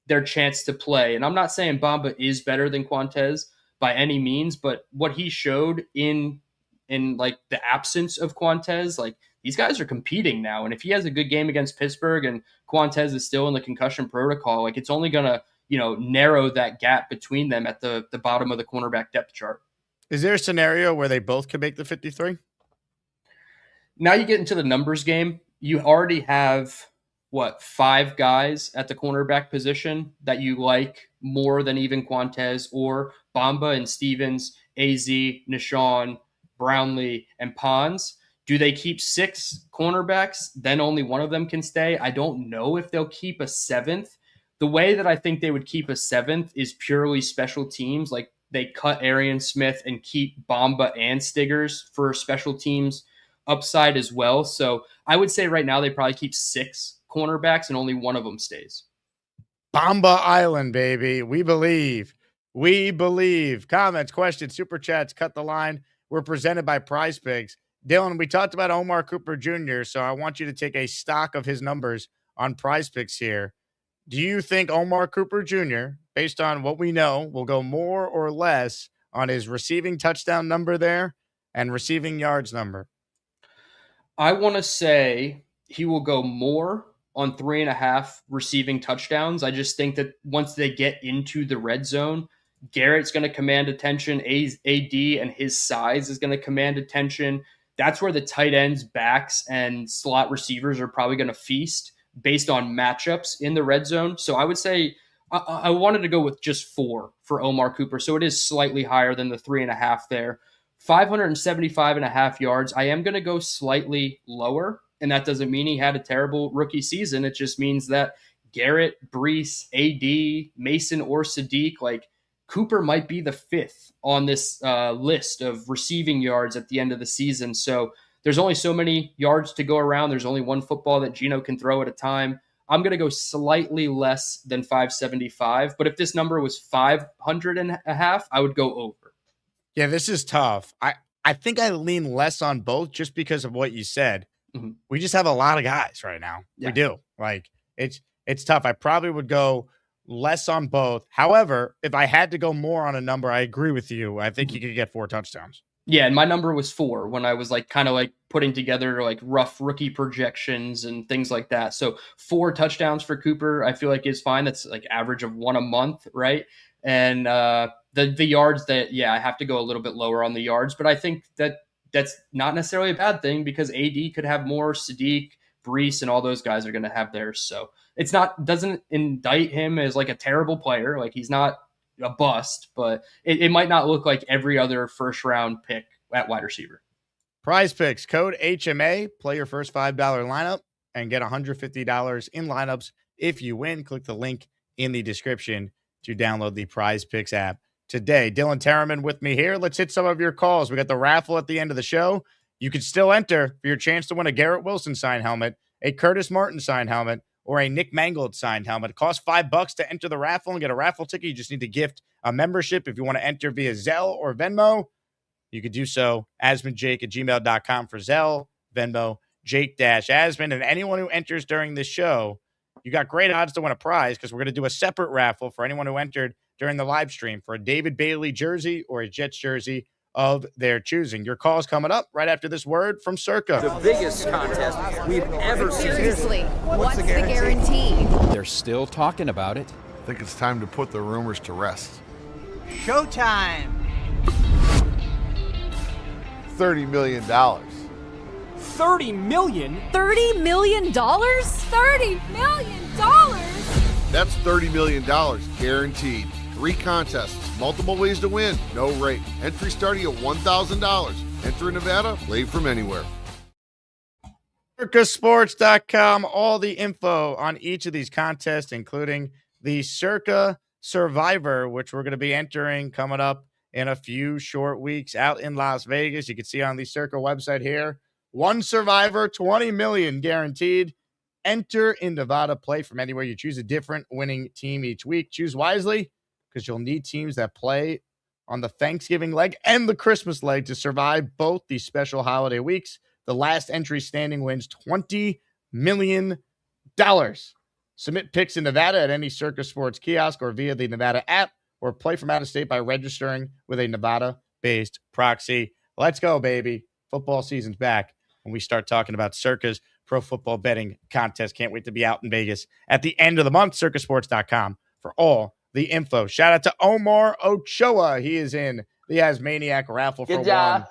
their chance to play. And I'm not saying Bamba is better than Quantez by any means, but what he showed in like the absence of Quantez, like, these guys are competing now. And if he has a good game against Pittsburgh and Quantez is still in the concussion protocol, like, it's only going to, narrow that gap between them at the bottom of the cornerback depth chart. Is there a scenario where they both could make the 53? Now you get into the numbers game. You already have, 5 guys at the cornerback position that you like more than even Quantez, or Bamba and Stevens, AZ, Nishan, Brownlee, and Pons. Do they keep 6 cornerbacks? Then only one of them can stay. I don't know if they'll keep a 7th. The way that I think they would keep a 7th is purely special teams. Like, they cut Arian Smith and keep Bamba and Stiggers for special teams upside as well. So I would say right now they probably keep 6 cornerbacks and only one of them stays. Bamba Island, baby. We believe. We believe. Comments, questions, super chats, cut the line. We're presented by PrizePicks. Dylan, we talked about Omar Cooper Jr., so I want you to take a stock of his numbers on PrizePicks here. Do you think Omar Cooper Jr., based on what we know, will go more or less on his receiving touchdown number there and receiving yards number? I want to say he will go more on 3.5 receiving touchdowns. I just think that once they get into the red zone, Garrett's going to command attention. AD and his size is going to command attention. That's where the tight ends, backs, and slot receivers are probably going to feast based on matchups in the red zone. So I would say I wanted to go with just 4 for Omar Cooper. So it is slightly higher than the 3.5 there. 575.5 yards. I am going to go slightly lower, and that doesn't mean he had a terrible rookie season. It just means that Garrett, Brees, AD, Mason, or Sadiq, like, Cooper might be the 5th on this list of receiving yards at the end of the season. So there's only so many yards to go around. There's only one football that Geno can throw at a time. I'm going to go slightly less than 575. But if this number was 500.5, I would go over. Yeah, this is tough. I think I lean less on both just because of what you said. Mm-hmm. We just have a lot of guys right now. Yeah. We do. Like, it's tough. I probably would go less on both. However, if I had to go more on a number, I agree with you. I think he could get 4 touchdowns. Yeah, and my number was 4 when I was kind of putting together rough rookie projections and things like that. So 4 touchdowns for Cooper, I feel like is fine. That's average of 1 a month, right? And the yards that, I have to go a little bit lower on the yards, but I think that's not necessarily a bad thing because AD could have more. Sadiq, Brees, and all those guys are going to have theirs. So it's doesn't indict him as a terrible player. He's not a bust, but it might not look like every other first round pick at wide receiver. PrizePicks, code HMA, play your first $5 lineup and get $150 in lineups if you win. Click the link in the description to download the PrizePicks app today. Dylan Tereman with me here. Let's hit some of your calls. We got the raffle at the end of the show. You can still enter for your chance to win a Garrett Wilson signed helmet, a Curtis Martin signed helmet, or a Nick Mangold signed helmet. It costs $5 to enter the raffle and get a raffle ticket. You just need to gift a membership. If you want to enter via Zelle or Venmo, you could do so. AsmanJake@gmail.com for Zelle, Venmo, Jake-Asman. And anyone who enters during this show, you got great odds to win a prize because we're going to do a separate raffle for anyone who entered during the live stream for a David Bailey jersey or a Jets jersey of their choosing. Your call's coming up right after this word from Circa. The biggest contest we've ever seen. Seriously, what's the guarantee? They're still talking about it. I think it's time to put the rumors to rest. Showtime. $30 million. $30 million? $30 million? $30 million? That's $30 million guaranteed. 3 contests, multiple ways to win, no rate. Entry starting at $1,000. Enter in Nevada, play from anywhere. CircaSports.com, all the info on each of these contests, including the Circa Survivor, which we're going to be entering coming up in a few short weeks out in Las Vegas. You can see on the Circa website here, 1 survivor, 20 million guaranteed. Enter in Nevada, play from anywhere. You choose a different winning team each week. Choose wisely because you'll need teams that play on the Thanksgiving leg and the Christmas leg to survive both these special holiday weeks. The last entry standing wins $20 million. Submit picks in Nevada at any Circa Sports kiosk or via the Nevada app, or play from out of state by registering with a Nevada-based proxy. Let's go, baby. Football season's back, and we start talking about Circa's pro football betting contest. Can't wait to be out in Vegas at the end of the month. CircaSports.com for all the info. Shout out to Omar Ochoa. He is in the Asmaniac raffle for one.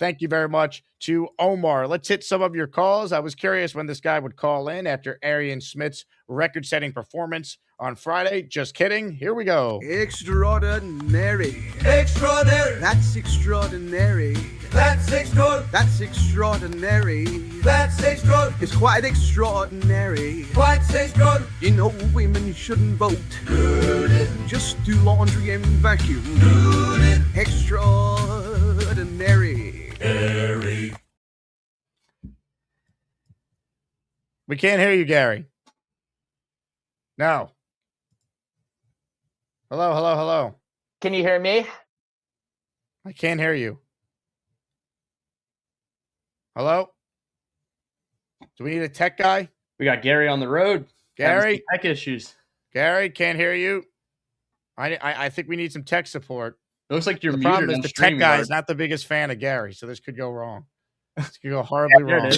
Thank you very much to Omar. Let's hit some of your calls. I was curious when this guy would call in after Arian Smith's record-setting performance on Friday. Just kidding. Here we go. Extraordinary. Extraordinary. That's extraordinary. That's extraordinary. That's extraordinary. That's extraordinary. It's quite extraordinary. Quite extraordinary. You know, women shouldn't vote. Just do laundry and vacuum. Extraordinary. We can't hear you, Gary. No. Hello, hello, hello. Can you hear me? I can't hear you. Hello? Do we need a tech guy? We got Gary on the road. Gary? Tech issues. Gary, can't hear you. I think we need some tech support. It looks like you're the muted. problem is the tech guy is not the biggest fan of Gary, so this could go wrong. This could go horribly wrong.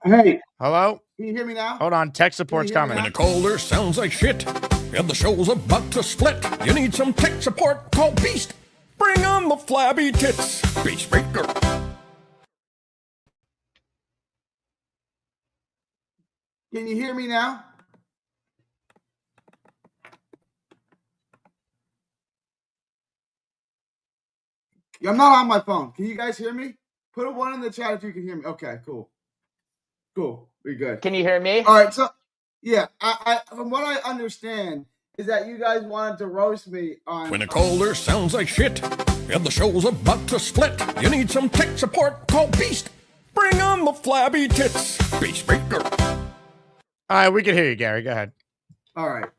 Hey. Hello? Can you hear me now? Hold on. Tech support's coming. When a caller sounds like shit and the show's about to split, you need some tech support. Call Beast. Bring on the flabby tits. Beast Breaker. Can you hear me now? I'm not on my phone. Can you guys hear me? Put a 1 in the chat if you can hear me. Okay, cool. Cool. We're good. Can you hear me? All right. So, yeah, I from what I understand is that you guys wanted to roast me on. When a caller sounds like shit and the show's about to split, you need some tech support. Call Beast. Bring on the flabby tits. Beast Breaker. All right, we can hear you, Gary. Go ahead. All right.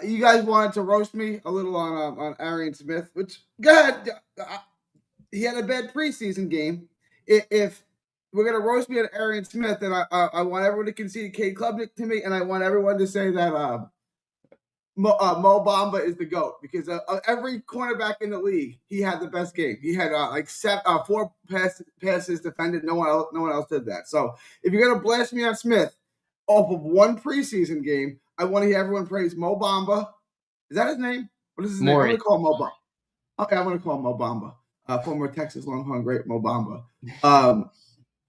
You guys wanted to roast me a little on Arian Smith, which, go ahead. He had a bad preseason game. If we're going to roast me on Arian Smith, then I want everyone to concede Cade Klubnik to me, and I want everyone to say that Mo Bamba is the GOAT, because every cornerback in the league, he had the best game. He had 4 passes defended. No one else did that. So if you're going to blast me on Smith off of 1 preseason game, I want to hear everyone praise Mo Bamba. Is that his name? What is his name? I'm going to call him Mo Bamba. Okay, I'm going to call him Mo Bamba. Former Texas Longhorn great Mo Bamba.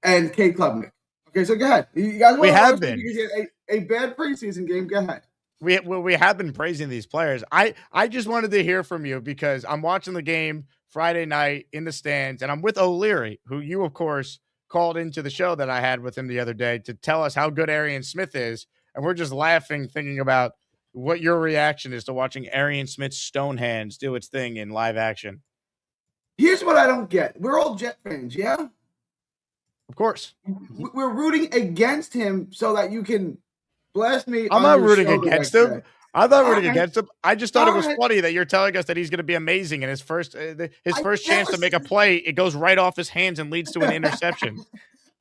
And Cade Klubnik. Okay, so go ahead. You guys we have been. Because you had a bad preseason game. Go ahead. We have been praising these players. I just wanted to hear from you because I'm watching the game Friday night in the stands, and I'm with O'Leary, who you, of course, called into the show that I had with him the other day to tell us how good Arian Smith is. And we're just laughing, thinking about what your reaction is to watching Arian Smith's stone hands do its thing in live action. Here's what I don't get. We're all Jet fans, yeah? Of course. We're rooting against him so that you can blast me. I'm not rooting against him. I'm not rooting against him. I just thought it was funny that you're telling us that he's going to be amazing, and his first chance to make a play, it goes right off his hands and leads to an interception.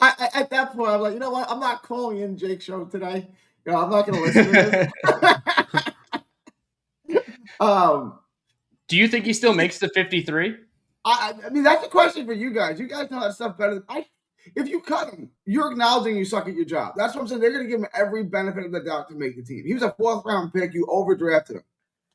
At that point, I'm like, you know what? I'm not calling in Jake's show today. You know, I'm not going to listen to this. Do you think he still makes the 53? I mean, that's a question for you guys. You guys know that stuff better than I. If you cut him, you're acknowledging you suck at your job. That's what I'm saying. They're going to give him every benefit of the doubt to make the team. He was a 4th round pick. You overdrafted him.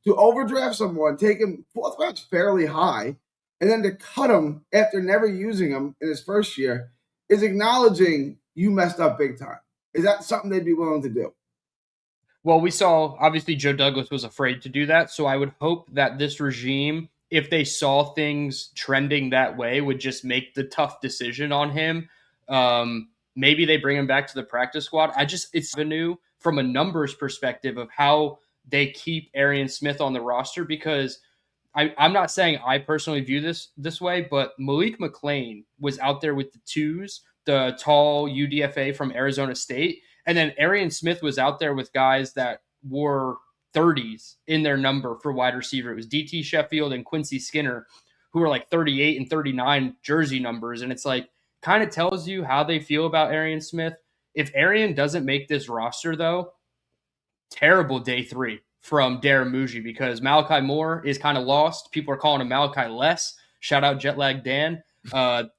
to overdraft someone, take him 4th round's fairly high, and then to cut him after never using him in his first year is acknowledging you messed up big time. Is that something they'd be willing to do? Well, we saw, obviously, Joe Douglas was afraid to do that. So I would hope that this regime, if they saw things trending that way, would just make the tough decision on him. Maybe they bring him back to the practice squad. It's new from a numbers perspective of how they keep Arian Smith on the roster, because I'm not saying I personally view this way, but Malik McClain was out there with the twos, the tall UDFA from Arizona State. And then Arian Smith was out there with guys that were 30s in their number for wide receiver. It was DT Sheffield and Quincy Skinner, who were like 38 and 39 jersey numbers. And it's like, kind of tells you how they feel about Arian Smith. If Arian doesn't make this roster, though, terrible day 3 from Darren Muji, because Malachi Moore is kind of lost. People are calling him Malachi Less. Shout out Jetlag Dan.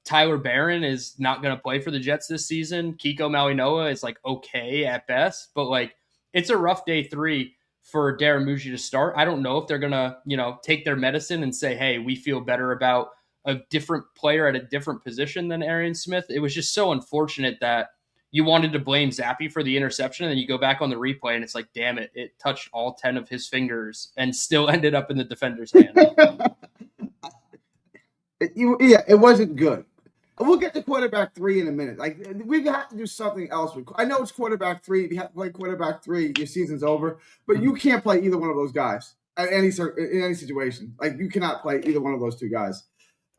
Tyler Barron is not going to play for the Jets this season. Kiko Malinois is like okay at best, but like it's a rough day 3 for Darren Muji to start. I don't know if they're going to, take their medicine and say, hey, we feel better about a different player at a different position than Arian Smith. It was just so unfortunate that you wanted to blame Zappe for the interception, and then you go back on the replay and it's like, damn it, it touched all 10 of his fingers and still ended up in the defender's hand. It wasn't good. We'll get to quarterback 3 in a minute. Like, we have to do something else. I know it's quarterback 3. If you have to play quarterback 3, your season's over. But you can't play either one of those guys in any situation. Like, you cannot play either one of those two guys.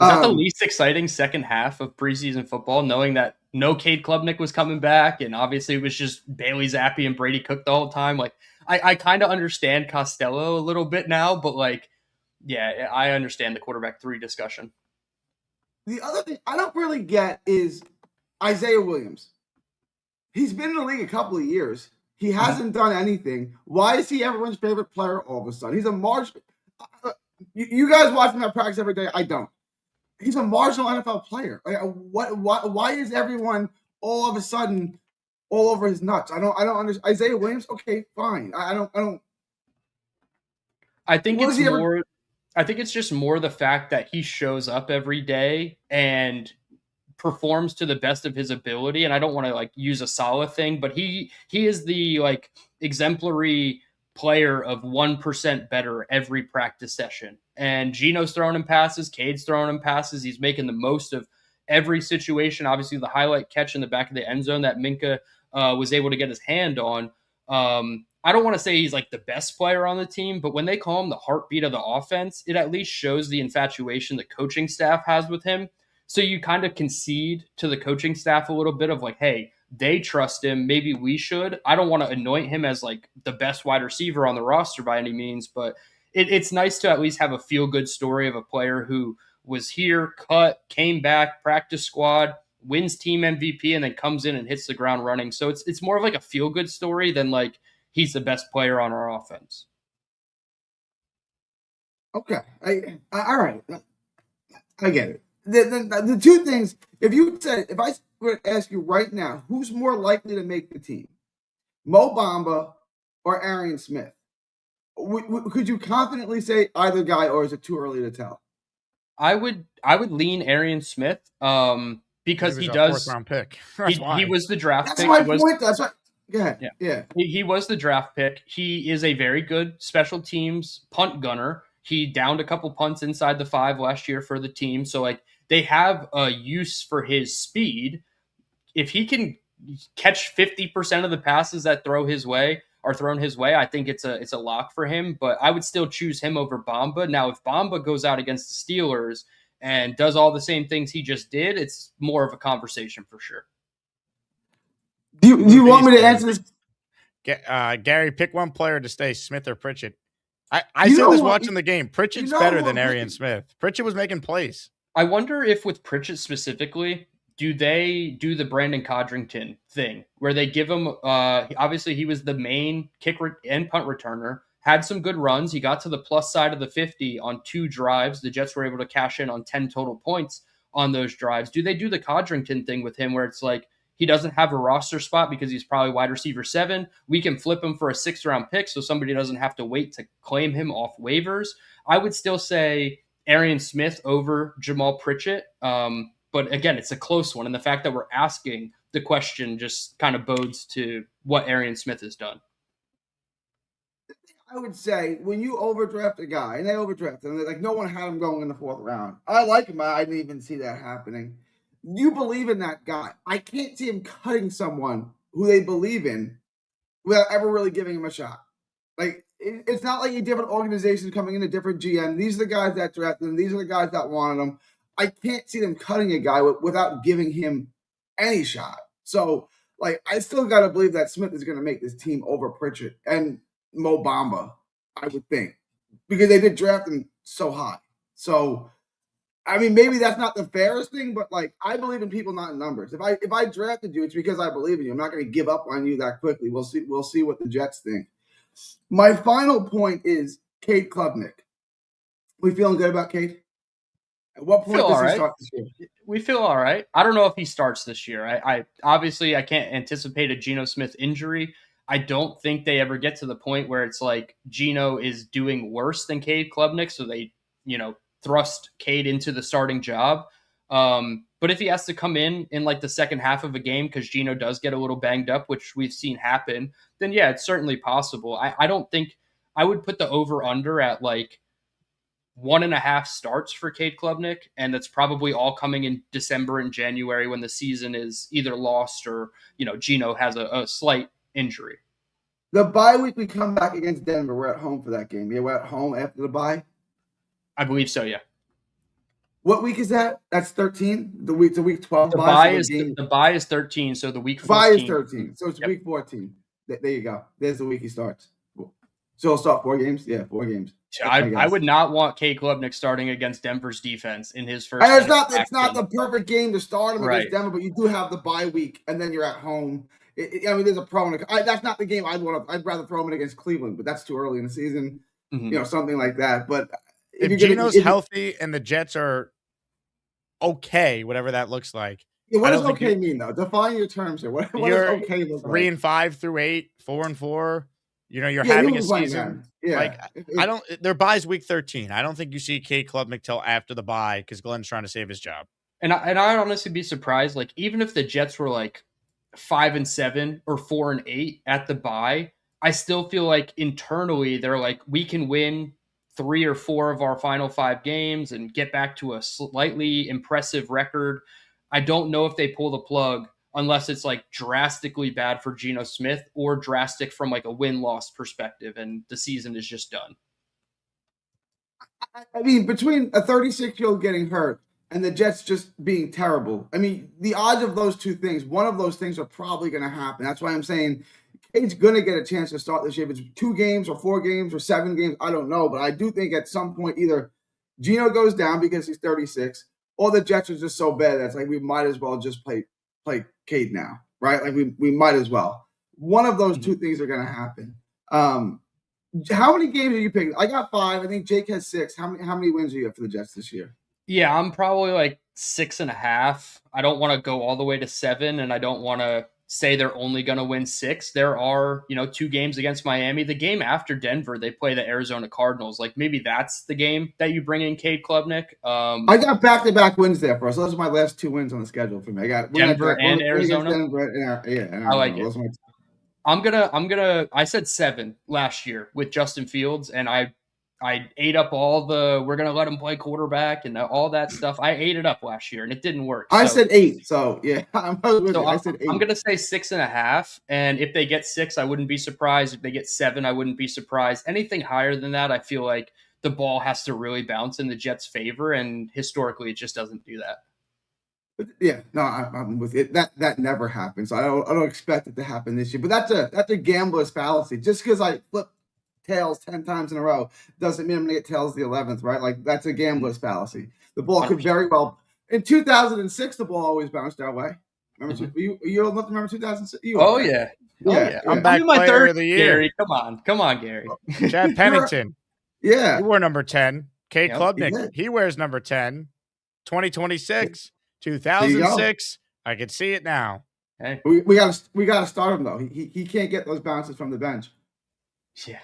Is that the least exciting second half of preseason football, knowing that no Cade Klubnik was coming back, and obviously it was just Bailey Zappi and Brady Cook the whole time? Like, I kind of understand Costello a little bit now, but like, yeah, I understand the quarterback 3 discussion. The other thing I don't really get is Isaiah Williams. He's been in the league a couple of years. He hasn't done anything. Why is he everyone's favorite player all of a sudden? He's a marginal. You guys watch him at practice every day. I don't. He's a marginal NFL player. Why is everyone all of a sudden all over his nuts? I don't understand. Isaiah Williams, okay, fine. I don't. I think it's more. I think it's just more the fact that he shows up every day and performs to the best of his ability. And I don't want to like use a Saleh thing, but he is the like exemplary player of 1% better every practice session. And Gino's throwing him passes, Cade's throwing him passes. He's making the most of every situation. Obviously, the highlight catch in the back of the end zone that Minka was able to get his hand on. I don't want to say he's like the best player on the team, but when they call him the heartbeat of the offense, it at least shows the infatuation the coaching staff has with him. So you kind of concede to the coaching staff a little bit of like, hey, they trust him. Maybe we should. I don't want to anoint him as like the best wide receiver on the roster by any means, but it's nice to at least have a feel-good story of a player who was here, cut, came back, practice squad, wins team MVP, and then comes in and hits the ground running. So it's more of like a feel-good story than like he's the best player on our offense. Okay. All right. I get it. The two things, if I were to ask you right now, who's more likely to make the team, Mo Bamba or Arian Smith? Could you confidently say either guy, or is it too early to tell? I would lean Arian Smith because he does. 4th round pick. He was the draft That's pick. my point. That's right. Go ahead. Yeah. He was the draft pick. He is a very good special teams punt gunner. He downed a couple punts inside the 5 last year for the team. So like they have a use for his speed. If he can catch 50% of the passes that are thrown his way, I think it's a lock for him. But I would still choose him over Bamba. Now, if Bamba goes out against the Steelers and does all the same things he just did, it's more of a conversation for sure. Do you want me to answer this? Gary, pick one player to stay, Smith or Pritchett. I said this watching the game. Pritchett's better than Arian Smith. Pritchett was making plays. I wonder if with Pritchett specifically, do they do the Brandon Codrington thing where they give him, obviously he was the main kick and punt returner, had some good runs. He got to the plus side of the 50 on 2 drives. The Jets were able to cash in on 10 total points on those drives. Do they do the Codrington thing with him where it's like, He doesn't have a roster spot because he's probably wide receiver 7. We can flip him for a 6th-round pick so somebody doesn't have to wait to claim him off waivers. I would still say Arian Smith over Jamal Pritchett. But again, it's a close one. And the fact that we're asking the question just kind of bodes to what Arian Smith has done. I would say when you overdraft a guy, and they overdraft him, like no one had him going in the 4th round. I like him. I didn't even see that happening. You believe in that guy. I can't see him cutting someone who they believe in without ever really giving him a shot. Like, it's not like a different organization coming in, a different GM. These are the guys that drafted him. These are the guys that wanted him. I can't see them cutting a guy without giving him any shot. So, like, I still got to believe that Smith is going to make this team over Pritchett and Mo Bamba, I would think, because they did draft him so high. So, I mean, maybe that's not the fairest thing, but like, I believe in people, not in numbers. If I drafted you, it's because I believe in you. I'm not going to give up on you that quickly. We'll see what the Jets think. My final point is Cade Klubnik. We feeling good about Cade? At what point does he start this year? We feel all right. I don't know if he starts this year. I obviously I can't anticipate a Geno Smith injury. I don't think they ever get to the point where it's like Geno is doing worse than Cade Klubnik, so they, thrust Cade into the starting job. But if he has to come in like the second half of a game because Geno does get a little banged up, which we've seen happen, then yeah, it's certainly possible. I don't think I would put the over-under at like 1.5 starts for Cade Klubnik, and that's probably all coming in December and January when the season is either lost or, Geno has a slight injury. The bye week, we come back against Denver. We're at home for that game. Yeah, we're at home after the bye. I believe so, yeah. What week is that? That's 13. The week 12. The bye is 13, so the week 14. Bye is 13, so it's week 14. There you go. There's the week he starts. So he'll start 4 games. Yeah, 4 games. I would not want Cade Klubnik starting against Denver's defense in his first. And it's not the perfect game to start him against Denver, but you do have the bye week, and then you're at home. There's a pro and that's not the game I'd want. I'd rather throw him in against Cleveland, but that's too early in the season. Something like that. But if Geno's healthy and the Jets are okay, whatever that looks like. Yeah, what does okay mean, though? Define your terms here. What does okay look like? 3-5 through 8, 4-4. You're having a season. Yeah. Like their bye's week 13. I don't think you see Cade Klubnik till after the bye because Glenn's trying to save his job. And I'd honestly be surprised. Like, even if the Jets were like 5-7 or 4-8 at the bye, I still feel like internally they're like, we can win 3 or 4 of our final 5 games and get back to a slightly impressive record. I don't know if they pull the plug unless it's like drastically bad for Geno Smith or drastic from like a win-loss perspective and the season is just done. I mean, between a 36-year-old getting hurt and the Jets just being terrible, I mean, the odds of those two things, one of those things are probably going to happen. That's why I'm saying Cade's going to get a chance to start this year. If it's 2 games or 4 games or 7 games, I don't know. But I do think at some point either Geno goes down because he's 36 or the Jets are just so bad that's like we might as well just play Cade now, right? Like we might as well. One of those two things are going to happen. How many games are you picking? I got 5. I think Jake has 6. How many wins do you have for the Jets this year? Yeah, I'm probably like 6.5. I don't want to go all the way to 7, and I don't want to say they're only going to win 6. There are, 2 games against Miami. The game after Denver, they play the Arizona Cardinals. Like, maybe that's the game that you bring in Cade Klubnik. I got back-to-back wins there for us. Those are my last 2 wins on the schedule for me. I got Denver and Arizona. Denver, I like it. I'm gonna. I said 7 last year with Justin Fields, and I ate up all the we're gonna let him play quarterback and all that stuff. I ate it up last year, and it didn't work. I said 8, so yeah, I said 8. I'm gonna say 6.5, and if they get 6, I wouldn't be surprised. If they get 7, I wouldn't be surprised. Anything higher than that, I feel like the ball has to really bounce in the Jets' favor, and historically, it just doesn't do that. But yeah, no, I'm with it. That never happens. I don't expect it to happen this year. But that's a gambler's fallacy. Just because I flip tails 10 times in a row doesn't mean I'm gonna get tails the 11th, right? Like that's a gambler's fallacy. The ball could very well. In 2006, the ball always bounced our way. Remember? You old enough to remember 2006? Yeah. I'm back my player of the year. Gary, come on, Gary. Chad Pennington. Yeah, he wore number 10. Cade Klubnik. He wears number 10. 2026. 2006. I can see it now. Hey. We gotta start him though. He can't get those bounces from the bench. Yeah.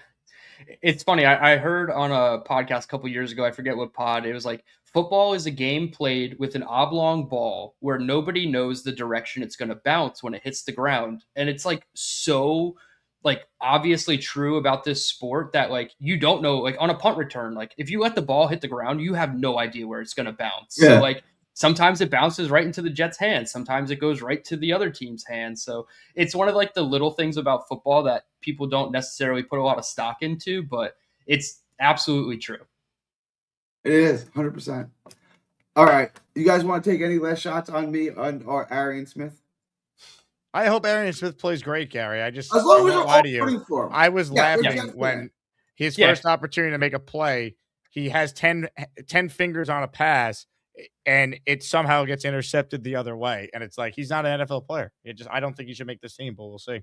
It's funny. I heard on a podcast a couple years ago, I forget what pod, it was like football is a game played with an oblong ball where nobody knows the direction it's going to bounce when it hits the ground. And it's like so like obviously true about this sport that like you don't know, like on a punt return, like if you let the ball hit the ground, you have no idea where it's going to bounce. Yeah. So like sometimes it bounces right into the Jets' hands. Sometimes it goes right to the other team's hands. So it's one of like the little things about football that people don't necessarily put a lot of stock into, but it's absolutely true. It is 100%. All right. You guys want to take any last shots on me or Arian Smith? I hope Arian Smith plays great, Gary. I As long as won't you're lie to you. rooting for him. I was laughing yeah. when his first opportunity to make a play, he has 10 fingers on a pass, and it somehow gets intercepted the other way. And it's like, he's not an NFL player. I don't think he should make this team, but we'll see.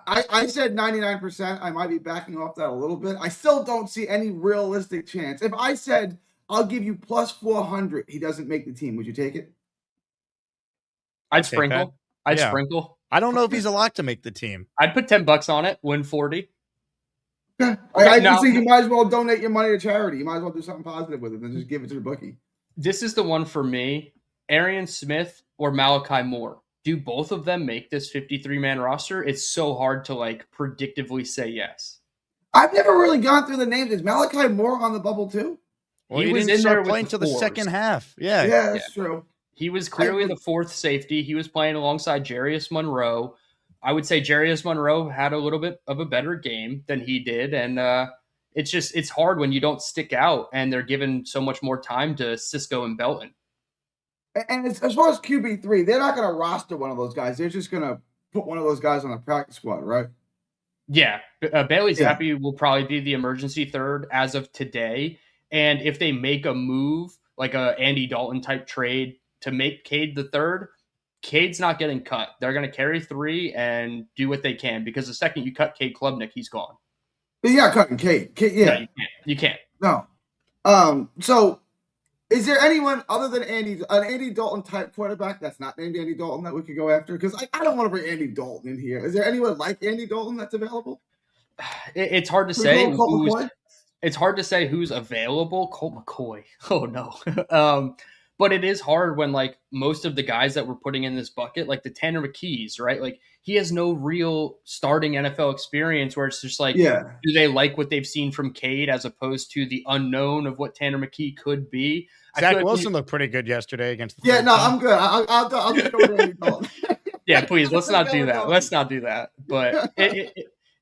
I said 99%. I might be backing off that a little bit. I still don't see any realistic chance. If I said, I'll give you plus 400, he doesn't make the team, would you take it? I'd sprinkle. Sprinkle. I don't know if he's a lock to make the team. I'd put $10 on it, win 40. Yeah. I just think you might as well donate your money to charity. You might as well do something positive with it than just give it to the bookie. This is the one for me. Arian Smith or Malachi Moore. Do both of them make this 53-man roster? It's so hard to like predictively say yes. I've never really gone through the names. Is Malachi Moore on the bubble too? Well, he was in there playing till the second half. Yeah, that's true. He was clearly the fourth safety. He was playing alongside Jarius Monroe. I would say Jarius Monroe had a little bit of a better game than he did. And it's hard when you don't stick out and they're given so much more time to Cisco and Belton. And as far as QB3, they're not going to roster one of those guys. They're just going to put one of those guys on the practice squad, right? Yeah. Bailey Zappi will probably be the emergency third as of today. And if they make a move, like a Andy Dalton type trade to make Cade the third, Cade's not getting cut. They're going to carry 3 and do what they can, because the second you cut Cade Klubnik, he's gone. But you're not cutting Cade. No, you can't. No. So is there anyone other than an Andy Dalton type quarterback that's not named Andy Dalton that we could go after? Because I don't want to bring Andy Dalton in here. Is there anyone like Andy Dalton that's available? It's hard to say. It's hard to say who's available. Colt McCoy. Oh no. But it is hard when like most of the guys that we're putting in this bucket, like the Tanner McKees, right? Like he has no real starting NFL experience where it's just like, do they like what they've seen from Cade as opposed to the unknown of what Tanner McKee could be? Zach Wilson looked pretty good yesterday against the I'm good. I'll just go with Andy Dalton. Yeah, please, let's not do that. Let's not do that. But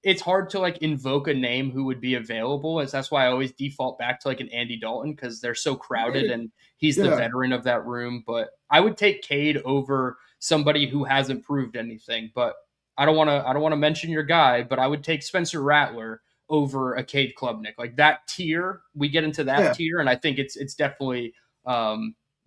it's hard to like invoke a name who would be available. That's why I always default back to like an Andy Dalton, because they're so crowded and he's the veteran of that room. But I would take Cade over somebody who hasn't proved anything. But I don't want to mention your guy, but I would take Spencer Rattler over a Cade Klubnik. Like that tier, we get into that tier, and I think it's definitely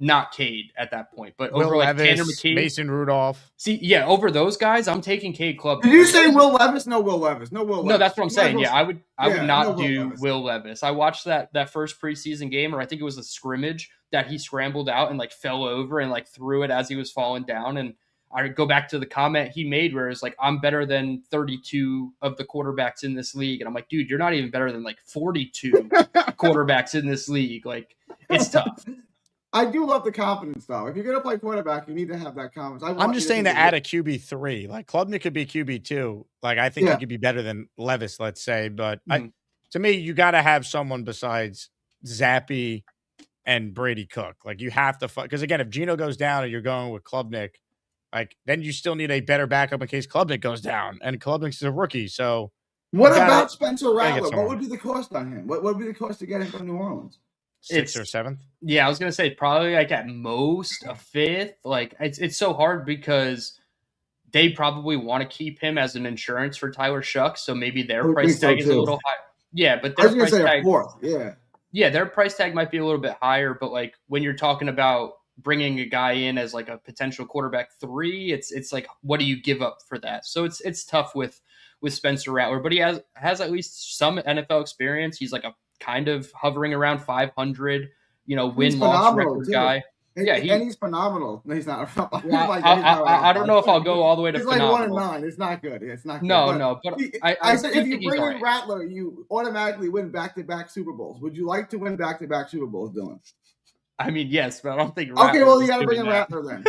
not Cade at that point, but Will over like Levis, Tanner McKee, Mason Rudolph. See, over those guys, I'm taking Cade Klubnik. Did you say Will Levis? No, Will Levis. No, Will Levis. No, that's what I'm saying. Yeah, I would not do Will Levis. I watched that first preseason game, or I think it was a scrimmage that he scrambled out and like fell over and like threw it as he was falling down. And I go back to the comment he made where it's like, I'm better than 32 of the quarterbacks in this league. And I'm like, dude, you're not even better than like 42 quarterbacks in this league. Like, it's tough. I do love the confidence, though. If you're going to play quarterback, you need to have that confidence. I'm just saying to add a QB3. Like, Klubnik could be QB2. Like, I think he could be better than Levis, let's say. But to me, you got to have someone besides Zappi and Brady Cook. Like, you have to – because, again, if Geno goes down and you're going with Klubnik, like, then you still need a better backup in case Klubnik goes down. And Klubnik's a rookie, so – What about Spencer Rattler? What would be the cost on him? What would be the cost to get him from New Orleans? 6th or 7th. Yeah, I was gonna say probably like at most a 5th. Like it's so hard because they probably want to keep him as an insurance for Tyler Shucks, so maybe their price tag is a little high. Yeah, but their price tag, 4th. Yeah, their price tag might be a little bit higher. But like when you're talking about bringing a guy in as like a potential quarterback 3, it's like what do you give up for that? So it's tough with Spencer Rattler, but he has at least some NFL experience. He's like a kind of hovering around 500, win-loss record guy. Yeah, and he's phenomenal. No, he's not. Yeah, I don't know if I'll go all the way to it's phenomenal. like 1-9. It's not good. It's not good. No, but I said if you think he's bring in alright. Rattler, you automatically win back-to-back Super Bowls. Would you like to win back-to-back Super Bowls, Dylan? I mean, yes, but I don't think. Okay, well, you got to bring in Rattler then.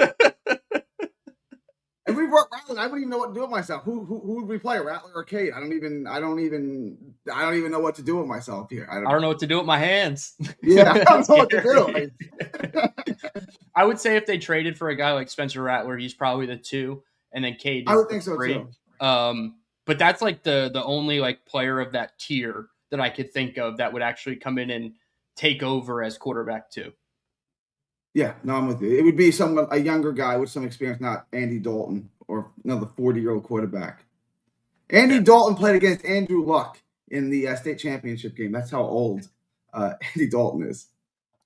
If we brought Rattler, I wouldn't even know what to do with myself. Who would we play, Rattler or Cade? I don't even know what to do with myself here. I don't know what to do with my hands. Yeah, I don't know what to do. I would say if they traded for a guy like Spencer Rattler, he's probably the 2, and then Cade. I would think so 3. too. But that's like the only like player of that tier that I could think of that would actually come in and take over as quarterback 2. Yeah, no, I'm with you. It would be a younger guy with some experience, not Andy Dalton or another 40-year-old quarterback. Andy Dalton played against Andrew Luck in the state championship game. That's how old Andy Dalton is.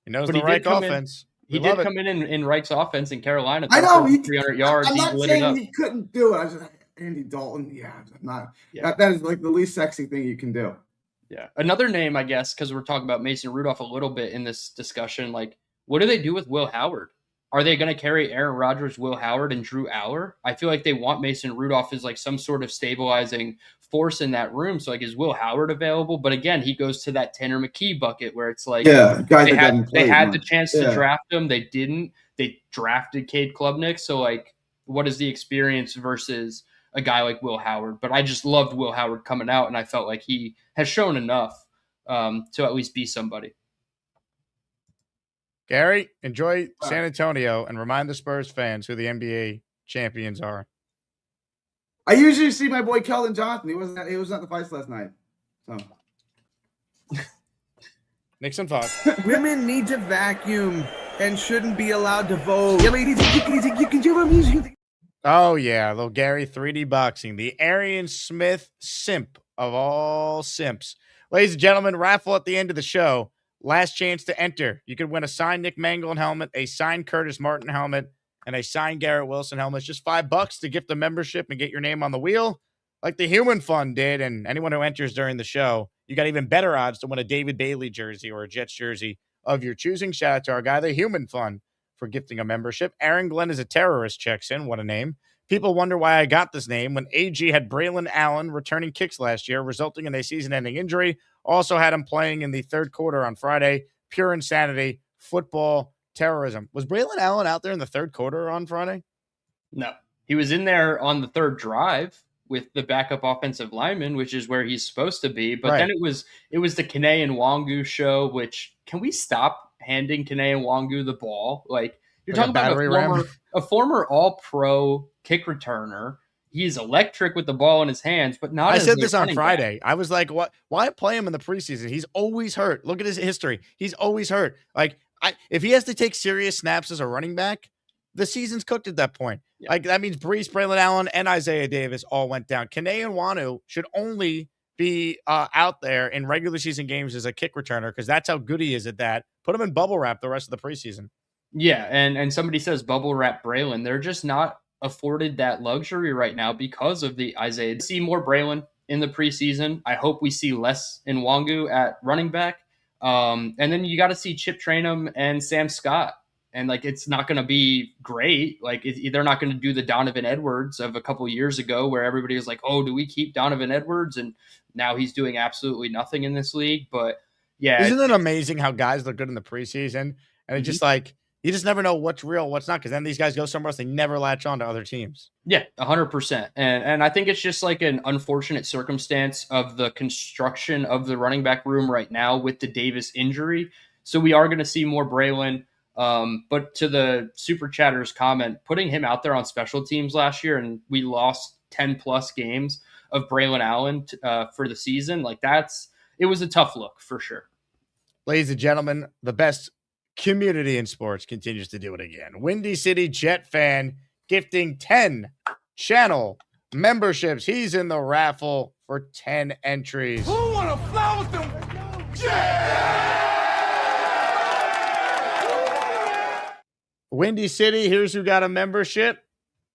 He knows the right offense. He did come in Reich's offense in Carolina. I know. 300 yards. I'm not saying he couldn't do it. I was just Andy Dalton. Yeah, not. Yeah. That is like the least sexy thing you can do. Yeah. Another name, I guess, because we're talking about Mason Rudolph a little bit in this discussion. Like, what do they do with Will Howard? Are they going to carry Aaron Rodgers, Will Howard, and Drew Aller? I feel like they want Mason Rudolph as like some sort of stabilizing force in that room. So like, is Will Howard available? But again, he goes to that Tanner McKee bucket where it's like, they had the chance to draft him. They didn't. They drafted Cade Klubnik. So like, what is the experience versus a guy like Will Howard? But I just loved Will Howard coming out, and I felt like he has shown enough to at least be somebody. Gary, enjoy San Antonio and remind the Spurs fans who the NBA champions are. I usually see my boy Keldon Johnson. He was at the fights last night. So Nixon Fox. Women need to vacuum and shouldn't be allowed to vote. Yeah, ladies, you can do music. Oh, yeah. Little Gary 3D boxing. The Arian Smith simp of all simps. Ladies and gentlemen, raffle at the end of the show. Last chance to enter. You could win a signed Nick Mangold helmet, a signed Curtis Martin helmet, and a signed Garrett Wilson helmet. It's just $5 to gift a membership and get your name on the wheel like the Human Fund did. And anyone who enters during the show, you got even better odds to win a David Bailey jersey or a Jets jersey of your choosing. Shout out to our guy, the Human Fund, for gifting a membership. Aaron Glenn is a terrorist, checks in. What a name. People wonder why I got this name when AG had Braylon Allen returning kicks last year, resulting in a season-ending injury. Also had him playing in the third quarter on Friday. Pure insanity, football, terrorism. Was Braylon Allen out there in the third quarter on Friday? No. He was in there on the third drive with the backup offensive lineman, which is where he's supposed to be. But then it was the Kene and Nwangu show, which can we stop handing Kene and Nwangu the ball? Like, you're talking about a former all-pro kick returner. He's electric with the ball in his hands, but not. I said this on Friday. I was like, "What? Why play him in the preseason? He's always hurt. Look at his history. He's always hurt. Like, if he has to take serious snaps as a running back, the season's cooked at that point. Yeah. Like, that means Brees, Braylon Allen, and Isaiah Davis all went down. Kene and Nwanu should only be out there in regular season games as a kick returner because that's how good he is at that. Put him in bubble wrap the rest of the preseason. Yeah, and somebody says bubble wrap Braylon. They're just not afforded that luxury right now because of the Isaiah. See more Braylon in the preseason. I hope we see less in Nwangu at running back. And then you got to see Chip Trainum and Sam Scott. And like, it's not going to be great. Like, they're not going to do the Donovan Edwards of a couple years ago where everybody was like, oh, do we keep Donovan Edwards? And now he's doing absolutely nothing in this league. But yeah. Isn't it amazing how guys look good in the preseason? And it's just like, you just never know what's real, what's not, because then these guys go somewhere else. They never latch on to other teams. Yeah, 100%. And I think it's just like an unfortunate circumstance of the construction of the running back room right now with the Davis injury. So we are going to see more Braylon. But to the Super Chatter's comment, putting him out there on special teams last year, and we lost 10-plus games of Braylon Allen for the season, like it was a tough look for sure. Ladies and gentlemen, the best community in sports continues to do it again. Windy City Jet fan gifting 10 channel memberships. He's in the raffle for 10 entries. Who want to fly with them Windy City, here's who got a membership.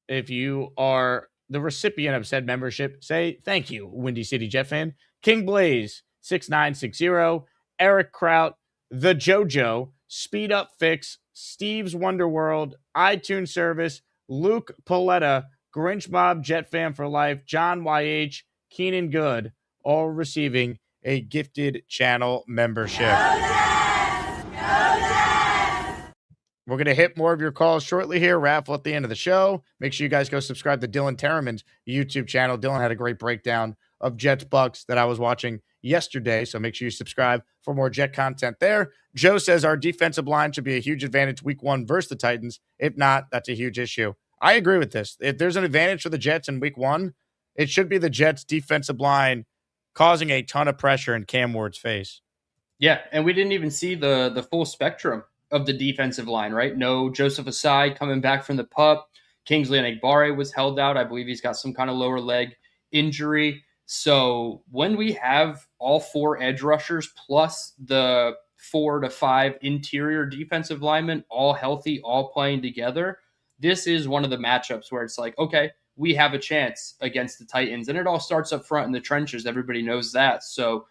If you are the recipient of said membership, say thank you, Windy City Jet fan. King Blaze 6960, Eric Kraut, The JoJo, Speed Up Fix, Steve's Wonder World, iTunes service, Luke Paletta, Grinch Mob, Jet Fan for Life, John YH, Keenan Good, all receiving a gifted channel membership. We're going to hit more of your calls shortly here. Raffle at the end of the show. Make sure you guys go subscribe to Dylan Tereman's YouTube channel. Dylan had a great breakdown of Jets Bucks that I was watching yesterday, so make sure you subscribe for more Jet content there. Joe says our defensive line should be a huge advantage week 1 versus the Titans. If not, that's a huge issue. I agree with this. If there's an advantage for the Jets in week 1, it should be the Jets defensive line causing a ton of pressure in Cam Ward's face. Yeah, and we didn't even see the full spectrum of the defensive line, right? No Joseph Asai coming back from the PUP. Kingsley Enagbare was held out. I believe he's got some kind of lower leg injury. So when we have all 4 edge rushers plus the 4 to 5 interior defensive linemen all healthy, all playing together, this is one of the matchups where it's like, okay, we have a chance against the Titans. And it all starts up front in the trenches. Everybody knows that. So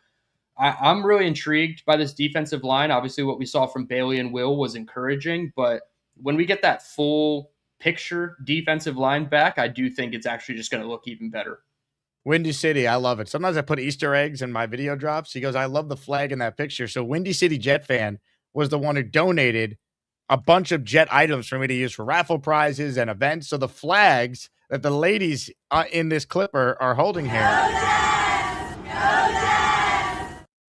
I'm really intrigued by this defensive line. Obviously, what we saw from Bailey and Will was encouraging. But when we get that full picture defensive line back, I do think it's actually just going to look even better. Windy City, I love it. Sometimes I put Easter eggs in my video drops. He goes, I love the flag in that picture. So Windy City Jet Fan was the one who donated a bunch of Jet items for me to use for raffle prizes and events. So the flags that the ladies in this clip are holding here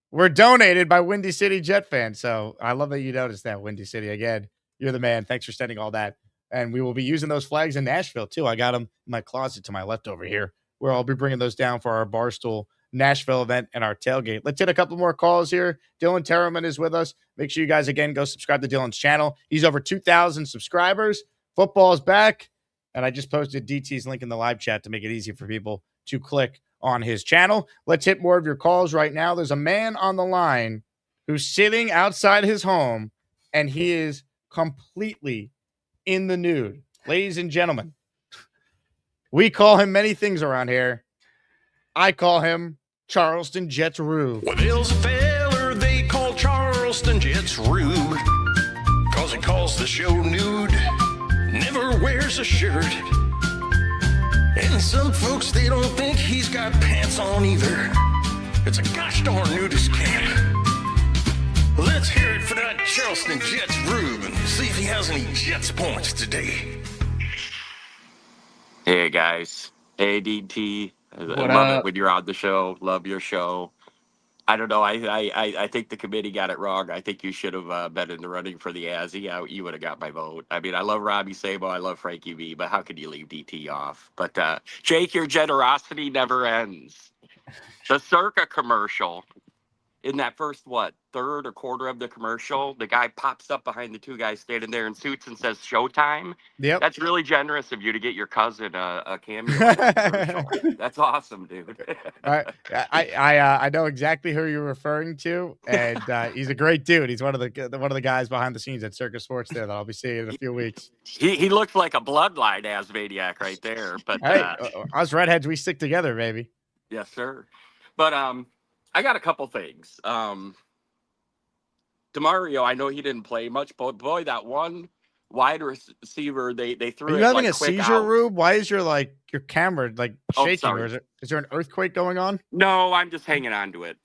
were donated by Windy City Jet Fan. So I love that you noticed that, Windy City. Again, you're the man. Thanks for sending all that. And we will be using those flags in Nashville, too. I got them in my closet to my left over here, where I'll be bringing those down for our Barstool Nashville event and our tailgate. Let's hit a couple more calls here. Dylan Tereman is with us. Make sure you guys, again, go subscribe to Dylan's channel. He's over 2,000 subscribers. Football is back. And I just posted DT's link in the live chat to make it easy for people to click on his channel. Let's hit more of your calls right now. There's a man on the line who's sitting outside his home, and he is completely in the nude. Ladies and gentlemen, we call him many things around here. I call him Charleston Jets Rube. Well, there's a feller they call Charleston Jets Rube, 'cause he calls the show nude, never wears a shirt. And some folks, they don't think he's got pants on either. It's a gosh darn nudist camp. Let's hear it for that Charleston Jets Rube and see if he has any Jets points today. Hey guys, ADT. I What love up? it when you're on the show. Love your show. I don't know. I think the committee got it wrong. I think you should have been in the running for the Azzy. You would have got my vote. I mean, I love Robbie Sabo. I love Frankie V. But how could you leave DT off? But Jake, your generosity never ends. The Circa commercial. In that first, third or quarter of the commercial, the guy pops up behind the 2 guys standing there in suits and says, "Showtime." Yep. That's really generous of you to get your cousin a cameo. in the commercial. That's awesome, dude. I know exactly who you're referring to, and he's a great dude. He's one of the guys behind the scenes at Circus Sports there that I'll be seeing in a few weeks. He looks like a bloodline Asmaniac right there. But Hey, us redheads, we stick together, baby. yes, sir. But I got a couple things. DeMario, I know he didn't play much, but boy, that one wide receiver they threw. Are you having a seizure, Rube? Why is your camera shaking? Or is there an earthquake going on? No, I'm just hanging on to it.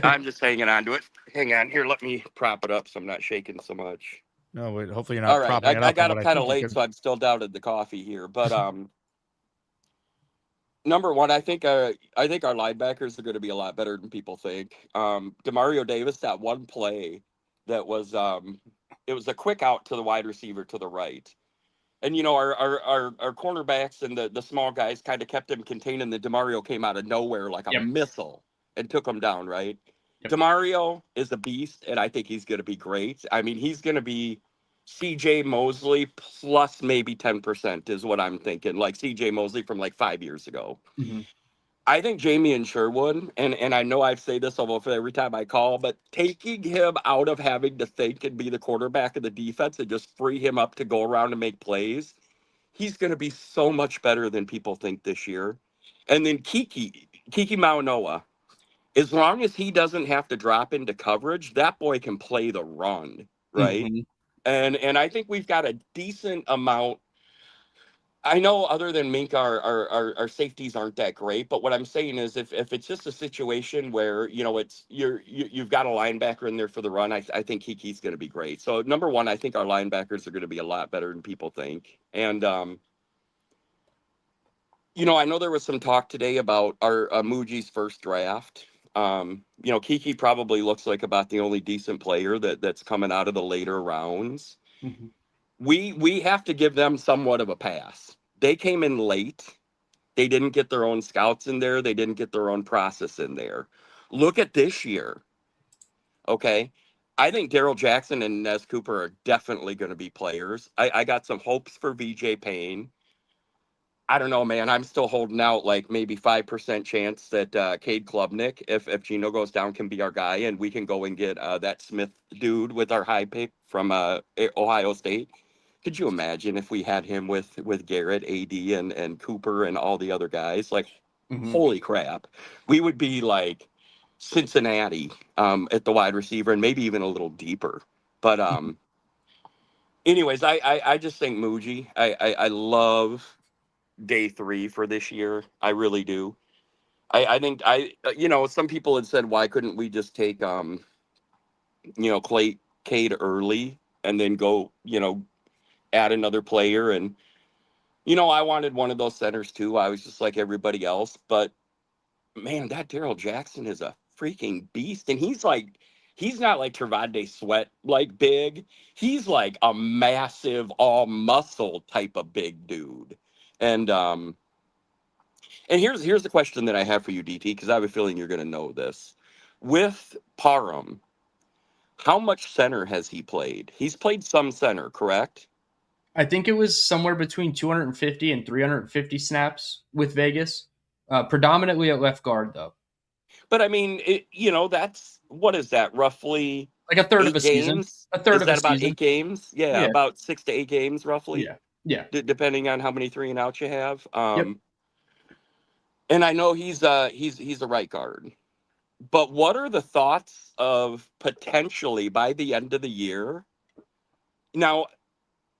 I'm just hanging on to it. Hang on here. Let me prop it up so I'm not shaking so much. No, wait, hopefully you're not. All right, propping it up. I got up kind of late, so I'm still down in the coffee here. But number one, I think our linebackers are going to be a lot better than people think. Demario Davis, that one play that was it was a quick out to the wide receiver to the right. And, our cornerbacks and the small guys kind of kept him contained, and the DeMario came out of nowhere like a missile and took him down, right? Yep. DeMario is a beast, and I think he's going to be great. I mean, he's going to be C.J. Mosley plus maybe 10% is what I'm thinking, like C.J. Mosley from 5 years ago. Mm-hmm. I think Jamie and Sherwood, and I know I've said this almost every time I call, but taking him out of having to think and be the quarterback of the defense and just free him up to go around and make plays, he's going to be so much better than people think this year. And then Kiki Maunoa, as long as he doesn't have to drop into coverage, that boy can play the run. right? And I think we've got a decent amount. I know other than Mink, our safeties aren't that great, but what I'm saying is if it's just a situation where, it's you've got a linebacker in there for the run, I think Kiki's going to be great. So number one, I think our linebackers are going to be a lot better than people think. And, I know there was some talk today about our Muji's first draft. Kiki probably looks like about the only decent player that's coming out of the later rounds. We have to give them somewhat of a pass. They came in late. They didn't get their own scouts in there. They didn't get their own process in there. Look at this year. Okay. I think Daryl Jackson and Nez Cooper are definitely going to be players. I got some hopes for VJ Payne. I don't know, man. I'm still holding out like maybe 5% chance that Cade Klubnik, if Gino goes down, can be our guy, and we can go and get that Smith dude with our high pick from Ohio State. Could you imagine if we had him with Garrett, AD, and Cooper and all the other guys? Like, holy crap. We would be like Cincinnati at the wide receiver and maybe even a little deeper. But anyways, I just think Muji. I love day 3 for this year. I really do. I think some people had said, why couldn't we just take Cade early and then go, add another player? And I wanted one of those centers too. I was just like everybody else, but man, that Daryl Jackson is a freaking beast. And he's not like Trevante Sweat like big. He's like a massive all muscle type of big dude. And here's the question that I have for you, DT, because I have a feeling you're going to know this. With Parham, how much center has he played? He's played some center, correct? I think it was somewhere between 250 and 350 snaps with Vegas, predominantly at left guard, though. But I mean, that's, what is that, roughly? Like a third of a games? season. A third is of that a about season. 8 games? Yeah, about 6 to 8 games, roughly. Yeah. Depending on how many 3 and outs you have. Yep. And I know he's a right guard. But what are the thoughts of potentially by the end of the year? Now,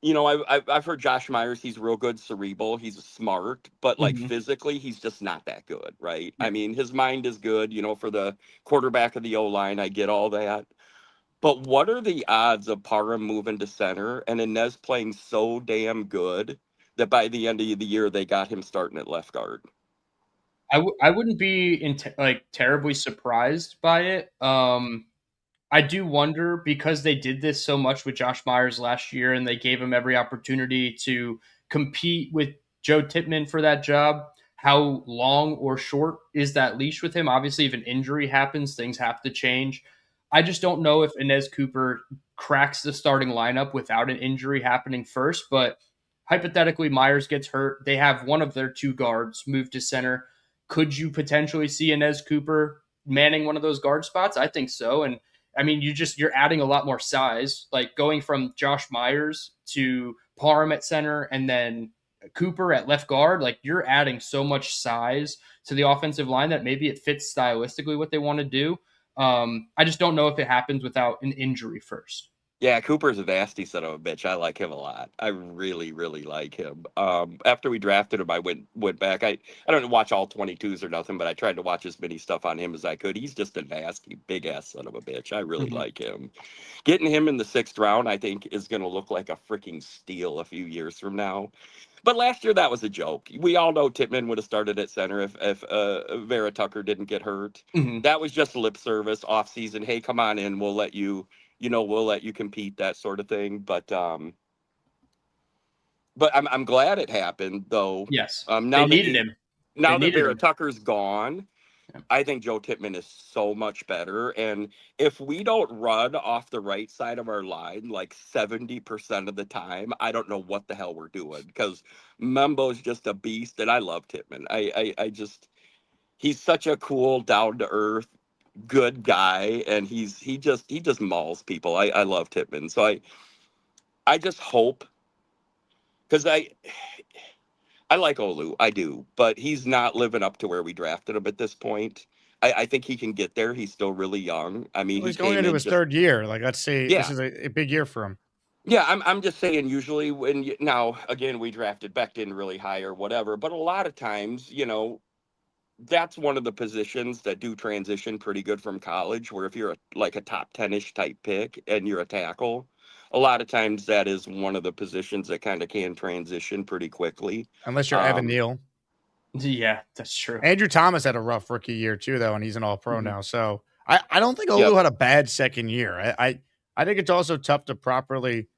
I've heard Josh Myers, he's real good cerebral. He's smart, but like physically, he's just not that good, right? I mean, his mind is good, for the quarterback of the O-line. I get all that. But what are the odds of Parham moving to center and Inez playing so damn good that by the end of the year, they got him starting at left guard? I wouldn't be terribly surprised by it. I do wonder, because they did this so much with Josh Myers last year and they gave him every opportunity to compete with Joe Tippmann for that job, how long or short is that leash with him? Obviously, if an injury happens, things have to change. I just don't know if Inez Cooper cracks the starting lineup without an injury happening first, but hypothetically, Myers gets hurt. They have one of their 2 guards move to center. Could you potentially see Inez Cooper manning one of those guard spots? I think so. And I mean, you're adding a lot more size, like going from Josh Myers to Parham at center and then Cooper at left guard. Like, you're adding so much size to the offensive line that maybe it fits stylistically what they want to do. I just don't know if it happens without an injury first. Yeah, Cooper's a nasty son of a bitch. I like him a lot. I really, really like him. After we drafted him, I went back. I don't watch all 22s or nothing, but I tried to watch as many stuff on him as I could. He's just a nasty, big-ass son of a bitch. I really like him. Getting him in the 6th round, I think, is going to look like a freaking steal a few years from now. But last year, that was a joke. We all know Tippmann would have started at center if Vera Tucker didn't get hurt. That was just lip service, off-season. Hey, come on in. We'll let you... we'll let you compete, that sort of thing. But I'm glad it happened, though. Yes. Now they needed him. Now that Vera Tucker's gone, I think Joe Tippmann is so much better. And if we don't run off the right side of our line like 70% of the time, I don't know what the hell we're doing, because Membo's just a beast, and I love Tippmann. He's such a cool, down-to-earth, good guy, and he just mauls people. I love Tippmann. So I just hope, because I like Olu, I do, but he's not living up to where we drafted him at this point. I think he can get there. He's still really young. I mean, Well, he he's going came into in his just, third year. Like, let's see, yeah. this is a big year for him. Yeah, I'm just saying. Usually, when now again we drafted Becton really high or whatever, but a lot of times, that's one of the positions that do transition pretty good from college. Where if you're like a top 10-ish type pick and you're a tackle, a lot of times that is one of the positions that kind of can transition pretty quickly. Unless you're Evan Neal. Yeah, that's true. Andrew Thomas had a rough rookie year too, though, and he's an all-pro now. So I don't think Olu had a bad second year. I think it's also tough to properly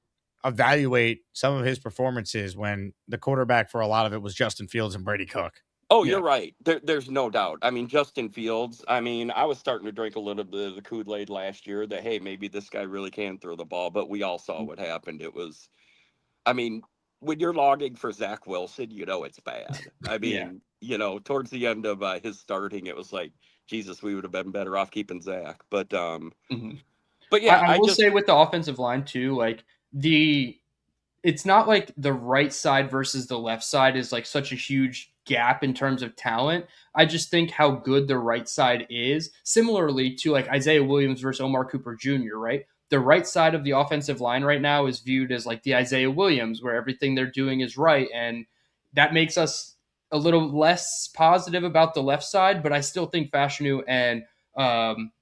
evaluate some of his performances when the quarterback for a lot of it was Justin Fields and Brady Cook. Oh, you're right. There's no doubt. I mean, Justin Fields, I mean, I was starting to drink a little bit of the Kool-Aid last year that, hey, maybe this guy really can throw the ball, but we all saw what happened. It was, I mean, when you're logging for Zach Wilson, it's bad. I mean, towards the end of his starting, it was like, Jesus, we would have been better off keeping Zach. But yeah, I will say with the offensive line too, like it's not like the right side versus the left side is like such a huge gap in terms of talent. I just think how good the right side is, similarly to like Isaiah Williams versus Omar Cooper Jr., right? The right side of the offensive line right now is viewed as like the Isaiah Williams, where everything they're doing is right. And that makes us a little less positive about the left side, but I still think Fashanu and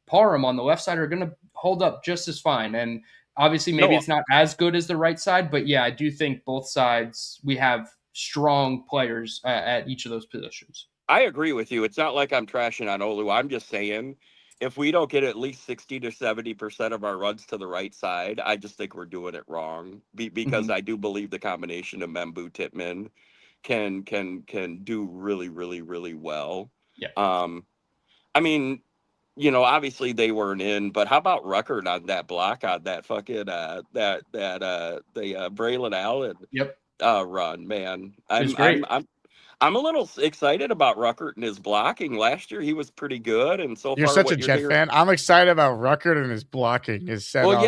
Parham on the left side are going to hold up just as fine. And obviously maybe it's not as good as the right side, but yeah, I do think both sides, we have strong players at each of those positions. I agree with you. It's not like I'm trashing on Olu. I'm just saying, if we don't get at least 60 to 70% of our runs to the right side, I just think we're doing it wrong. Because I do believe the combination of Membu Tippmann can do really, really, really well. Yeah. I mean, obviously they weren't in, but how about Ruckert on that block on that fucking the Braylon Allen run, man. I'm a little excited about Ruckert and his blocking. Last year he was pretty good, and so you're far such a Jet fan. I'm excited about Ruckert and his blocking. Is said on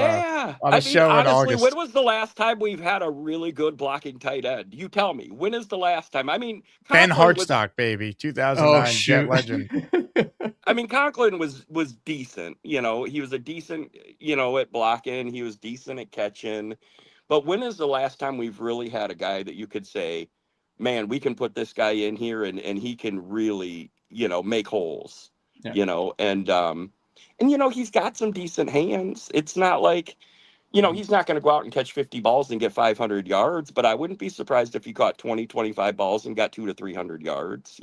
a show in honestly, August. when was the last time we've had a really good blocking tight end? You tell me. When is the last time? I mean, Ben Hartsock, baby, 2009 Jet legend. I mean, Conklin was decent. He was a decent, at blocking. He was decent at catching. But when is the last time we've really had a guy that you could say, man, we can put this guy in here and he can really, make holes, and he's got some decent hands. It's not like, he's not going to go out and catch 50 balls and get 500 yards, but I wouldn't be surprised if he caught 20, 25 balls and got 200 to 300 yards.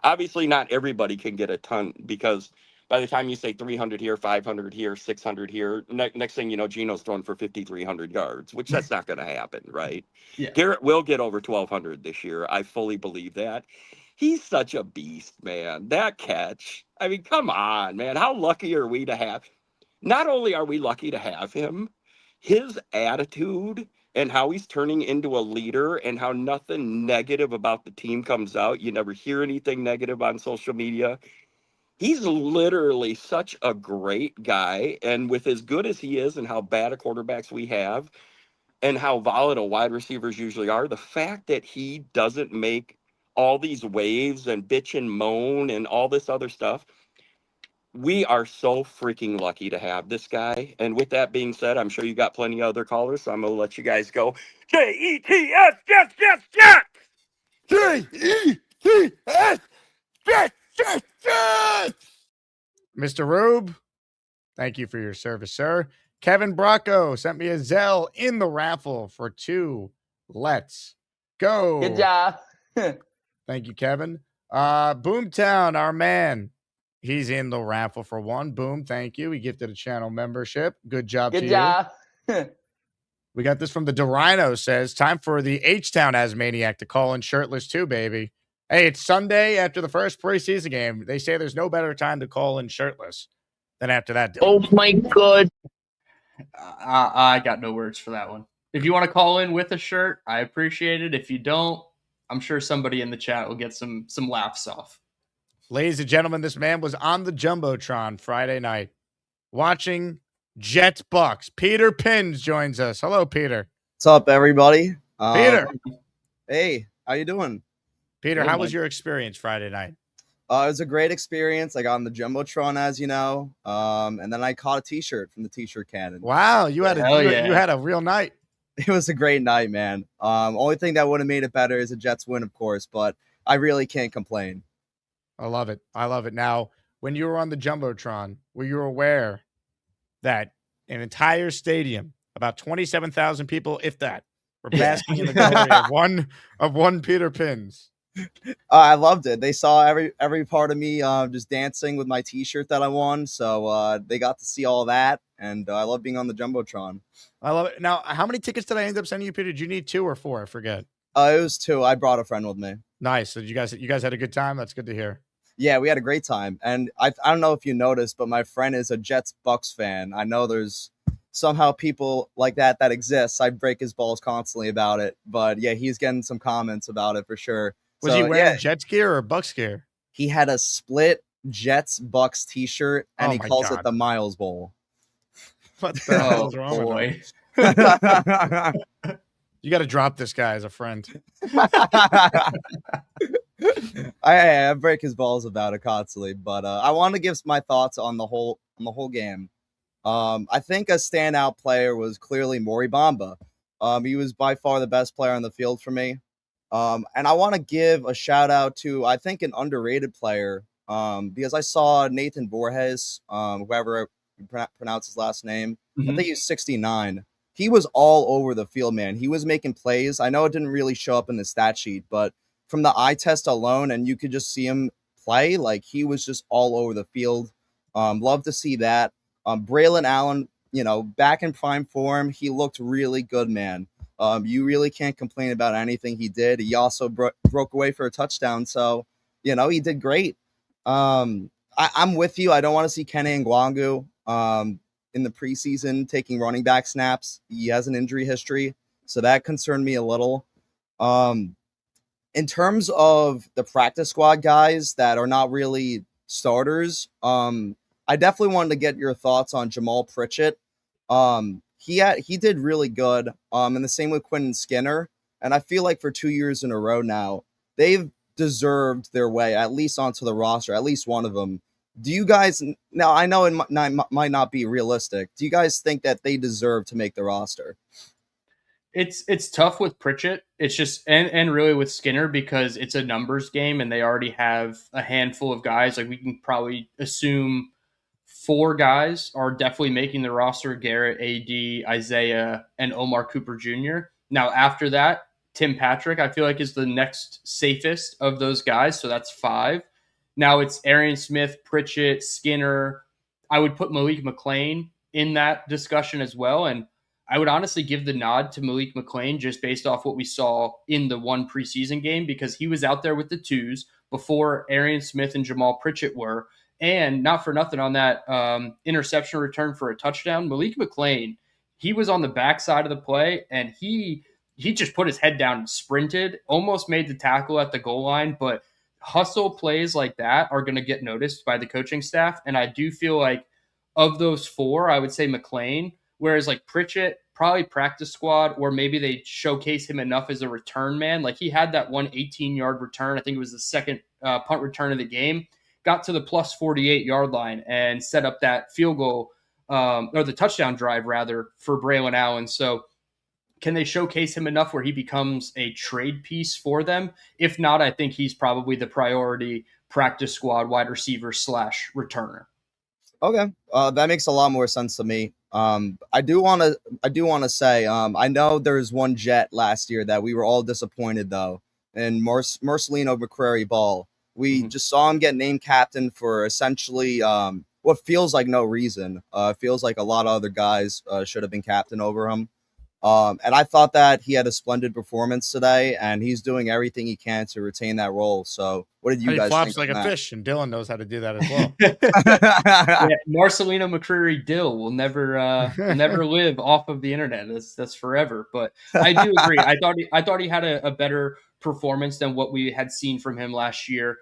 Obviously not everybody can get a ton, because by the time you say 300 here, 500 here, 600 here, next thing you know, Gino's throwing for 5,300 yards, which that's not going to happen, right? Yeah. Garrett will get over 1,200 this year. I fully believe that. He's such a beast, man. That catch. I mean, come on, man. How lucky are we to have? Not only are we lucky to have him, his attitude and how he's turning into a leader and how nothing negative about the team comes out. You never hear anything negative on social media. He's literally such a great guy. And with as good as he is and how bad of quarterbacks we have and how volatile wide receivers usually are, the fact that he doesn't make all these waves and bitch and moan and all this other stuff, we are so freaking lucky to have this guy. And with that being said, I'm sure you got plenty of other callers, so I'm going to let you guys go. J-E-T-S, yes, yes, yes! J-E-T-S, yes, yes, yes! Mr. Rube, thank you for your service, sir. Kevin Bracco sent me a Zelle in the raffle for 2. Let's go. Good job. Thank you, Kevin. Boomtown, our man. He's in the raffle for 1. Boom, thank you. He gifted a channel membership. Good job to you. Good job. We got this from the Dorino, says, time for the H-Town Asmaniac to call in shirtless too, baby. Hey, it's Sunday after the first preseason game. They say there's no better time to call in shirtless than after that. Oh, my God. I got no words for that one. If you want to call in with a shirt, I appreciate it. If you don't, I'm sure somebody in the chat will get some laughs off. Ladies and gentlemen, this man was on the Jumbotron Friday night watching Jets Bucks. Peter Pins joins us. Hello, Peter. What's up, everybody? Peter. Hey, how you doing? Peter, how was your experience Friday night? It was a great experience. I got on the Jumbotron, as you know, and then I caught a T-shirt from the T-shirt cannon. Wow, you had you had a real night. It was a great night, man. Only thing that would have made it better is a Jets win, of course, but I really can't complain. I love it. I love it. Now, when you were on the Jumbotron, were you aware that an entire stadium, about 27,000 people, if that, were basking in the glory of one Peter Pins? I loved it. They saw every part of me just dancing with my T-shirt that I won, so they got to see all that, and I love being on the Jumbotron. I love it. Now, how many tickets did I end up sending you, Peter? Did you need 2 or 4? I forget. It was 2. I brought a friend with me. Nice. So you guys had a good time? That's good to hear. Yeah, we had a great time. And I don't know if you noticed, but my friend is a Jets-Bucks fan. I know there's somehow people like that exists. I break his balls constantly about it. But yeah, he's getting some comments about it for sure. Was he wearing Jets gear or Bucks gear? He had a split Jets-Bucks T-shirt, and he calls it the Miles Bowl. What the hell is wrong with him? You got to drop this guy as a friend. I break his balls about it constantly, but I want to give my thoughts on the whole game. I think a standout player was clearly Maury Bamba. He was by far the best player on the field for me. And I want to give a shout out to, I think, an underrated player, because I saw Nathan Borges, whoever pronounce his last name. I think he's 69. He was all over the field, man. He was making plays. I know it didn't really show up in the stat sheet, but from the eye test alone, and you could just see him play, like he was just all over the field. Love to see that. Braylon Allen, back in prime form, he looked really good, man. You really can't complain about anything he did. He also broke away for a touchdown, so he did great. I'm with you. I don't want to see Kenny Ngwangu in the preseason taking running back snaps. He has an injury history, so that concerned me a little. In terms of the practice squad guys that are not really starters, I definitely wanted to get your thoughts on Jamal Pritchett. He did really good, and the same with Quentin Skinner. And I feel like for 2 years in a row now, they've deserved their way at least onto the roster, at least one of them. Do you guys, now I know it might not be realistic, do you guys think that they deserve to make the roster? It's tough with Pritchett. It's just and really with Skinner, because it's a numbers game and they already have a handful of guys. Like we can probably assume 4 guys are definitely making the roster: Garrett, AD, Isaiah, and Omar Cooper Jr. Now after that, Tim Patrick, I feel like, is the next safest of those guys. So that's 5. Now it's Arian Smith, Pritchett, Skinner. I would put Malik McClain in that discussion as well. And I would honestly give the nod to Malik McClain just based off what we saw in the one preseason game, because he was out there with the 2s before Arian Smith and Jamal Pritchett were. And not for nothing on that interception return for a touchdown, Malik McClain, he was on the backside of the play and he just put his head down and sprinted, almost made the tackle at the goal line. But hustle plays like that are going to get noticed by the coaching staff. And I do feel like of those 4, I would say McClain, whereas like Pritchett, probably practice squad, or maybe they showcase him enough as a return man. Like he had that one 18-yard return. I think it was the second punt return of the game, got to the plus 48-yard line and set up that field goal or the touchdown drive rather for Braylon Allen. So can they showcase him enough where he becomes a trade piece for them? If not, I think he's probably the priority practice squad wide receiver / returner. Okay, that makes a lot more sense to me. I do want to say, I know there's one Jet last year that we were all disappointed though, and Marcelino McCrary Ball. We just saw him get named captain for essentially what feels like no reason. Feels like a lot of other guys should have been captain over him. And I thought that he had a splendid performance today, and he's doing everything he can to retain that role. So what did you guys think? He flops like a fish, and Dylan knows how to do that as well. Yeah, Marcelino McCreary Dill will never live off of the internet. That's forever. But I do agree. I thought he had a better performance than what we had seen from him last year.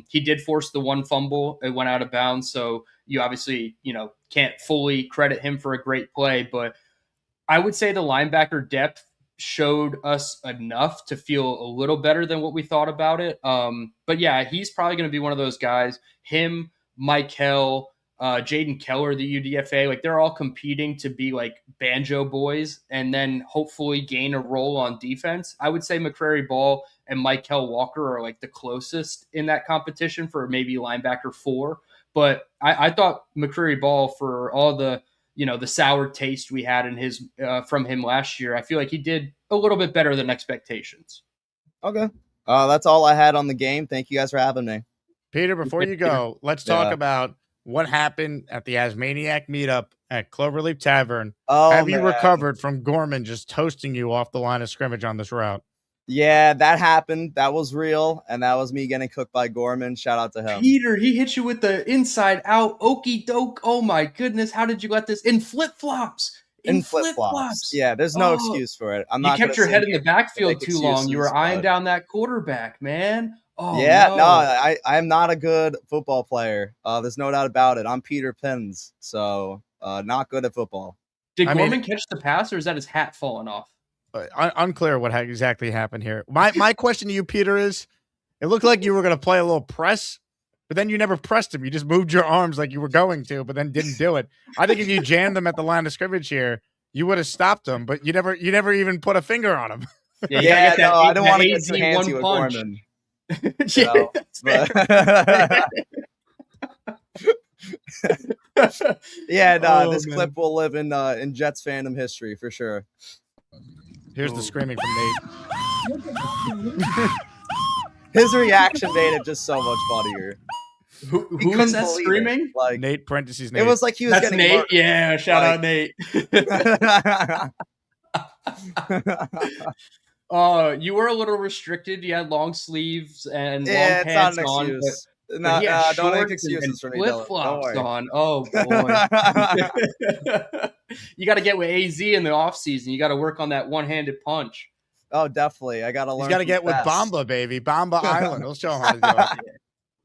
He did force the one fumble. It went out of bounds. So you obviously, can't fully credit him for a great play, but I would say the linebacker depth showed us enough to feel a little better than what we thought about it. But yeah, he's probably going to be one of those guys. Him, Michael, Jaden Keller, the UDFA, like they're all competing to be like banjo boys and then hopefully gain a role on defense. I would say McCrary Ball and Michael Walker are like the closest in that competition for maybe linebacker 4. But I thought McCrary Ball, for all the the sour taste we had in his from him last year, I feel like he did a little bit better than expectations. Okay. That's all I had on the game. Thank you guys for having me. Peter, before you go, let's talk about what happened at the Asmaniac meetup at Cloverleaf Tavern. Have you recovered from Gorman just toasting you off the line of scrimmage on this route? Yeah, that happened. That was real, and that was me getting cooked by Gorman. Shout out to him. Peter, he hit you with the inside out okey doke. Oh my goodness, how did you let this in flip-flops? In flip-flops. Yeah, there's no excuse for it. You kept your head in the backfield too long. You were eyeing down that quarterback, man. Oh, yeah, no, I'm not a good football player. There's no doubt about it. I'm Peter Pins, so not good at football. Did Gorman catch the pass, or is that his hat falling off? Unclear what exactly happened here. My question to you, Peter, is it looked like you were going to play a little press, but then you never pressed him. You just moved your arms like you were going to, but then didn't do it. I think if you jammed them at the line of scrimmage here, you would have stopped them, but you never even put a finger on him. Yeah, no, I don't want to get too handsy with Gorman. This clip will live in Jets fandom history for sure. Here's the screaming from Nate. His reaction made it just so much funnier. Who is that screaming? Like Nate parentheses Nate. It was like he was That's getting Nate. murdered. Yeah, shout out Nate. You were a little restricted. You had long sleeves and long pants on. Excuse. But Don't make excuses for me. Flip flops on. Oh boy. You got to get with AZ in the offseason. You got to work on that one-handed punch. Oh, definitely. I got to learn. He's got to get with Bamba, baby. Bamba Island. We'll show him how to do it.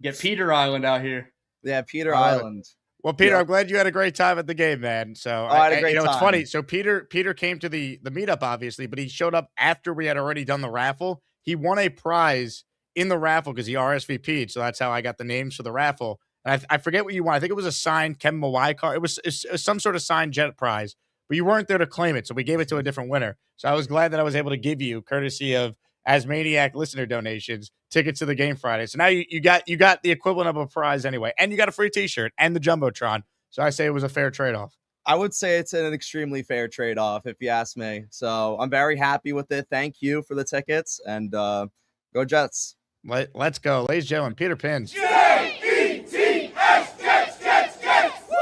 Get Peter Island out here. Yeah, Peter Island. Well, Peter, I'm glad you had a great time at the game, man. So I had a great time. It's funny. So Peter came to the meetup, obviously, but he showed up after we had already done the raffle. He won a prize in the raffle because he RSVP'd. So that's how I got the names for the raffle. And I forget what you won. I think it was a signed Kevin Mawai card. It was some sort of signed Jet prize, but you weren't there to claim it. So we gave it to a different winner. So I was glad that I was able to give you, courtesy of Asmaniac listener donations, tickets to the game Friday. So now you got the equivalent of a prize anyway. And you got a free t-shirt and the Jumbotron. So I say it was a fair trade-off. I would say it's an extremely fair trade-off, if you ask me. So I'm very happy with it. Thank you for the tickets, and go Jets. Let's go. Ladies and gentlemen, Peter Pins. Jets, Jets, Jets. Woo!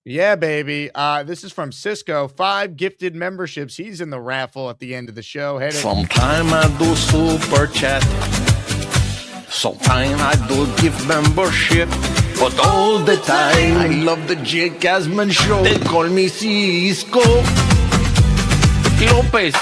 Yeah, baby. This is from Cisco. 5 gifted memberships. He's in the raffle at the end of the show. Sometime I do super chat. Sometime I do gift membership. But all the time, I love the Jake Asman Show. They call me Cisco Lopez.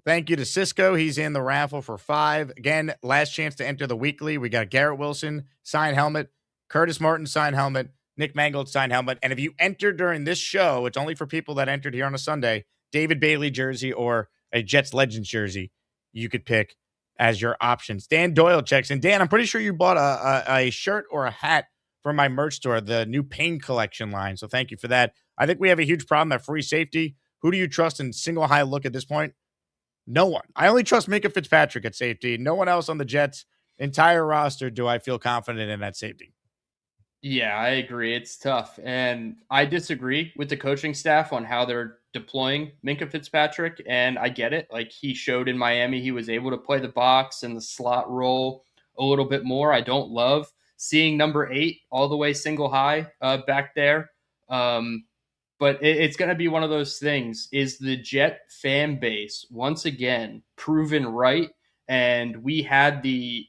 Thank you to Cisco. He's in the raffle for 5. Again, last chance to enter the weekly. We got Garrett Wilson, signed helmet, Curtis Martin, signed helmet, Nick Mangold, signed helmet. And if you enter during this show, it's only for people that entered here on a Sunday, David Bailey jersey or a Jets Legends jersey, you could pick as your options. Dan Doyle checks in. Dan, I'm pretty sure you bought a shirt or a hat from my merch store, the new Pain Collection line. So thank you for that. I think we have a huge problem at free safety. Who do you trust in single high look at this point? No one. I only trust Minkah Fitzpatrick at safety. No one else on the Jets' entire roster do I feel confident in at safety. Yeah, I agree. It's tough. And I disagree with the coaching staff on how they're deploying Minkah Fitzpatrick. And I get it. Like, he showed in Miami, he was able to play the box and the slot role a little bit more. I don't love seeing number 8 all the way single high back there. But it's going to be one of those things. Is the Jet fan base once again proven right? And we had the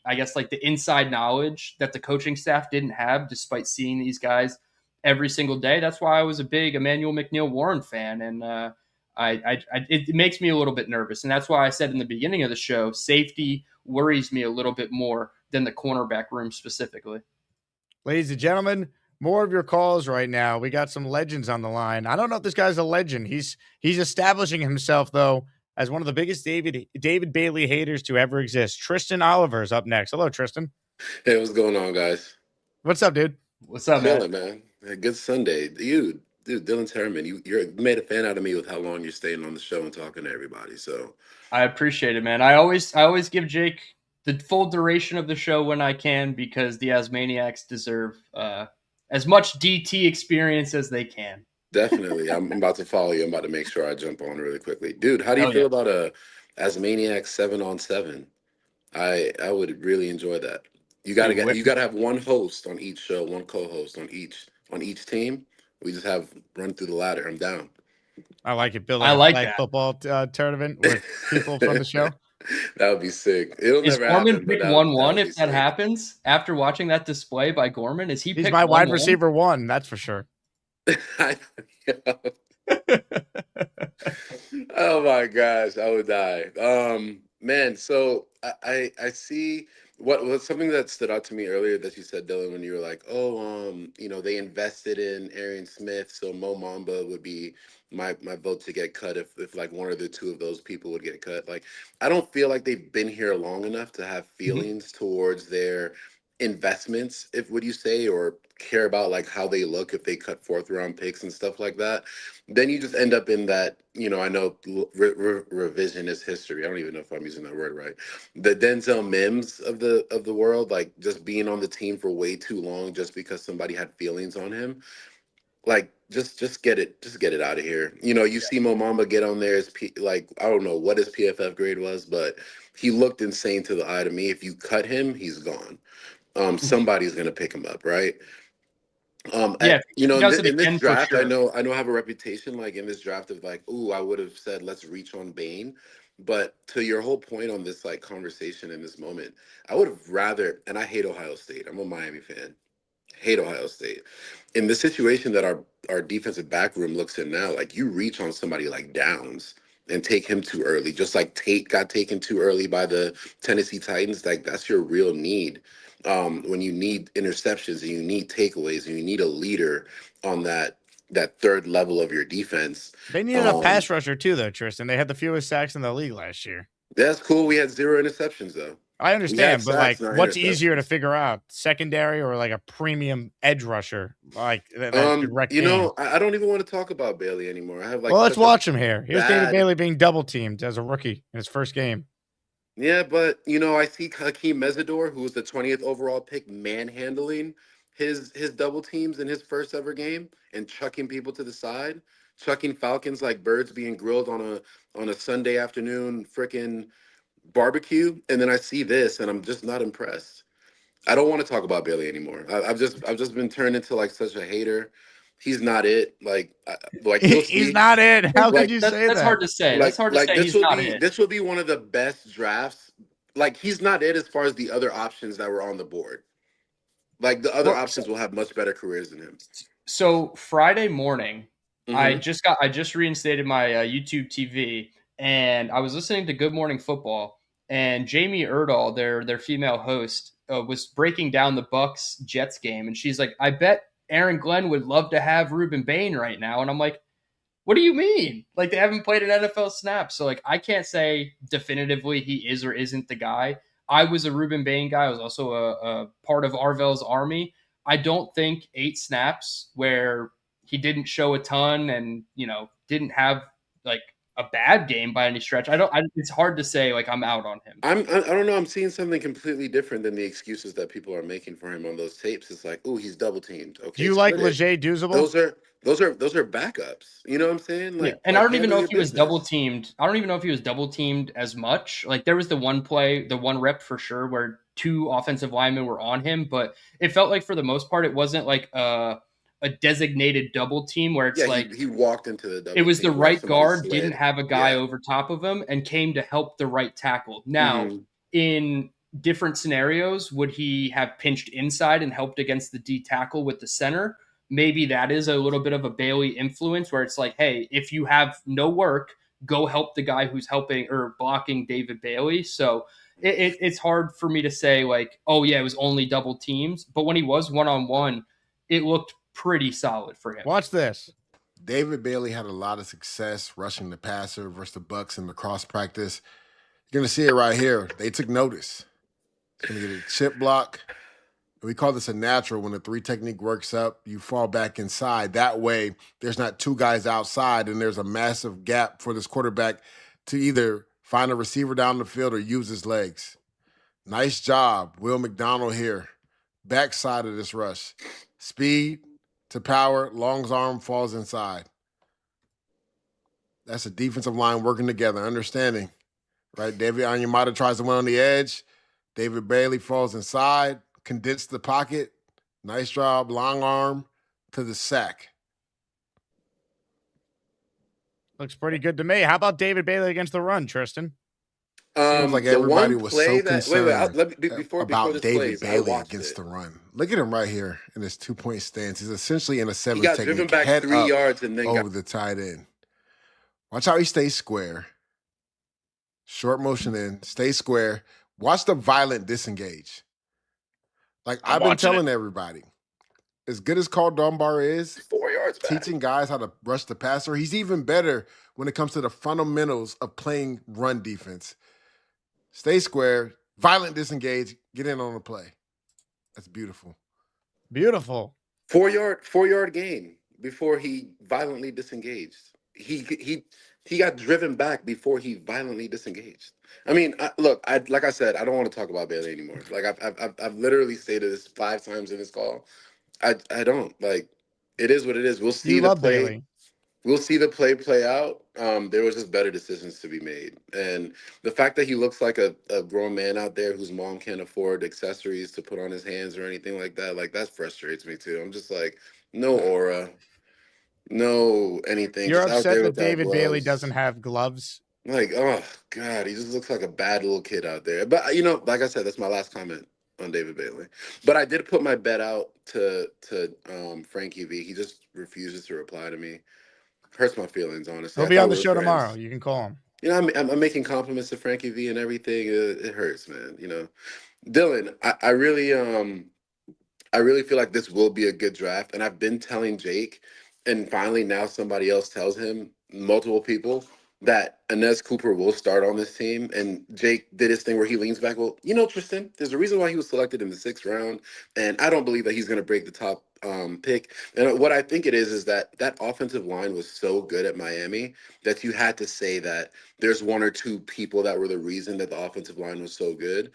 inside knowledge that the coaching staff didn't have, despite seeing these guys every single day. That's why I was a big Emmanuel McNeil-Warren fan. And it makes me a little bit nervous. And that's why I said in the beginning of the show, safety worries me a little bit more than the cornerback room specifically. Ladies and gentlemen, more of your calls right now. We got some legends on the line. I don't know if this guy's a legend. He's establishing himself, though, as one of the biggest David Bailey haters to ever exist. Tristan Oliver's up next. Hello, Tristan. Hey, what's going on, guys? What's up, dude? What's up, man? Hey, good Sunday. Dude, Dylan Tereman, you made a fan out of me with how long you're staying on the show and talking to everybody. So I appreciate it, man. I always give Jake the full duration of the show when I can, because the Asmaniacs deserve as much DT experience as they can. Definitely. I'm about to follow you. I'm about to make sure I jump on really quickly. Dude, how do you feel about a Asmaniac 7-on-7? I would really enjoy that. You gotta have one host on each show, one co-host on each team. We just have run through the ladder. I'm down. I like it. Build I a like flag that. football tournament with people from the show. That would be sick. It'll Is never Gorman happen. pick 1-1 if that happens? After watching that display by Gorman, is he? He's picked my wide 1-1? receiver 1. That's for sure. Oh my gosh, I would die. Man, so I see what was something that stood out to me earlier that you said, Dylan, when you were like, they invested in Arian Smith, so Mo Mamba would be my vote to get cut if like one or the two of those people would get cut. Like, I don't feel like they've been here long enough to have feelings towards their investments, would you say, or care about like how they look if they cut 4th round picks and stuff like that. Then you just end up in that, I know revisionist history. I don't even know if I'm using that word right. The Denzel Mims of the world, like just being on the team for way too long just because somebody had feelings on him. Like just get it out of here. You see Mo Mamba get on there as I don't know what his PFF grade was, but he looked insane to the eye to me. If you cut him, he's gone. Somebody's gonna pick him up, right? In this draft, sure. I know I have a reputation like in this draft of like, I would have said let's reach on Bane. But to your whole point on this like conversation in this moment, I would have rather, and I hate Ohio State. I'm a Miami fan. Hate Ohio State. In the situation that our defensive back room looks in now, like you reach on somebody like Downs and take him too early, just like Tate got taken too early by the Tennessee Titans. Like that's your real need. When you need interceptions and you need takeaways and you need a leader on that third level of your defense. They needed a pass rusher too, though, Tristan. They had the fewest sacks in the league last year. That's cool. We had 0 interceptions, though. I understand, but like, what's easier to figure out, secondary or like a premium edge rusher? Like that could wreck games? I don't even want to talk about Bailey anymore. I have like. Well, let's watch him here. Here's David Bailey being double teamed as a rookie in his first game. Yeah, but I see Hakeem Mesidor, who was the 20th overall pick, manhandling his double teams in his first ever game and chucking people to the side, chucking Falcons like birds being grilled on a Sunday afternoon frickin' barbecue. And then I see this and I'm just not impressed. I don't want to talk about Bailey anymore. I've just been turned into like such a hater. He's not it. Like he's not it. How could you say that? That's hard to say. That's hard to say. He's not it. This would be one of the best drafts. Like he's not it as far as the other options that were on the board. Like the other options will have much better careers than him. So Friday morning, I just reinstated my YouTube TV, and I was listening to Good Morning Football, and Jamie Erdahl, their female host, was breaking down the Bucks Jets game, and she's like, "I bet Aaron Glenn would love to have Ruben Bain right now." And I'm like, what do you mean? Like, they haven't played an NFL snap. So, like, I can't say definitively he is or isn't the guy. I was a Ruben Bain guy. I was also a part of Arvell's army. I don't think 8 snaps where he didn't show a ton and, didn't have, like, a bad game by any stretch. It's hard to say, like, I'm out on him. I don't know. I'm seeing something completely different than the excuses that people are making for him on those tapes. It's like, he's double teamed. Okay. Do you like Leger Douzable? Those are backups. You know what I'm saying? Like, and I don't even know if he was double teamed. I don't even know if he was double teamed as much. Like there was the one play, the one rep for sure, where 2 offensive linemen were on him, but it felt like for the most part, it wasn't like a designated double team where it's like he walked into the double. It was team the right guard slid. didn't have a guy over top of him and came to help the right tackle. Now, in different scenarios, would he have pinched inside and helped against the D tackle with the center? Maybe that is a little bit of a Bailey influence where it's like, hey, if you have no work, go help the guy who's helping or blocking David Bailey. So it's hard for me to say like, oh yeah, it was only double teams. But when he was one-on-one, it looked pretty solid for him. Watch this. David Bailey had a lot of success rushing the passer versus the Bucs in lacrosse practice. You're going to see it right here. They took notice. He's going to get a chip block. We call this a natural. When the 3 technique works up, you fall back inside. That way, there's not 2 guys outside, and there's a massive gap for this quarterback to either find a receiver down the field or use his legs. Nice job, Will McDonald here. Backside of this rush. Speed to power, Long's arm falls inside. That's a defensive line working together, understanding. Right, David Onyemata tries to win on the edge. David Bailey falls inside, condensed the pocket. Nice job, long arm to the sack. Looks pretty good to me. How about David Bailey against the run, Tristan? Seems like everybody was so concerned before about this David plays, I Bailey watched against it. the run. Look at him right here in his 2-point stance. He's essentially in a 7 He got technique, driven back head 3 up yards and then over got the tight end. Watch how he stays square. Short motion in, stay square. Watch the violent disengage. Like I'm I've been watching telling everybody, as good as Carl Dunbar is, 4 yards back. teaching guys how to rush the passer, he's even better when it comes to the fundamentals of playing run defense. Stay square, violent disengage, get in on the play. That's beautiful. Beautiful. 4 yard gain before he violently disengaged. He got driven back before he violently disengaged. I mean, like I said, I don't want to talk about Bailey anymore. Like I've literally stated this 5 times in this call. I don't like. It is what it is. We'll see You the love play. Bailey. We'll see the play out. There was just better decisions to be made, and the fact that he looks like a grown man out there whose mom can't afford accessories to put on his hands or anything like that frustrates me too. I'm just like, no aura, no anything. You're just out upset there that without David Bailey gloves. doesn't have gloves. Like, oh God, he just looks like a bad little kid out there. But like I said, that's my last comment on David Bailey. But I did put my bet out to Frankie V. He just refuses to reply to me. Hurts my feelings, honestly. He'll be on the show tomorrow. You can call him. I'm making compliments to Frankie V and everything. It hurts, man. Dylan, I really feel like this will be a good draft, and I've been telling Jake, and finally now somebody else tells him, multiple people, that Inez Cooper will start on this team. And Jake did his thing where he leans back. Well, Tristan, there's a reason why he was selected in the 6th round, and I don't believe that he's going to break the top pick. And what I think it is that offensive line was so good at Miami that you had to say that there's 1 or 2 people that were the reason that the offensive line was so good.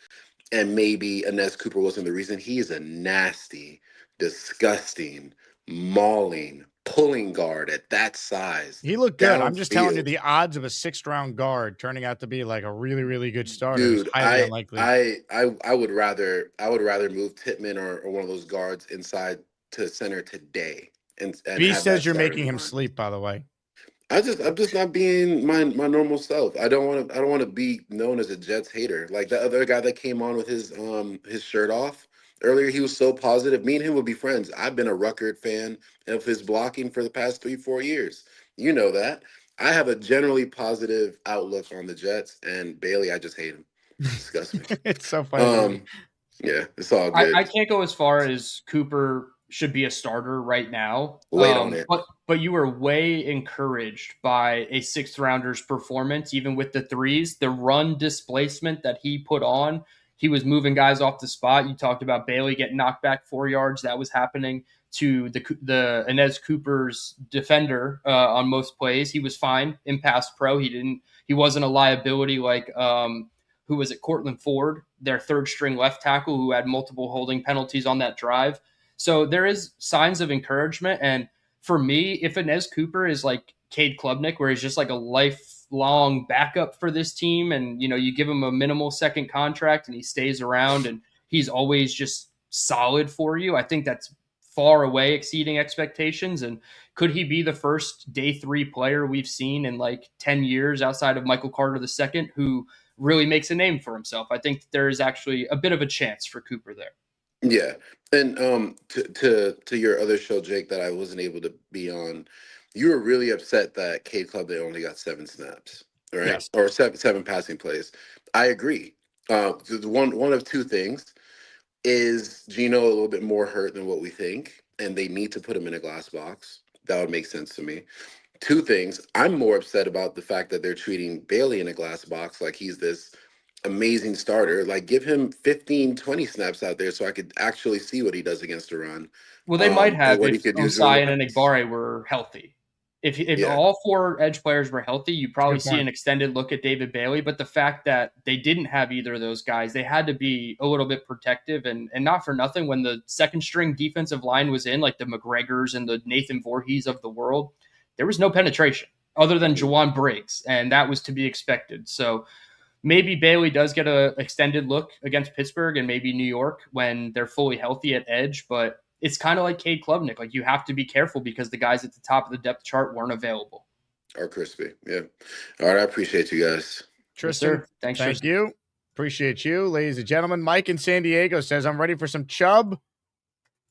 And maybe Inez Cooper wasn't the reason. He is a nasty, disgusting, mauling, pulling guard at that size. He looked good. I'm just telling you, the odds of a 6th round guard turning out to be like a really, really good starter is highly unlikely. I would rather move Tittman or one of those guards inside to center today. And B says you're making him sleep, by the way. I'm just not being my normal self. I don't want to be known as a Jets hater. Like the other guy that came on with his shirt off earlier, he was so positive. Me and him would be friends. I've been a Ruckert fan of his blocking for the past 3-4 years. You know that. I have a generally positive outlook on the Jets, and Bailey, I just hate him. Disgusts me. It's so funny. Yeah, it's all good. I can't go as far as Cooper should be a starter right now. Wait on it. But you were way encouraged by a 6th rounder's performance, even with the 3s. The run displacement that he put on, he was moving guys off the spot. You talked about Bailey getting knocked back 4 yards. That was happening to the Inez Cooper's defender on most plays. He was fine in pass pro. He wasn't a liability like who was it? Cortland Ford, their 3rd string left tackle, who had multiple holding penalties on that drive. So there is signs of encouragement. And for me, if Inez Cooper is like Cade Klubnik, where he's just like a lifelong backup for this team, and you give him a minimal 2nd contract and he stays around and he's always just solid for you, I think that's far away exceeding expectations. And could he be the first day 3 player we've seen in like 10 years outside of Michael Carter II who really makes a name for himself? I think there is actually a bit of a chance for Cooper there. Yeah. And to your other show, Jake, that I wasn't able to be on, you were really upset that Cade Klubnik only got 7 snaps, right? Yes. Or seven passing plays. I agree. One of 2 things. Is Geno a little bit more hurt than what we think? and they need to put him in a glass box. That would make sense to me. Two things. I'm more upset about the fact that they're treating Bailey in a glass box like he's this amazing starter. Like, give him 15, 20 snaps out there so I could actually see what he does against the run. Well, they might have what he if could do Osai and Igbare were healthy. If Yeah. all four edge players were healthy, you probably Good see point. an extended look at David Bailey. But the fact that they didn't have either of those guys, they had to be a little bit protective. And not for nothing, when the second string defensive line was in, like the McGregors and the Nathan Voorhees of the world, there was no penetration other than Jawan Briggs. And that was to be expected. So maybe Bailey does get an extended look against Pittsburgh and maybe New York when they're fully healthy at edge. But it's kind of like Cade Klubnik. Like, you have to be careful because the guys at the top of the depth chart weren't available. Or crispy. Yeah. All right. I appreciate you guys. Tristan, Yes, sir. Thanks, thank Tristan. you. Appreciate you, ladies and gentlemen. Mike in San Diego says, I'm ready for some Chubb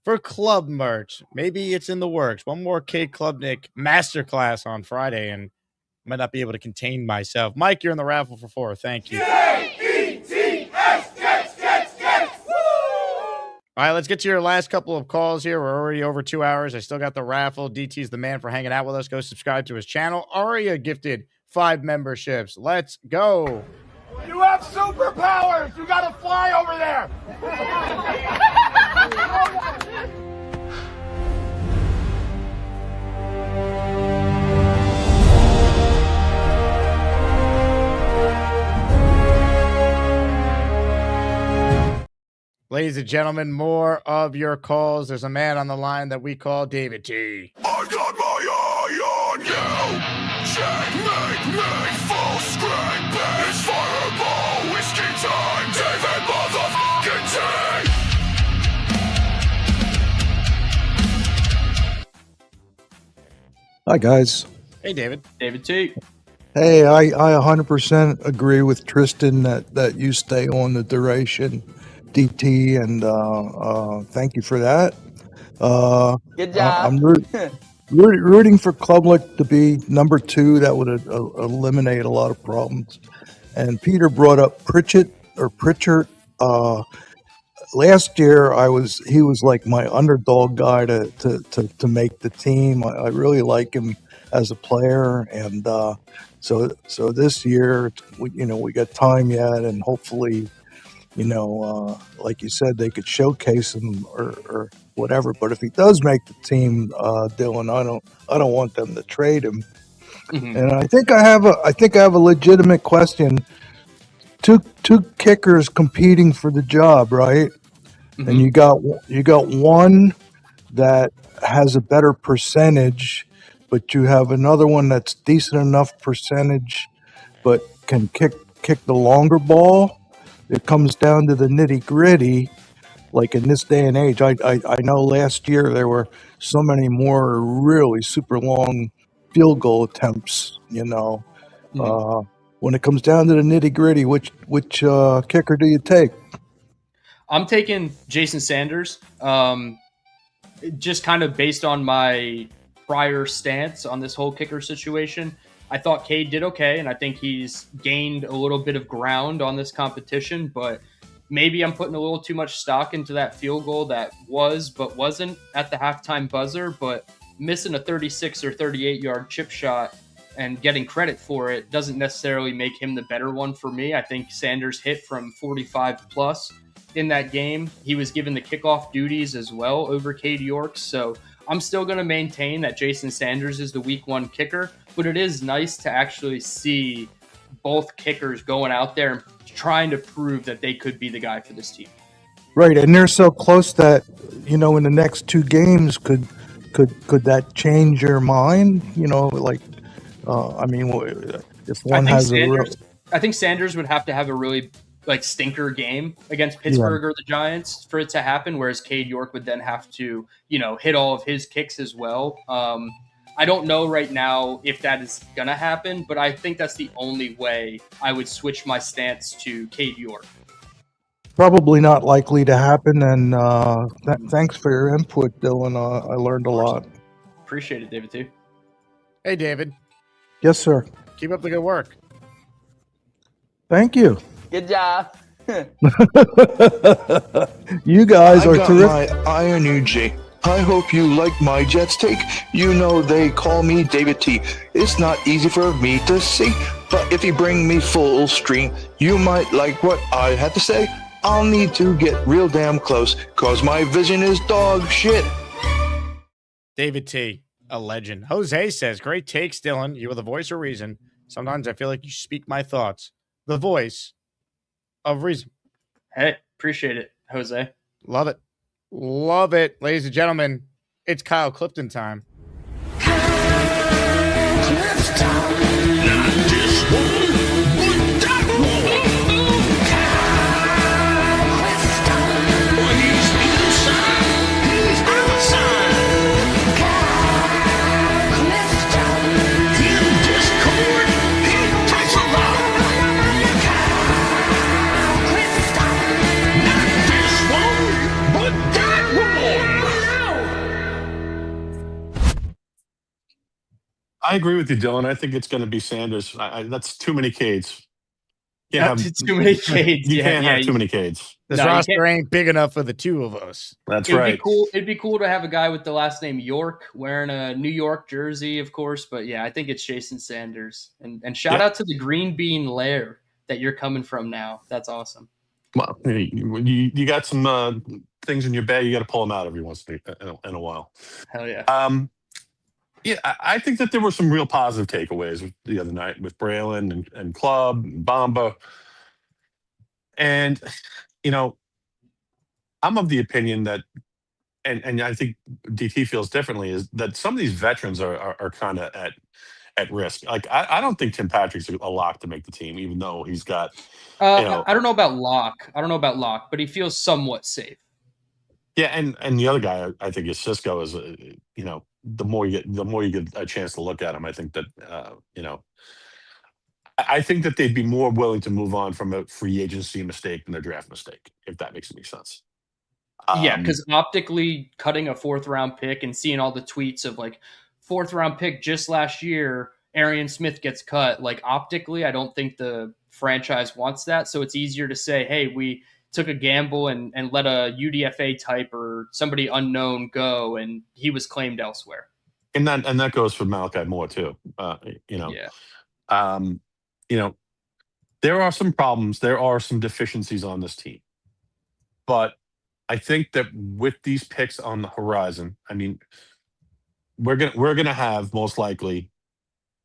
for club merch. Maybe it's in the works. One more Cade Klubnik masterclass on Friday, and might not be able to contain myself. Mike, you're in the raffle for 4. Thank you. All right, let's get to your last couple of calls here. We're already over 2 hours. I still got the raffle. DT's the man for hanging out with us. Go subscribe to his channel. Aria gifted 5 memberships. Let's go. You have superpowers! You gotta fly over there! Ladies and gentlemen, more of your calls. There's a man on the line that we call David T. I got my eye on you! Checkmate me, full screen, bitch! Fireball, whiskey time, David motherfucking T! Hi, guys. Hey, David. David T. Hey, I 100% agree with Tristan that you stay on the duration, DT, and thank you for that. Good job. I'm rooting for Klubnik to be number 2. That would eliminate a lot of problems. And Peter brought up Pritchard. Last year, he was like my underdog guy to make the team. I really like him as a player, and so this year, we got time yet, and hopefully, like you said, they could showcase him or whatever. But if he does make the team, Dylan, I don't want them to trade him. Mm-hmm. And I think I have a legitimate question. Two kickers competing for the job, right? Mm-hmm. And you got one that has a better percentage, but you have another one that's decent enough percentage, but can kick the longer ball. It comes down to the nitty gritty. Like in this day and age, I know last year there were so many more really super long field goal attempts. Mm-hmm. When it comes down to the nitty gritty, which kicker do you take? I'm taking Jason Sanders, just kind of based on my prior stance on this whole kicker situation. I thought Cade did okay, and I think he's gained a little bit of ground on this competition, but maybe I'm putting a little too much stock into that field goal that was but wasn't at the halftime buzzer, but missing a 36 or 38-yard chip shot and getting credit for it doesn't necessarily make him the better one for me. I think Sanders hit from 45 plus in that game. He was given the kickoff duties as well over Cade York. So I'm still going to maintain that Jason Sanders is the week 1 kicker, but it is nice to actually see both kickers going out there and trying to prove that they could be the guy for this team. Right, and they're so close that in the next 2 games could that change your mind? If one has I think Sanders would have to have a really stinker game against Pittsburgh or the Giants for it to happen, whereas Cade York would then have to, hit all of his kicks as well. I don't know right now if that is going to happen, but I think that's the only way I would switch my stance to Cade York. Probably not likely to happen, and thanks for your input, Dylan. I learned a lot. Appreciate it, David, too. Hey, David. Yes, sir. Keep up the good work. Thank you. Good job. You guys are terrific. My I hope you like my Jets take. You know they call me David T. It's not easy for me to see, but if you bring me full stream, you might like what I had to say. I'll need to get real damn close, cause my vision is dog shit. David T, a legend. Jose says, great takes, Dylan. You are the voice of reason. Sometimes I feel like you speak my thoughts. The voice of reason. Hey, appreciate it, Jose. Love it. Love it. Ladies and gentlemen, it's Kyle Clifton time. I agree with you, Dylan. I think it's going to be Sanders. That's too many Cades. Too many Cades. You can't have too many Cades. This roster ain't big enough for the two of us. That's right. It'd be cool to have a guy with the last name York wearing a New York jersey, of course. But yeah, I think it's Jason Sanders. And shout out to the Green Bean Lair that you're coming from now. That's awesome. Well, you got some things in your bag. You got to pull them out every once in a while. Hell yeah. Yeah, I think that there were some real positive takeaways the other night with Braylon and Club and Bamba. And, I'm of the opinion that, and I think DT feels differently, is that some of these veterans are kind of at risk. Like, I don't think Tim Patrick's a lock to make the team, even though he's got, I don't know about lock, but he feels somewhat safe. Yeah, and the other guy, I think, is Cisco. Is the more you get a chance to look at him, I think that I think that they'd be more willing to move on from a free agency mistake than a draft mistake, if that makes any sense. Yeah, because optically cutting a 4th round pick and seeing all the tweets of like 4th round pick just last year, Arian Smith gets cut. Like optically, I don't think the franchise wants that. So it's easier to say, hey, we took a gamble and let a UDFA type or somebody unknown go, and he was claimed elsewhere. And that goes for Malachi Moore too. Yeah. There are some problems. There are some deficiencies on this team, but I think that with these picks on the horizon, I mean, we're gonna have most likely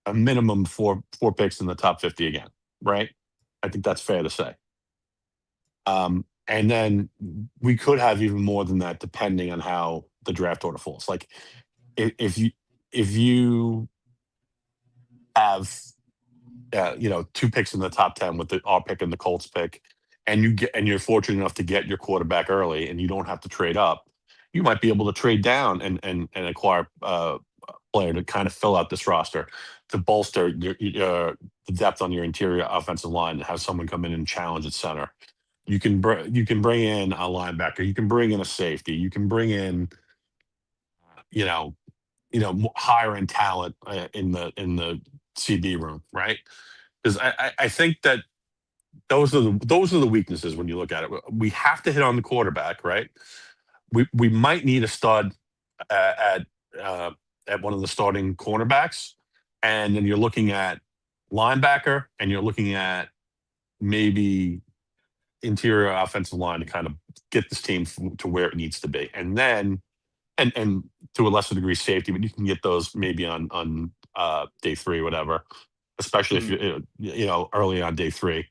a minimum four picks in the top 50 again, right? I think that's fair to say. And then we could have even more than that, depending on how the draft order falls. Like, if you have 2 picks in the top 10 with our pick and the Colts pick, and you're fortunate enough to get your quarterback early, and you don't have to trade up, you might be able to trade down and acquire a player to kind of fill out this roster, to bolster the depth on your interior offensive line, and have someone come in and challenge at center. You can bring in a linebacker. You can bring in a safety. You can bring in, higher end talent in the CB room, right? Because I think that those are the weaknesses when you look at it. We have to hit on the quarterback, right? We might need a stud at one of the starting cornerbacks, and then you're looking at linebacker, and you're looking at maybe interior offensive line to kind of get this team to where it needs to be. And then, and to a lesser degree, safety, but you can get those maybe on day 3 or whatever, especially if you early on day 3.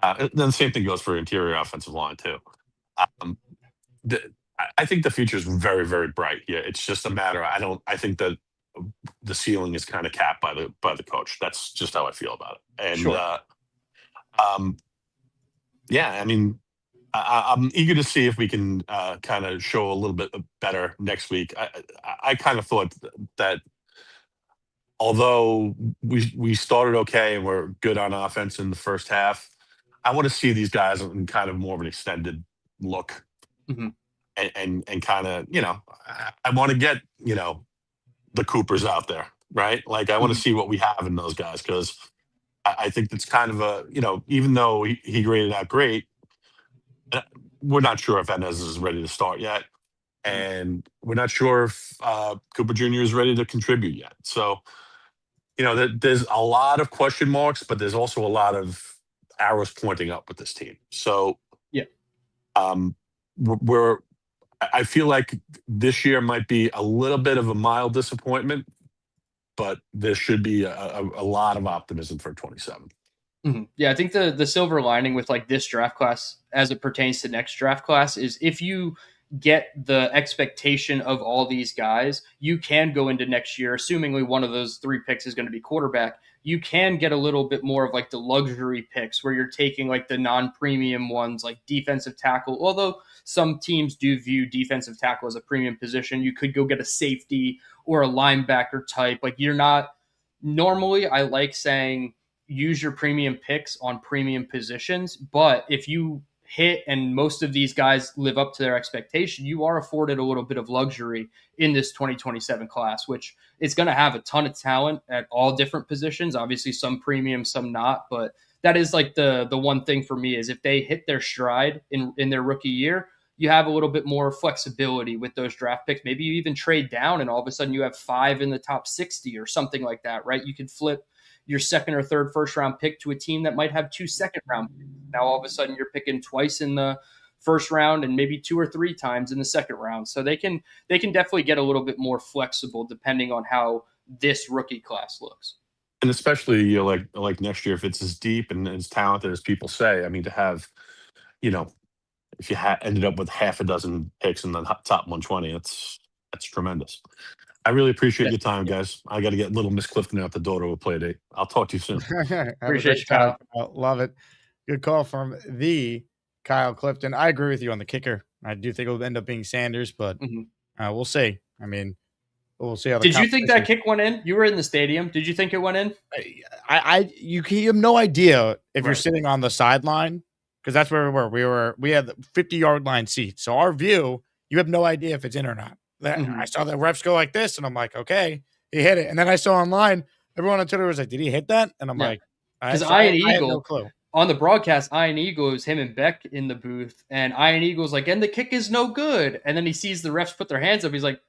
Then the same thing goes for interior offensive line too. I think the future is very, very bright here. It's just a matter. I think that the ceiling is kind of capped by the coach. That's just how I feel about it. And sure. Yeah, I mean, I'm eager to see if we can kind of show a little bit better next week. I kind of thought that although we started okay and we're good on offense in the first half, I want to see these guys in kind of more of an extended look. Mm-hmm. And kind of, I want to get, the Coopers out there, right? Like, I want to see what we have in those guys, because I think that's kind of a, even though he graded out great, we're not sure if Enez is ready to start yet. and we're not sure if Cooper Jr. is ready to contribute yet. So, there's a lot of question marks, but there's also a lot of arrows pointing up with this team. So, yeah, I feel like this year might be a little bit of a mild disappointment, but there should be a lot of optimism for 27. Mm-hmm. Yeah, I think the silver lining with like this draft class as it pertains to next draft class is if you get the expectation of all these guys, you can go into next year, assumingly one of those 3 picks is going to be quarterback. You can get a little bit more of like the luxury picks where you're taking like the non-premium ones like defensive tackle. Although some teams do view defensive tackle as a premium position, you could go get a safety or a linebacker type. Like you're not normally, I like saying use your premium picks on premium positions, but if you hit and most of these guys live up to their expectation, you are afforded a little bit of luxury in this 2027 class, which is going to have a ton of talent at all different positions. Obviously some premium, some not, but that is like the one thing for me is if they hit their stride in their rookie year, you have a little bit more flexibility with those draft picks. Maybe you even trade down and all of a sudden you have 5 in the top 60 or something like that, right? You could flip your second or third first round pick to a team that might have 2 second round picks. Now all of a sudden you're picking twice in the first round and maybe 2 or 3 times in the second round. So they can definitely get a little bit more flexible depending on how this rookie class looks. And especially like next year, if it's as deep and as talented as people say, I mean, to have, if you ended up with half a dozen picks in the top 120, that's tremendous. I really appreciate your time, guys. I got to get little Miss Clifton out the door to a play date. I'll talk to you soon. Appreciate you, Kyle. Love it. Good call from the Kyle Clifton. I agree with you on the kicker. I do think it will end up being Sanders, but we'll see. I mean, we'll see how. Did you think that kick went in? You were in the stadium. Did you think it went in? You have no idea if you're sitting on the sideline because that's where we were. We had 50-yard line seats, so our view, you have no idea if it's in or not. I saw the refs go like this, and I'm like, okay, he hit it. And then I saw online, everyone on Twitter was like, did he hit that? And I'm like, because Ian Eagle, I have no clue. On the broadcast, Ian Eagle, it was him and Beck in the booth, and Ian Eagle's like, and the kick is no good. And then he sees the refs put their hands up. He's like,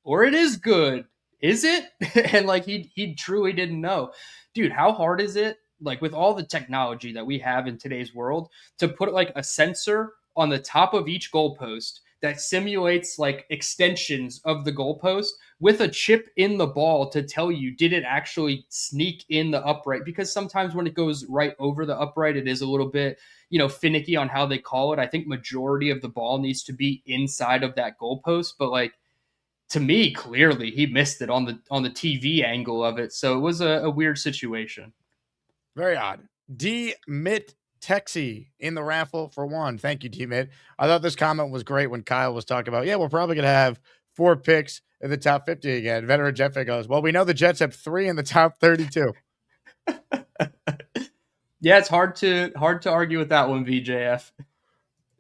or it is good. Is it? And like, he truly didn't know. Dude, how hard is it? Like with all the technology that we have in today's world to put like a sensor on the top of each goalpost that simulates like extensions of the goalpost with a chip in the ball to tell you, did it actually sneak in the upright? Because sometimes when it goes right over the upright, it is a little bit, finicky on how they call it. I think majority of the ball needs to be inside of that goalpost, but like, to me, clearly he missed it on the TV angle of it. So it was a weird situation. Very odd. D. Mitt Texie in the raffle for one. Thank you, D-Mitt. I thought this comment was great when Kyle was talking about, we're probably going to have 4 picks in the top 50 again. Veteran Jet fan goes, well, we know the Jets have 3 in the top 32. Yeah, it's hard to argue with that one, VJF.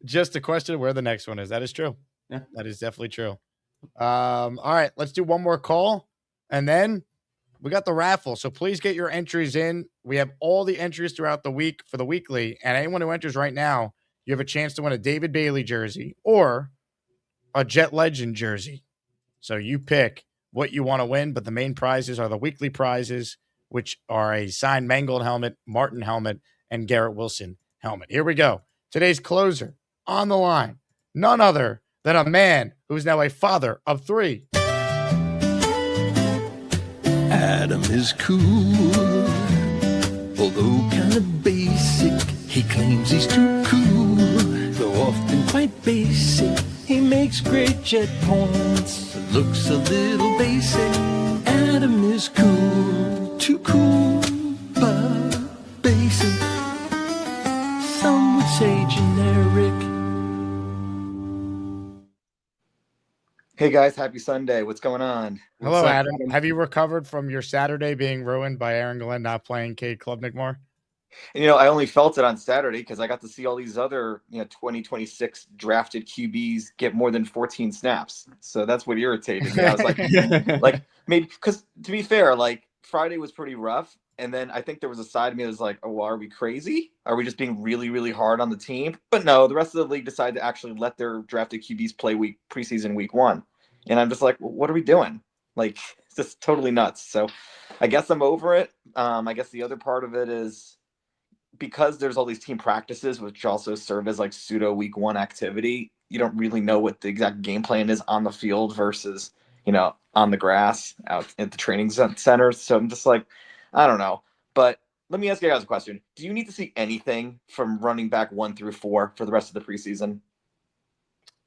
Just a question of where the next one is. That is true. Yeah, that is definitely true. All right, let's do one more call, and then we got the raffle. So please get your entries in. We have all the entries throughout the week for the weekly, and anyone who enters right now, you have a chance to win a David Bailey jersey or a Jet Legend jersey. So you pick what you want to win, but the main prizes are the weekly prizes, which are a signed Mangold helmet, Martin helmet, and Garrett Wilson helmet. Here we go. Today's closer on the line, none other than a man who's now a father of 3. Adam is cool, although kind of basic. He claims he's too cool, though often quite basic. He makes great jet points, looks a little basic. Adam is cool, too cool, but basic. Some would say generic. Hey guys, happy Sunday. What's going on? Hello, Adam. Have you recovered from your Saturday being ruined by Aaron Glenn not playing Cade Klubnik more? And, I only felt it on Saturday because I got to see all these other 2026 drafted QBs get more than 14 snaps. So that's what irritated me. I was like, maybe because to be fair, like Friday was pretty rough, And then I think there was a side of me that was like, oh, well, are we crazy? Are we just being really, really hard on the team? But no, the rest of the league decided to actually let their drafted QBs play preseason week 1. And I'm just like, well, what are we doing? Like, it's just totally nuts. So I guess I'm over it. I guess the other part of it is because there's all these team practices, which also serve as like pseudo week 1 activity, you don't really know what the exact game plan is on the field versus, on the grass out at the training centers. So I'm just like, I don't know. But let me ask you guys a question. Do you need to see anything from running back 1 through 4 for the rest of the preseason?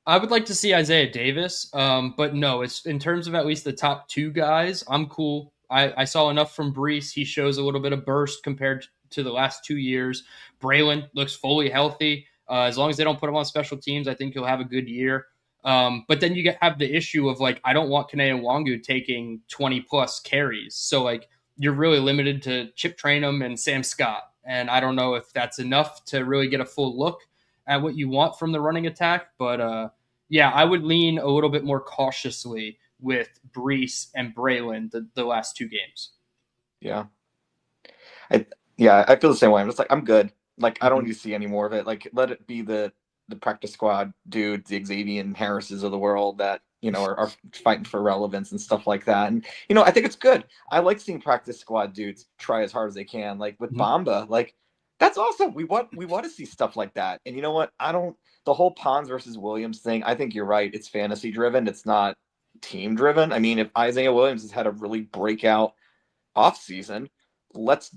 I would like to see Isaiah Davis, but no, it's in terms of at least the top 2 guys, I'm cool. I saw enough from Brees. He shows a little bit of burst compared to the last 2 years. Braylon looks fully healthy. As long as they don't put him on special teams, I think he'll have a good year. But then you have the issue of like, I don't want Kene Nwangu taking 20 plus carries. So like, you're really limited to Chip Trainum and Sam Scott. And I don't know if that's enough to really get a full look at what you want from the running attack. But yeah, I would lean a little bit more cautiously with Brees and Braylon the last 2 games. Yeah. I feel the same way. I'm just like, I'm good. Like, I don't need to see any more of it. Like, let it be the practice squad dudes, the Xavier Harrises of the world that, are fighting for relevance and stuff like that. And, I think it's good. I like seeing practice squad dudes try as hard as they can. Like with Bamba, like, that's awesome. We want to see stuff like that. And you know what? The whole Pons versus Williams thing, I think you're right. It's fantasy driven. It's not team driven. I mean, if Isaiah Williams has had a really breakout offseason, let's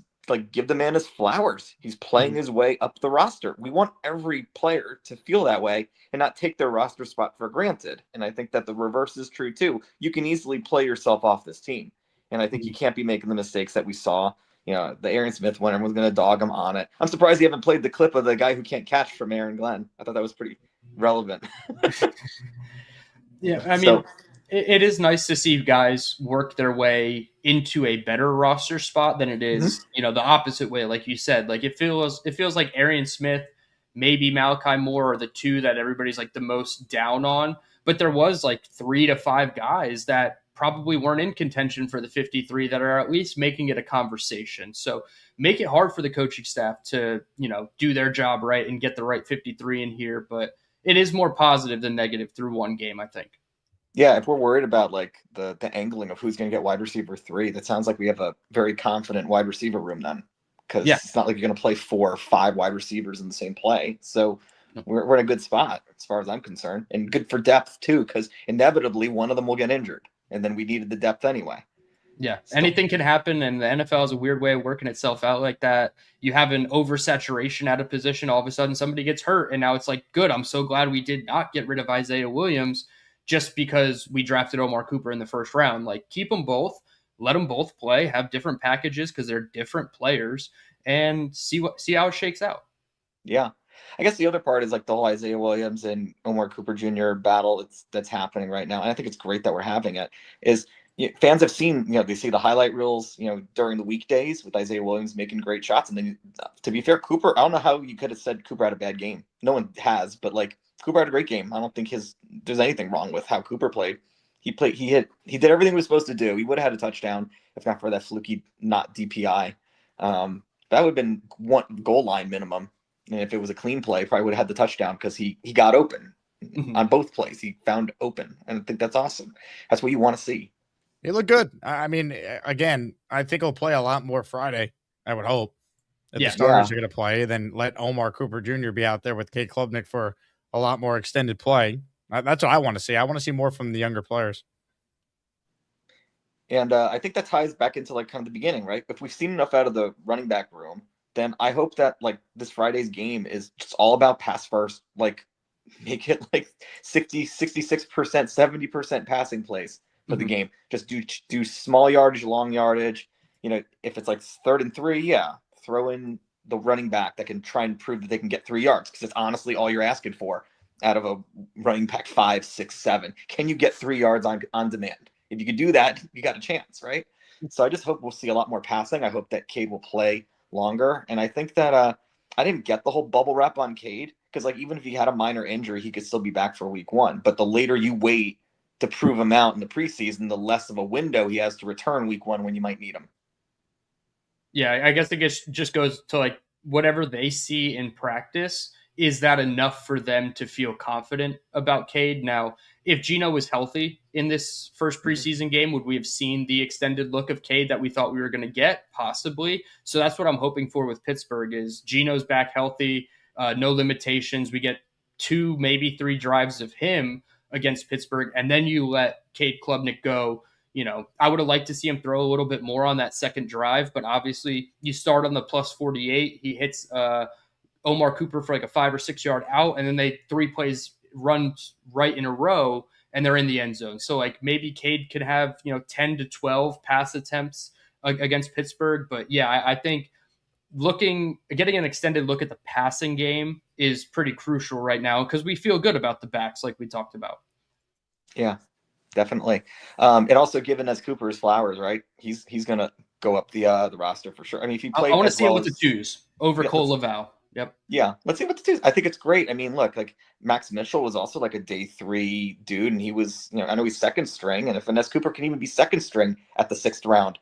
give the man his flowers. He's playing his way up the roster. We want every player to feel that way and not take their roster spot for granted. And I think that the reverse is true too. You can easily play yourself off this team. And I think you can't be making the mistakes that we saw. The Aaron Smith one, everyone's going to dog him on it. I'm surprised you haven't played the clip of the guy who can't catch from Aaron Glenn. I thought that was pretty relevant. Yeah, I mean, it is nice to see guys work their way into a better roster spot than it is, the opposite way, like you said. Like it feels like Arian Smith, maybe Malachi Moore are the 2 that everybody's like the most down on. But there was like 3 to 5 guys that probably weren't in contention for the 53 that are at least making it a conversation. So make it hard for the coaching staff to, do their job right and get the right 53 in here. But it is more positive than negative through 1 game, I think. Yeah, if we're worried about like the angling of who's going to get wide receiver 3, that sounds like we have a very confident wide receiver room then, because it's not like you're going to play 4 or 5 wide receivers in the same play. So we're in a good spot as far as I'm concerned, and good for depth too, because inevitably one of them will get injured, and then we needed the depth anyway. Yeah, anything can happen, and the NFL is a weird way of working itself out like that. You have an oversaturation at a position, all of a sudden somebody gets hurt, and now it's like, good, I'm so glad we did not get rid of Isaiah Williams just because we drafted Omar Cooper in the first round. Like, keep them both, let them both play, have different packages because they're different players, and see how it shakes out. Yeah. I guess the other part is like the whole Isaiah Williams and Omar Cooper Jr. battle that's happening right now. And I think it's great that we're having it. Fans have seen, they see the highlight reels, during the weekdays with Isaiah Williams making great shots. And then, to be fair, Cooper, I don't know how you could have said Cooper had a bad game. No one has, but like Cooper had a great game. I don't think there's anything wrong with how Cooper played. He did everything he was supposed to do. He would have had a touchdown if not for that fluky not DPI. That would have been 1 goal line minimum. And if it was a clean play, probably would have had the touchdown because he got open on both plays. He found open. And I think that's awesome. That's what you want to see. He looked good. I mean, again, I think he'll play a lot more Friday, I would hope. If the starters are going to play, then let Omar Cooper Jr. be out there with Kate Klubnik for a lot more extended play. That's what I want to see. I want to see more from the younger players. And I think that ties back into like kind of the beginning, right? If we've seen enough out of the running back room, then I hope that like this Friday's game is just all about pass first. Like make it like 60, 66%, 70% passing plays for the game. Just do small yardage, long yardage. If it's like 3rd and 3, throw in the running back that can try and prove that they can get 3 yards, because it's honestly all you're asking for out of a running back 5, 6, 7. Can you get 3 yards on demand? If you can do that, you got a chance, right? So I just hope we'll see a lot more passing. I hope that Cade will play longer. And I think that I didn't get the whole bubble wrap on Cade, because like even if he had a minor injury, he could still be back for week 1. But the later you wait to prove him out in the preseason, the less of a window he has to return week 1 when you might need him. Yeah, I guess just goes to like whatever they see in practice. Is that enough for them to feel confident about Cade? Now, if Geno was healthy in this first preseason game, would we have seen the extended look of Cade that we thought we were going to get? Possibly. So that's what I'm hoping for with Pittsburgh is Geno's back healthy, no limitations. We get 2, maybe 3 drives of him against Pittsburgh, and then you let Cade Klubnik go. I would have liked to see him throw a little bit more on that second drive, but obviously you start on the plus 48. He hits Omar Cooper for like a 5 or 6 yard out, and then they 3 plays run right in a row, and they're in the end zone. So like maybe Cade could have 10 to 12 pass attempts against Pittsburgh, but yeah, I think getting an extended look at the passing game is pretty crucial right now because we feel good about the backs like we talked about. Yeah, definitely. And also giving us Cooper's flowers, right? He's going to go up the roster for sure. I mean, if he played, I want to see him with the twos over Cole Laval. Yep. Yeah, let's see what the twos. I think it's great. I mean, look, like Max Mitchell was also like a day 3 dude, and he was, I know he's second string, and if Inez Cooper can even be second string at the 6th round,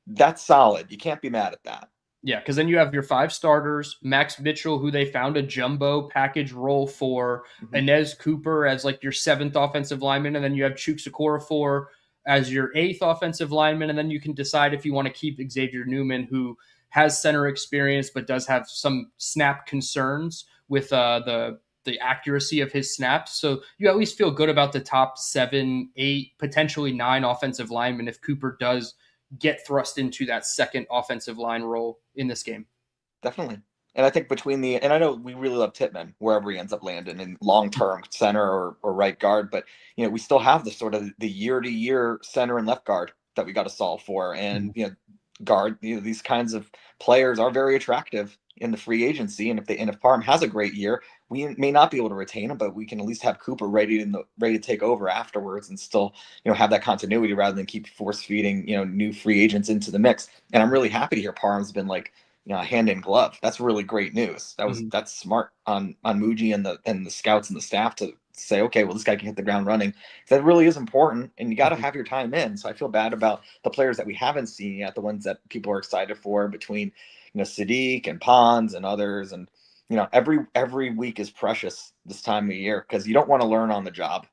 that's solid. You can't be mad at that. Yeah, because then you have your 5 starters, Max Mitchell, who they found a jumbo package role for, Inez Cooper as like your 7th offensive lineman, and then you have Chukwuekorfor as your 8th offensive lineman, and then you can decide if you want to keep Xavier Newman, who has center experience but does have some snap concerns with the accuracy of his snaps. So you at least feel good about the top 7, 8, potentially 9 offensive linemen if Cooper does get thrust into that second offensive line role in this game. Definitely. And I think and I know we really love Tittman wherever he ends up landing in long-term center or right guard, but we still have the sort of the year-to-year center and left guard that we got to solve for. And guard, these kinds of players are very attractive in the free agency. And if Parham has a great year, we may not be able to retain him, but we can at least have Cooper ready to take over afterwards and still, have that continuity rather than keep force feeding, new free agents into the mix. And I'm really happy to hear Parham's been like, hand in glove. That's really great news. That's smart on Muji and the scouts and the staff to say, okay, well, this guy can hit the ground running. That really is important, and you got to have your time in. So I feel bad about the players that we haven't seen yet, the ones that people are excited for between, Sadiq and Pons and others. And, every week is precious this time of year because you don't want to learn on the job.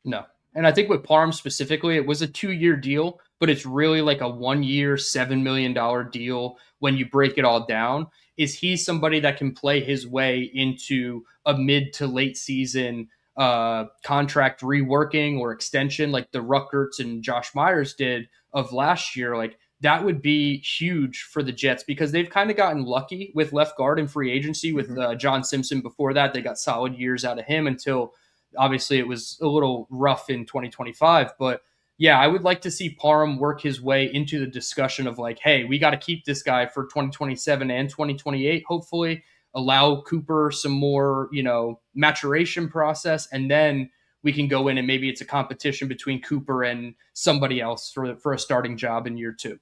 No. And I think with Parham specifically, it was a 2-year deal, but it's really like a 1-year, $7 million deal when you break it all down. Is he somebody that can play his way into a mid to late season contract reworking or extension like the Ruckerts and Josh Myers did of last year? Like that would be huge for the Jets because they've kind of gotten lucky with left guard in free agency with John Simpson. Before that, they got solid years out of him until obviously it was a little rough in 2025. But yeah, I would like to see Parham work his way into the discussion of like, hey, we got to keep this guy for 2027 and 2028, hopefully allow Cooper some more, maturation process. And then we can go in and maybe it's a competition between Cooper and somebody else for a starting job in year 2.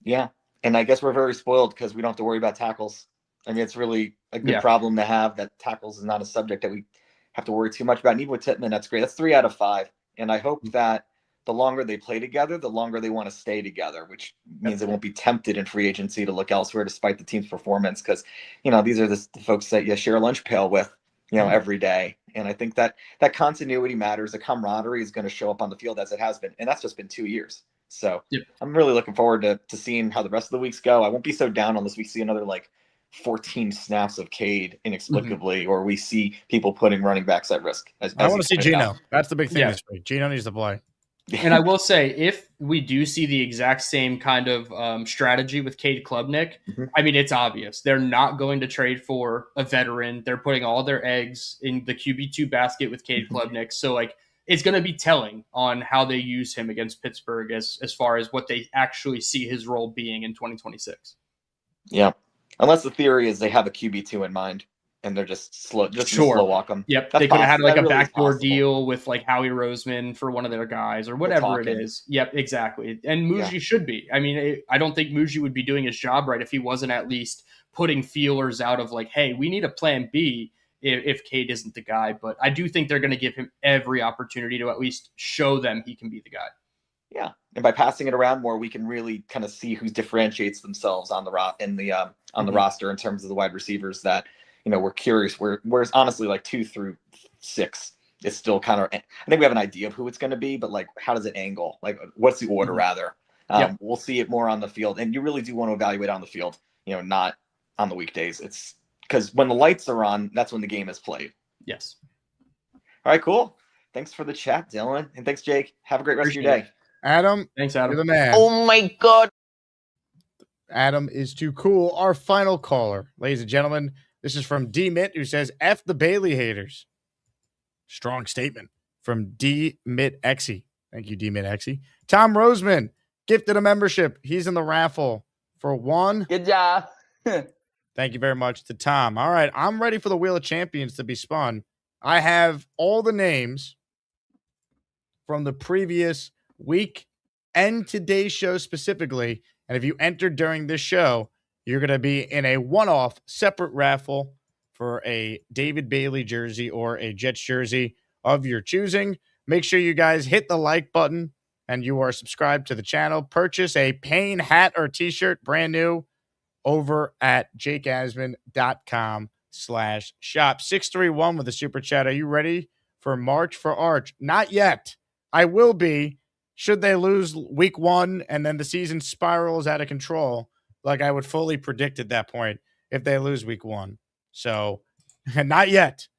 Yeah. And I guess we're very spoiled because we don't have to worry about tackles. I mean, it's really a good problem to have that tackles is not a subject that we have to worry too much about. And even with Tittman, that's great. That's 3 out of 5. And I hope that the longer they play together, the longer they want to stay together, which means they won't be tempted in free agency to look elsewhere despite the team's performance. Because, these are the folks that you share a lunch pail with, every day. And I think that continuity matters. The camaraderie is going to show up on the field as it has been. And that's just been 2 years. So I'm really looking forward to seeing how the rest of the weeks go. I won't be so down unless we see another 14 snaps of Cade inexplicably, or we see people putting running backs at risk. As I want to see Geno. out. That's the big thing this week. Geno needs to play. And I will say, if we do see the exact same kind of strategy with Cade Klubnik, I mean, it's obvious. They're not going to trade for a veteran. They're putting all their eggs in the QB2 basket with Cade Klubnik. So, it's going to be telling on how they use him against Pittsburgh as far as what they actually see his role being in 2026. Yeah. Unless the theory is they have a QB2 in mind. And they're just slow walk them. Yep, they could have had a backdoor deal with Howie Roseman for one of their guys or whatever it is. Yep, exactly. And Muji should be. I mean, I don't think Muji would be doing his job right if he wasn't at least putting feelers out of hey, we need a plan B if Cade isn't the guy. But I do think they're going to give him every opportunity to at least show them he can be the guy. Yeah, and by passing it around more, we can really kind of see who differentiates themselves on the the roster in terms of the wide receivers that we're curious. Whereas honestly, like 2 through 6 is still kind of. I think we have an idea of who it's going to be, but like, how does it angle? Like, what's the order rather? We'll see it more on the field, and you really do want to evaluate on the field. Not on the weekdays. It's because when the lights are on, that's when the game is played. Yes. All right, cool. Thanks for the chat, Dylan, and thanks, Jake. Have a great rest of your day. Adam, thanks, Adam. You're the man. Oh my God. Adam is too cool. Our final caller, ladies and gentlemen, this is from D Mitt, who says, F the Bailey haters. Strong statement from D Mitt Exy. Thank you, D Mitt Exy. Tom Roseman gifted a membership. He's in the raffle for one. Good job. Thank you very much to Tom. All right, I'm ready for the Wheel of Champions to be spun. I have all the names from the previous week and today's show specifically. And if you entered during this show, you're going to be in a one-off separate raffle for a David Bailey jersey or a Jets jersey of your choosing. Make sure you guys hit the like button and you are subscribed to the channel. Purchase a Payne hat or t-shirt, brand new, over at jakeasman.com/shop. 631 with a super chat. Are you ready for March for Arch? Not yet. I will be. Should they lose week 1 and then the season spirals out of control, like I would fully predict at that point if they lose week 1. So, not yet.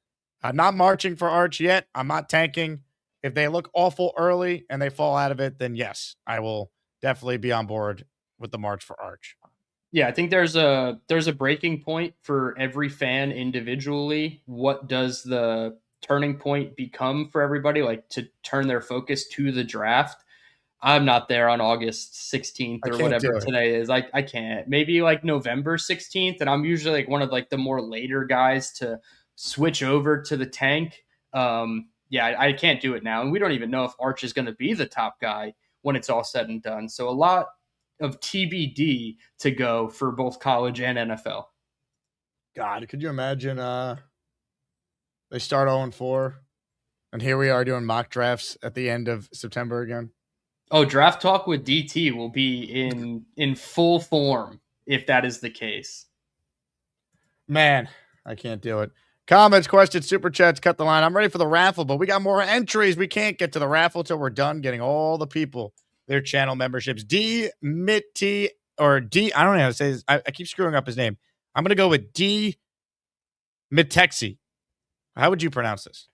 I'm not marching for Arch yet. I'm not tanking. If they look awful early and they fall out of it, then yes, I will definitely be on board with the March for Arch. Yeah, I think there's a breaking point for every fan individually. What does the turning point become for everybody, like to turn their focus to the draft? I'm not there on August 16th or whatever today is. I can't. Maybe like November 16th, and I'm usually like one of like the more later guys to switch over to the tank. Yeah, I can't do it now, and we don't even know if Arch is going to be the top guy when it's all said and done. So a lot of TBD to go for both college and NFL. God, could you imagine they start 0-4, and here we are doing mock drafts at the end of September again? Oh, Draft Talk with DT will be in full form if that is the case. Man, I can't do it. Comments, questions, super chats, cut the line. I'm ready for the raffle, but we got more entries. We can't get to the raffle till we're done getting all the people their channel memberships. D-Mitty, or D, I don't know how to say this. I keep screwing up his name. I'm going to go with D Mitexi. How would you pronounce this?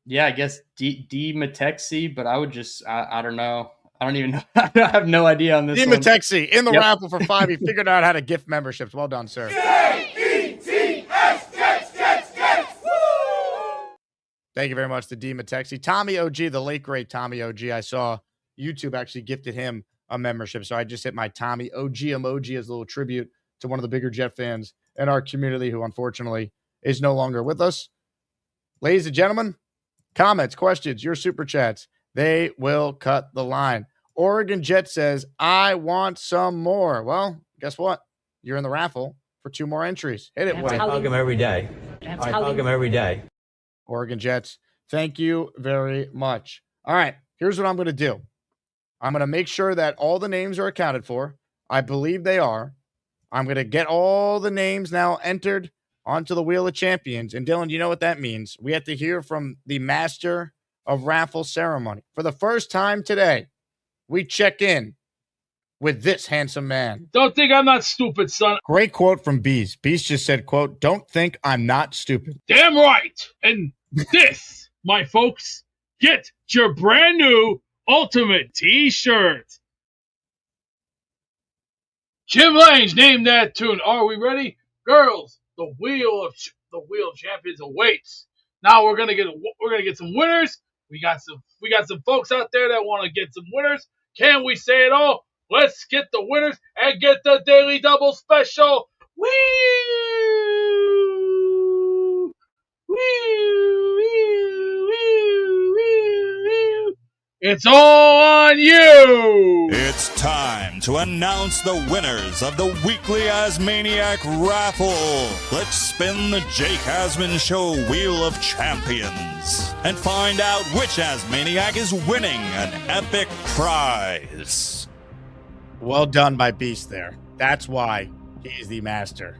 Yeah, I guess D Matexi, but I would just, I don't know. I don't even know. I have no idea on this D one. Matexi in the raffle for 5. He figured out how to gift memberships. Well done, sir. Thank you very much to D Matexi. Tommy OG, the late great Tommy OG. I saw YouTube actually gifted him a membership. So I just hit my Tommy OG emoji as a little tribute to one of the bigger Jet fans in our community who unfortunately is no longer with us. Ladies and gentlemen, comments, questions, your super chats, they will cut the line. Oregon Jet says, I want some more. Well, guess what? You're in the raffle for 2 more entries. Hit it. I hug him every day. I hug him every day. Oregon Jets, thank you very much. All right, here's what I'm going to do. I'm going to make sure that all the names are accounted for. I believe they are. I'm going to get all the names now entered onto the Wheel of Champions. And Dylan, you know what that means. We have to hear from the master of raffle ceremony. For the first time today, we check in with this handsome man. Don't think I'm not stupid, son. Great quote from Bees. Bees just said, quote, don't think I'm not stupid. Damn right. And this, my folks, get your brand new Ultimate T-shirt. Jim Lange named that tune. Are we ready? Girls, the Wheel of Champions awaits. Now we're gonna get some winners. We got some folks out there that want to get some winners. Can we say it all? Let's get the winners and get the Daily Double Special. Woo! Woo! Woo! Woo! Woo! Woo! It's all on you! It's time to announce the winners of the weekly Asmaniac raffle. Let's spin the Jake Asman Show Wheel of Champions and find out which Asmaniac is winning an epic prize. Well done by Beast there. That's why he is the master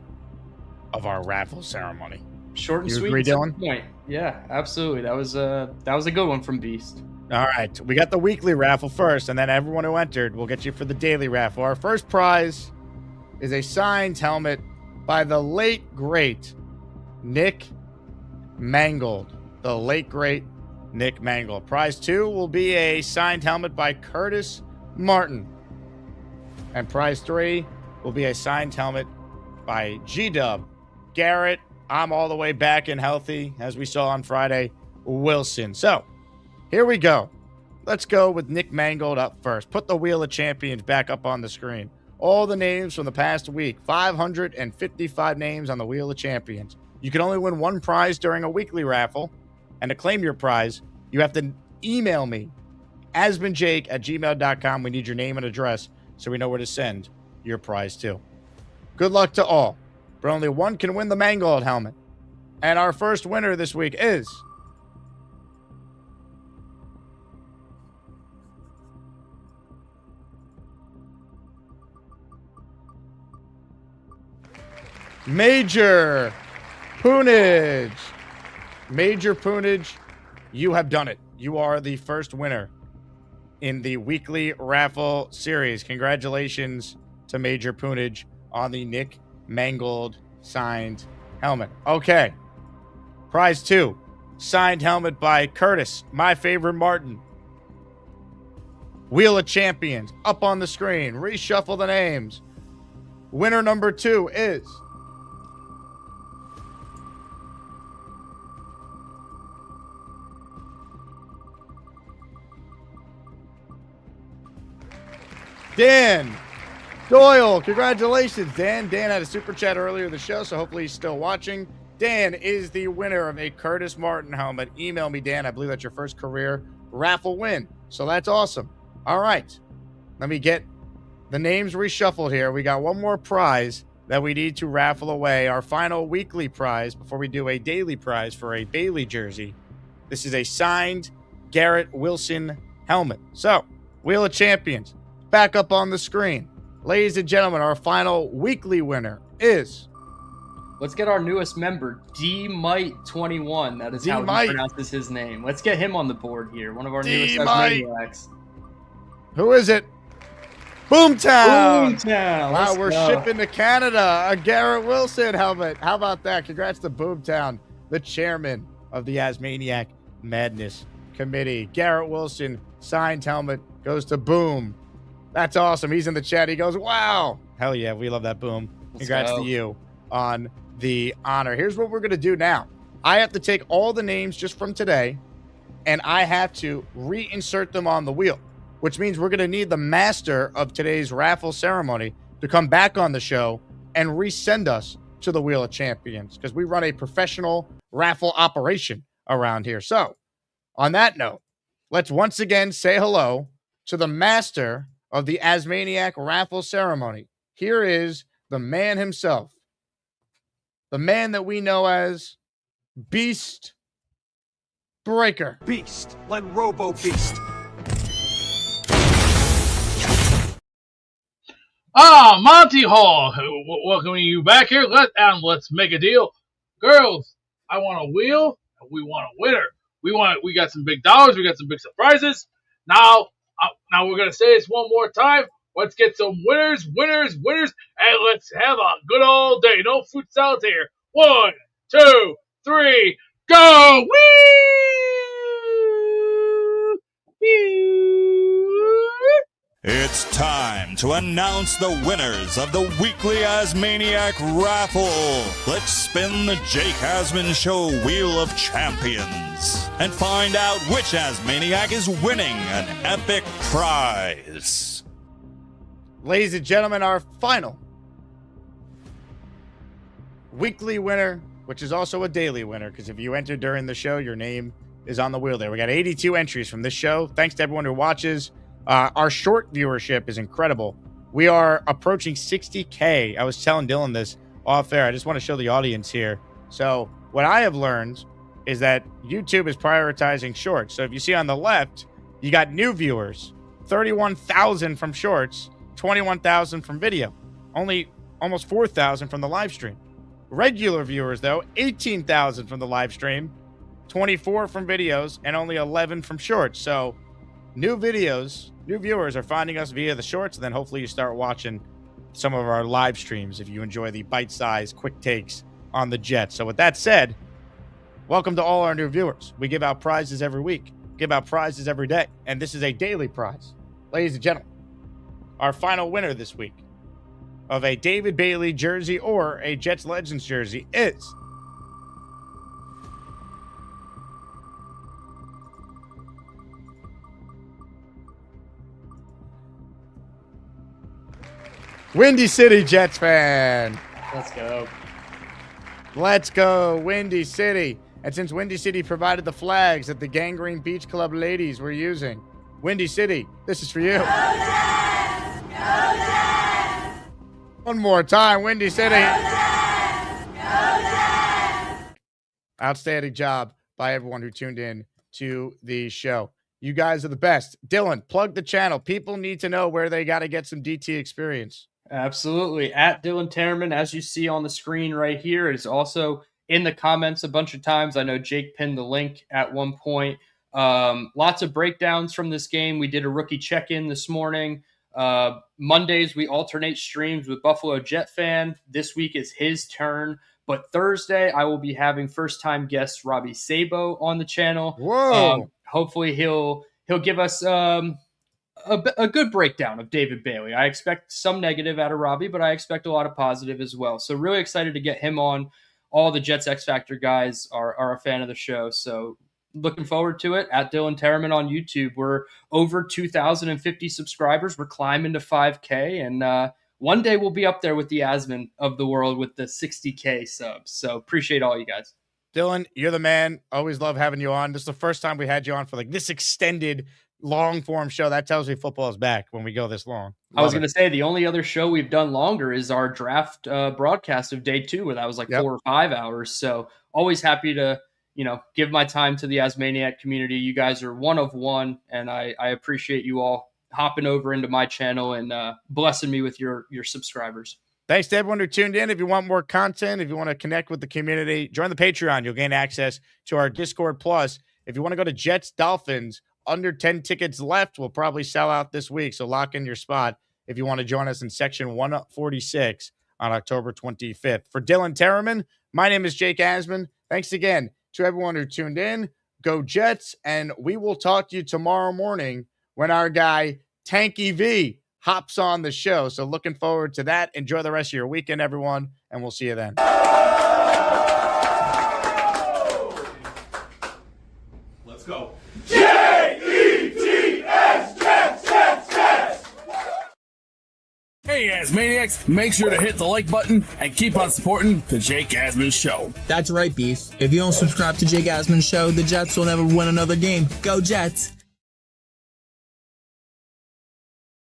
of our raffle ceremony. Short and You sweet. agree, and to the Dylan? point. Yeah, absolutely. That was a good one from Beast. All right, we got the weekly raffle first, and then everyone who entered will get you for the daily raffle. Our first prize is a signed helmet by the late, great Nick Mangold. The late, great Nick Mangold. Prize 2 will be a signed helmet by Curtis Martin. And prize 3 will be a signed helmet by G-Dub, Garrett, I'm all the way back and healthy, as we saw on Friday, Wilson. So, here we go. Let's go with Nick Mangold up first. Put the Wheel of Champions back up on the screen. All the names from the past week. 555 names on the Wheel of Champions. You can only win one prize during a weekly raffle. And to claim your prize, you have to email me, asmanjake@gmail.com. We need your name and address so we know where to send your prize to. Good luck to all. But only one can win the Mangold helmet. And our first winner this week is... Major Poonage. Major Poonage, you have done it. You are the first winner in the weekly raffle series. Congratulations to Major Poonage on the Nick Mangold signed helmet. Okay. Prize 2, signed helmet by Curtis, my favorite Martin. Wheel of Champions, up on the screen. Reshuffle the names. Winner number 2 is... Dan Doyle. Congratulations, Dan. Dan had a super chat earlier in the show, so hopefully he's still watching. Dan is the winner of a Curtis Martin helmet. Email me, Dan. I believe that's your first career raffle win. So that's awesome. All right. Let me get the names reshuffled here. We got one more prize that we need to raffle away. Our final weekly prize before we do a daily prize for a Bailey jersey. This is a signed Garrett Wilson helmet. So, Wheel of Champions, back up on the screen. Ladies and gentlemen, our final weekly winner is... Let's get our newest member, D-Mite21. That is how he pronounces his name. Let's get him on the board here. One of our newest Asmaniacs. Who is it? Boomtown. Boomtown. Wow, we're shipping to Canada a Garrett Wilson helmet. How about that? Congrats to Boomtown, the chairman of the Asmaniac Madness Committee. Garrett Wilson signed helmet goes to Boom. That's awesome. He's in the chat. He goes, wow. Hell yeah, we love that, Boom. Congrats to you on the honor. Here's what we're going to do now. I have to take all the names just from today, and I have to reinsert them on the wheel, which means we're going to need the master of today's raffle ceremony to come back on the show and resend us to the Wheel of Champions, because we run a professional raffle operation around here. So, on that note, let's once again say hello to the master of the Asmaniac raffle ceremony. Here is the man himself, the man that we know as Beast Breaker. Beast, like Robo Beast. Monty Hall, welcoming you back here. Let's make a deal. Girls, I want a wheel, and we want a winner. We got some big dollars, we got some big surprises. Now we're gonna say this one more time. Let's get some winners, and let's have a good old day. No fruit salad here. 1, 2, 3, go! It's time to announce the winners of the weekly Asmaniac raffle. Let's spin the Jake Asman Show Wheel of Champions and find out which Asmaniac is winning an epic prize. Ladies and gentlemen, our final weekly winner, which is also a daily winner, because if you enter during the show, your name is on the wheel there. We got 82 entries from this show. Thanks to everyone who watches. Our short viewership is incredible. We are approaching 60K. I was telling Dylan this off air. I just want to show the audience here. So what I have learned is that YouTube is prioritizing shorts. So if you see on the left, you got new viewers, 31,000 from shorts, 21,000 from video, only almost 4,000 from the live stream. Regular viewers, though, 18,000 from the live stream, 24 from videos, and only 11 from shorts. So new videos, new viewers are finding us via the shorts, and then hopefully you start watching some of our live streams if you enjoy the bite-sized quick takes on the Jets. So with that said, welcome to all our new viewers. We give out prizes every week, give out prizes every day, and this is a daily prize. Ladies and gentlemen, our final winner this week of a David Bailey jersey or a Jets Legends jersey is Windy City Jets fan. Let's go. Let's go, Windy City. And since Windy City provided the flags that the Gangrene Beach Club ladies were using, Windy City, this is for you. Go Jets! Go Jets! One more time, Windy City. Go Jets! Go Jets! Outstanding job by everyone who tuned in to the show. You guys are the best. Dylan, plug the channel. People need to know where they got to get some DT experience. Absolutely. At Dylan Tereman, as you see on the screen right here, it is also in the comments a bunch of times. I know Jake pinned the link at one point. Lots of breakdowns from this game. We did a rookie check-in this morning. Mondays, we alternate streams with Buffalo Jet fan. This week is his turn. But Thursday, I will be having first-time guest Robbie Sabo on the channel. Whoa! Hopefully, he'll give us a good breakdown of David Bailey. I expect some negative out of Robbie, but I expect a lot of positive as well. So really excited to get him on. All the Jets X Factor guys are a fan of the show. So looking forward to it. At Dylan Tereman on YouTube. We're over 2,050 subscribers. We're climbing to 5K. And one day we'll be up there with the Asman of the world with the 60K subs. So appreciate all you guys. Dylan, you're the man. Always love having you on. This is the first time we had you on for like this extended long form show. That tells me football is back when we go this long. I was going to say the only other show we've done longer is our draft broadcast of day 2, where that was like 4 or 5 hours. So always happy to, give my time to the Asmaniac community. You guys are one of one, and I appreciate you all hopping over into my channel and blessing me with your subscribers. Thanks to everyone who tuned in. If you want more content, if you want to connect with the community, join the Patreon. You'll gain access to our Discord Plus. If you want to go to Jets Dolphins, under 10 tickets left. We'll probably sell out this week, so lock in your spot if you want to join us in section 146 on October 25th. For Dylan Tereman, my name is Jake Asman. Thanks again to everyone who tuned in. Go Jets, and we will talk to you tomorrow morning when our guy Tanky V hops on the show. So looking forward to that. Enjoy the rest of your weekend, everyone, and we'll see you then. Let's go. Hey, Asmaniacs, make sure to hit the like button and keep on supporting the Jake Asman Show. That's right, Beast. If you don't subscribe to Jake Asman Show, the Jets will never win another game. Go Jets!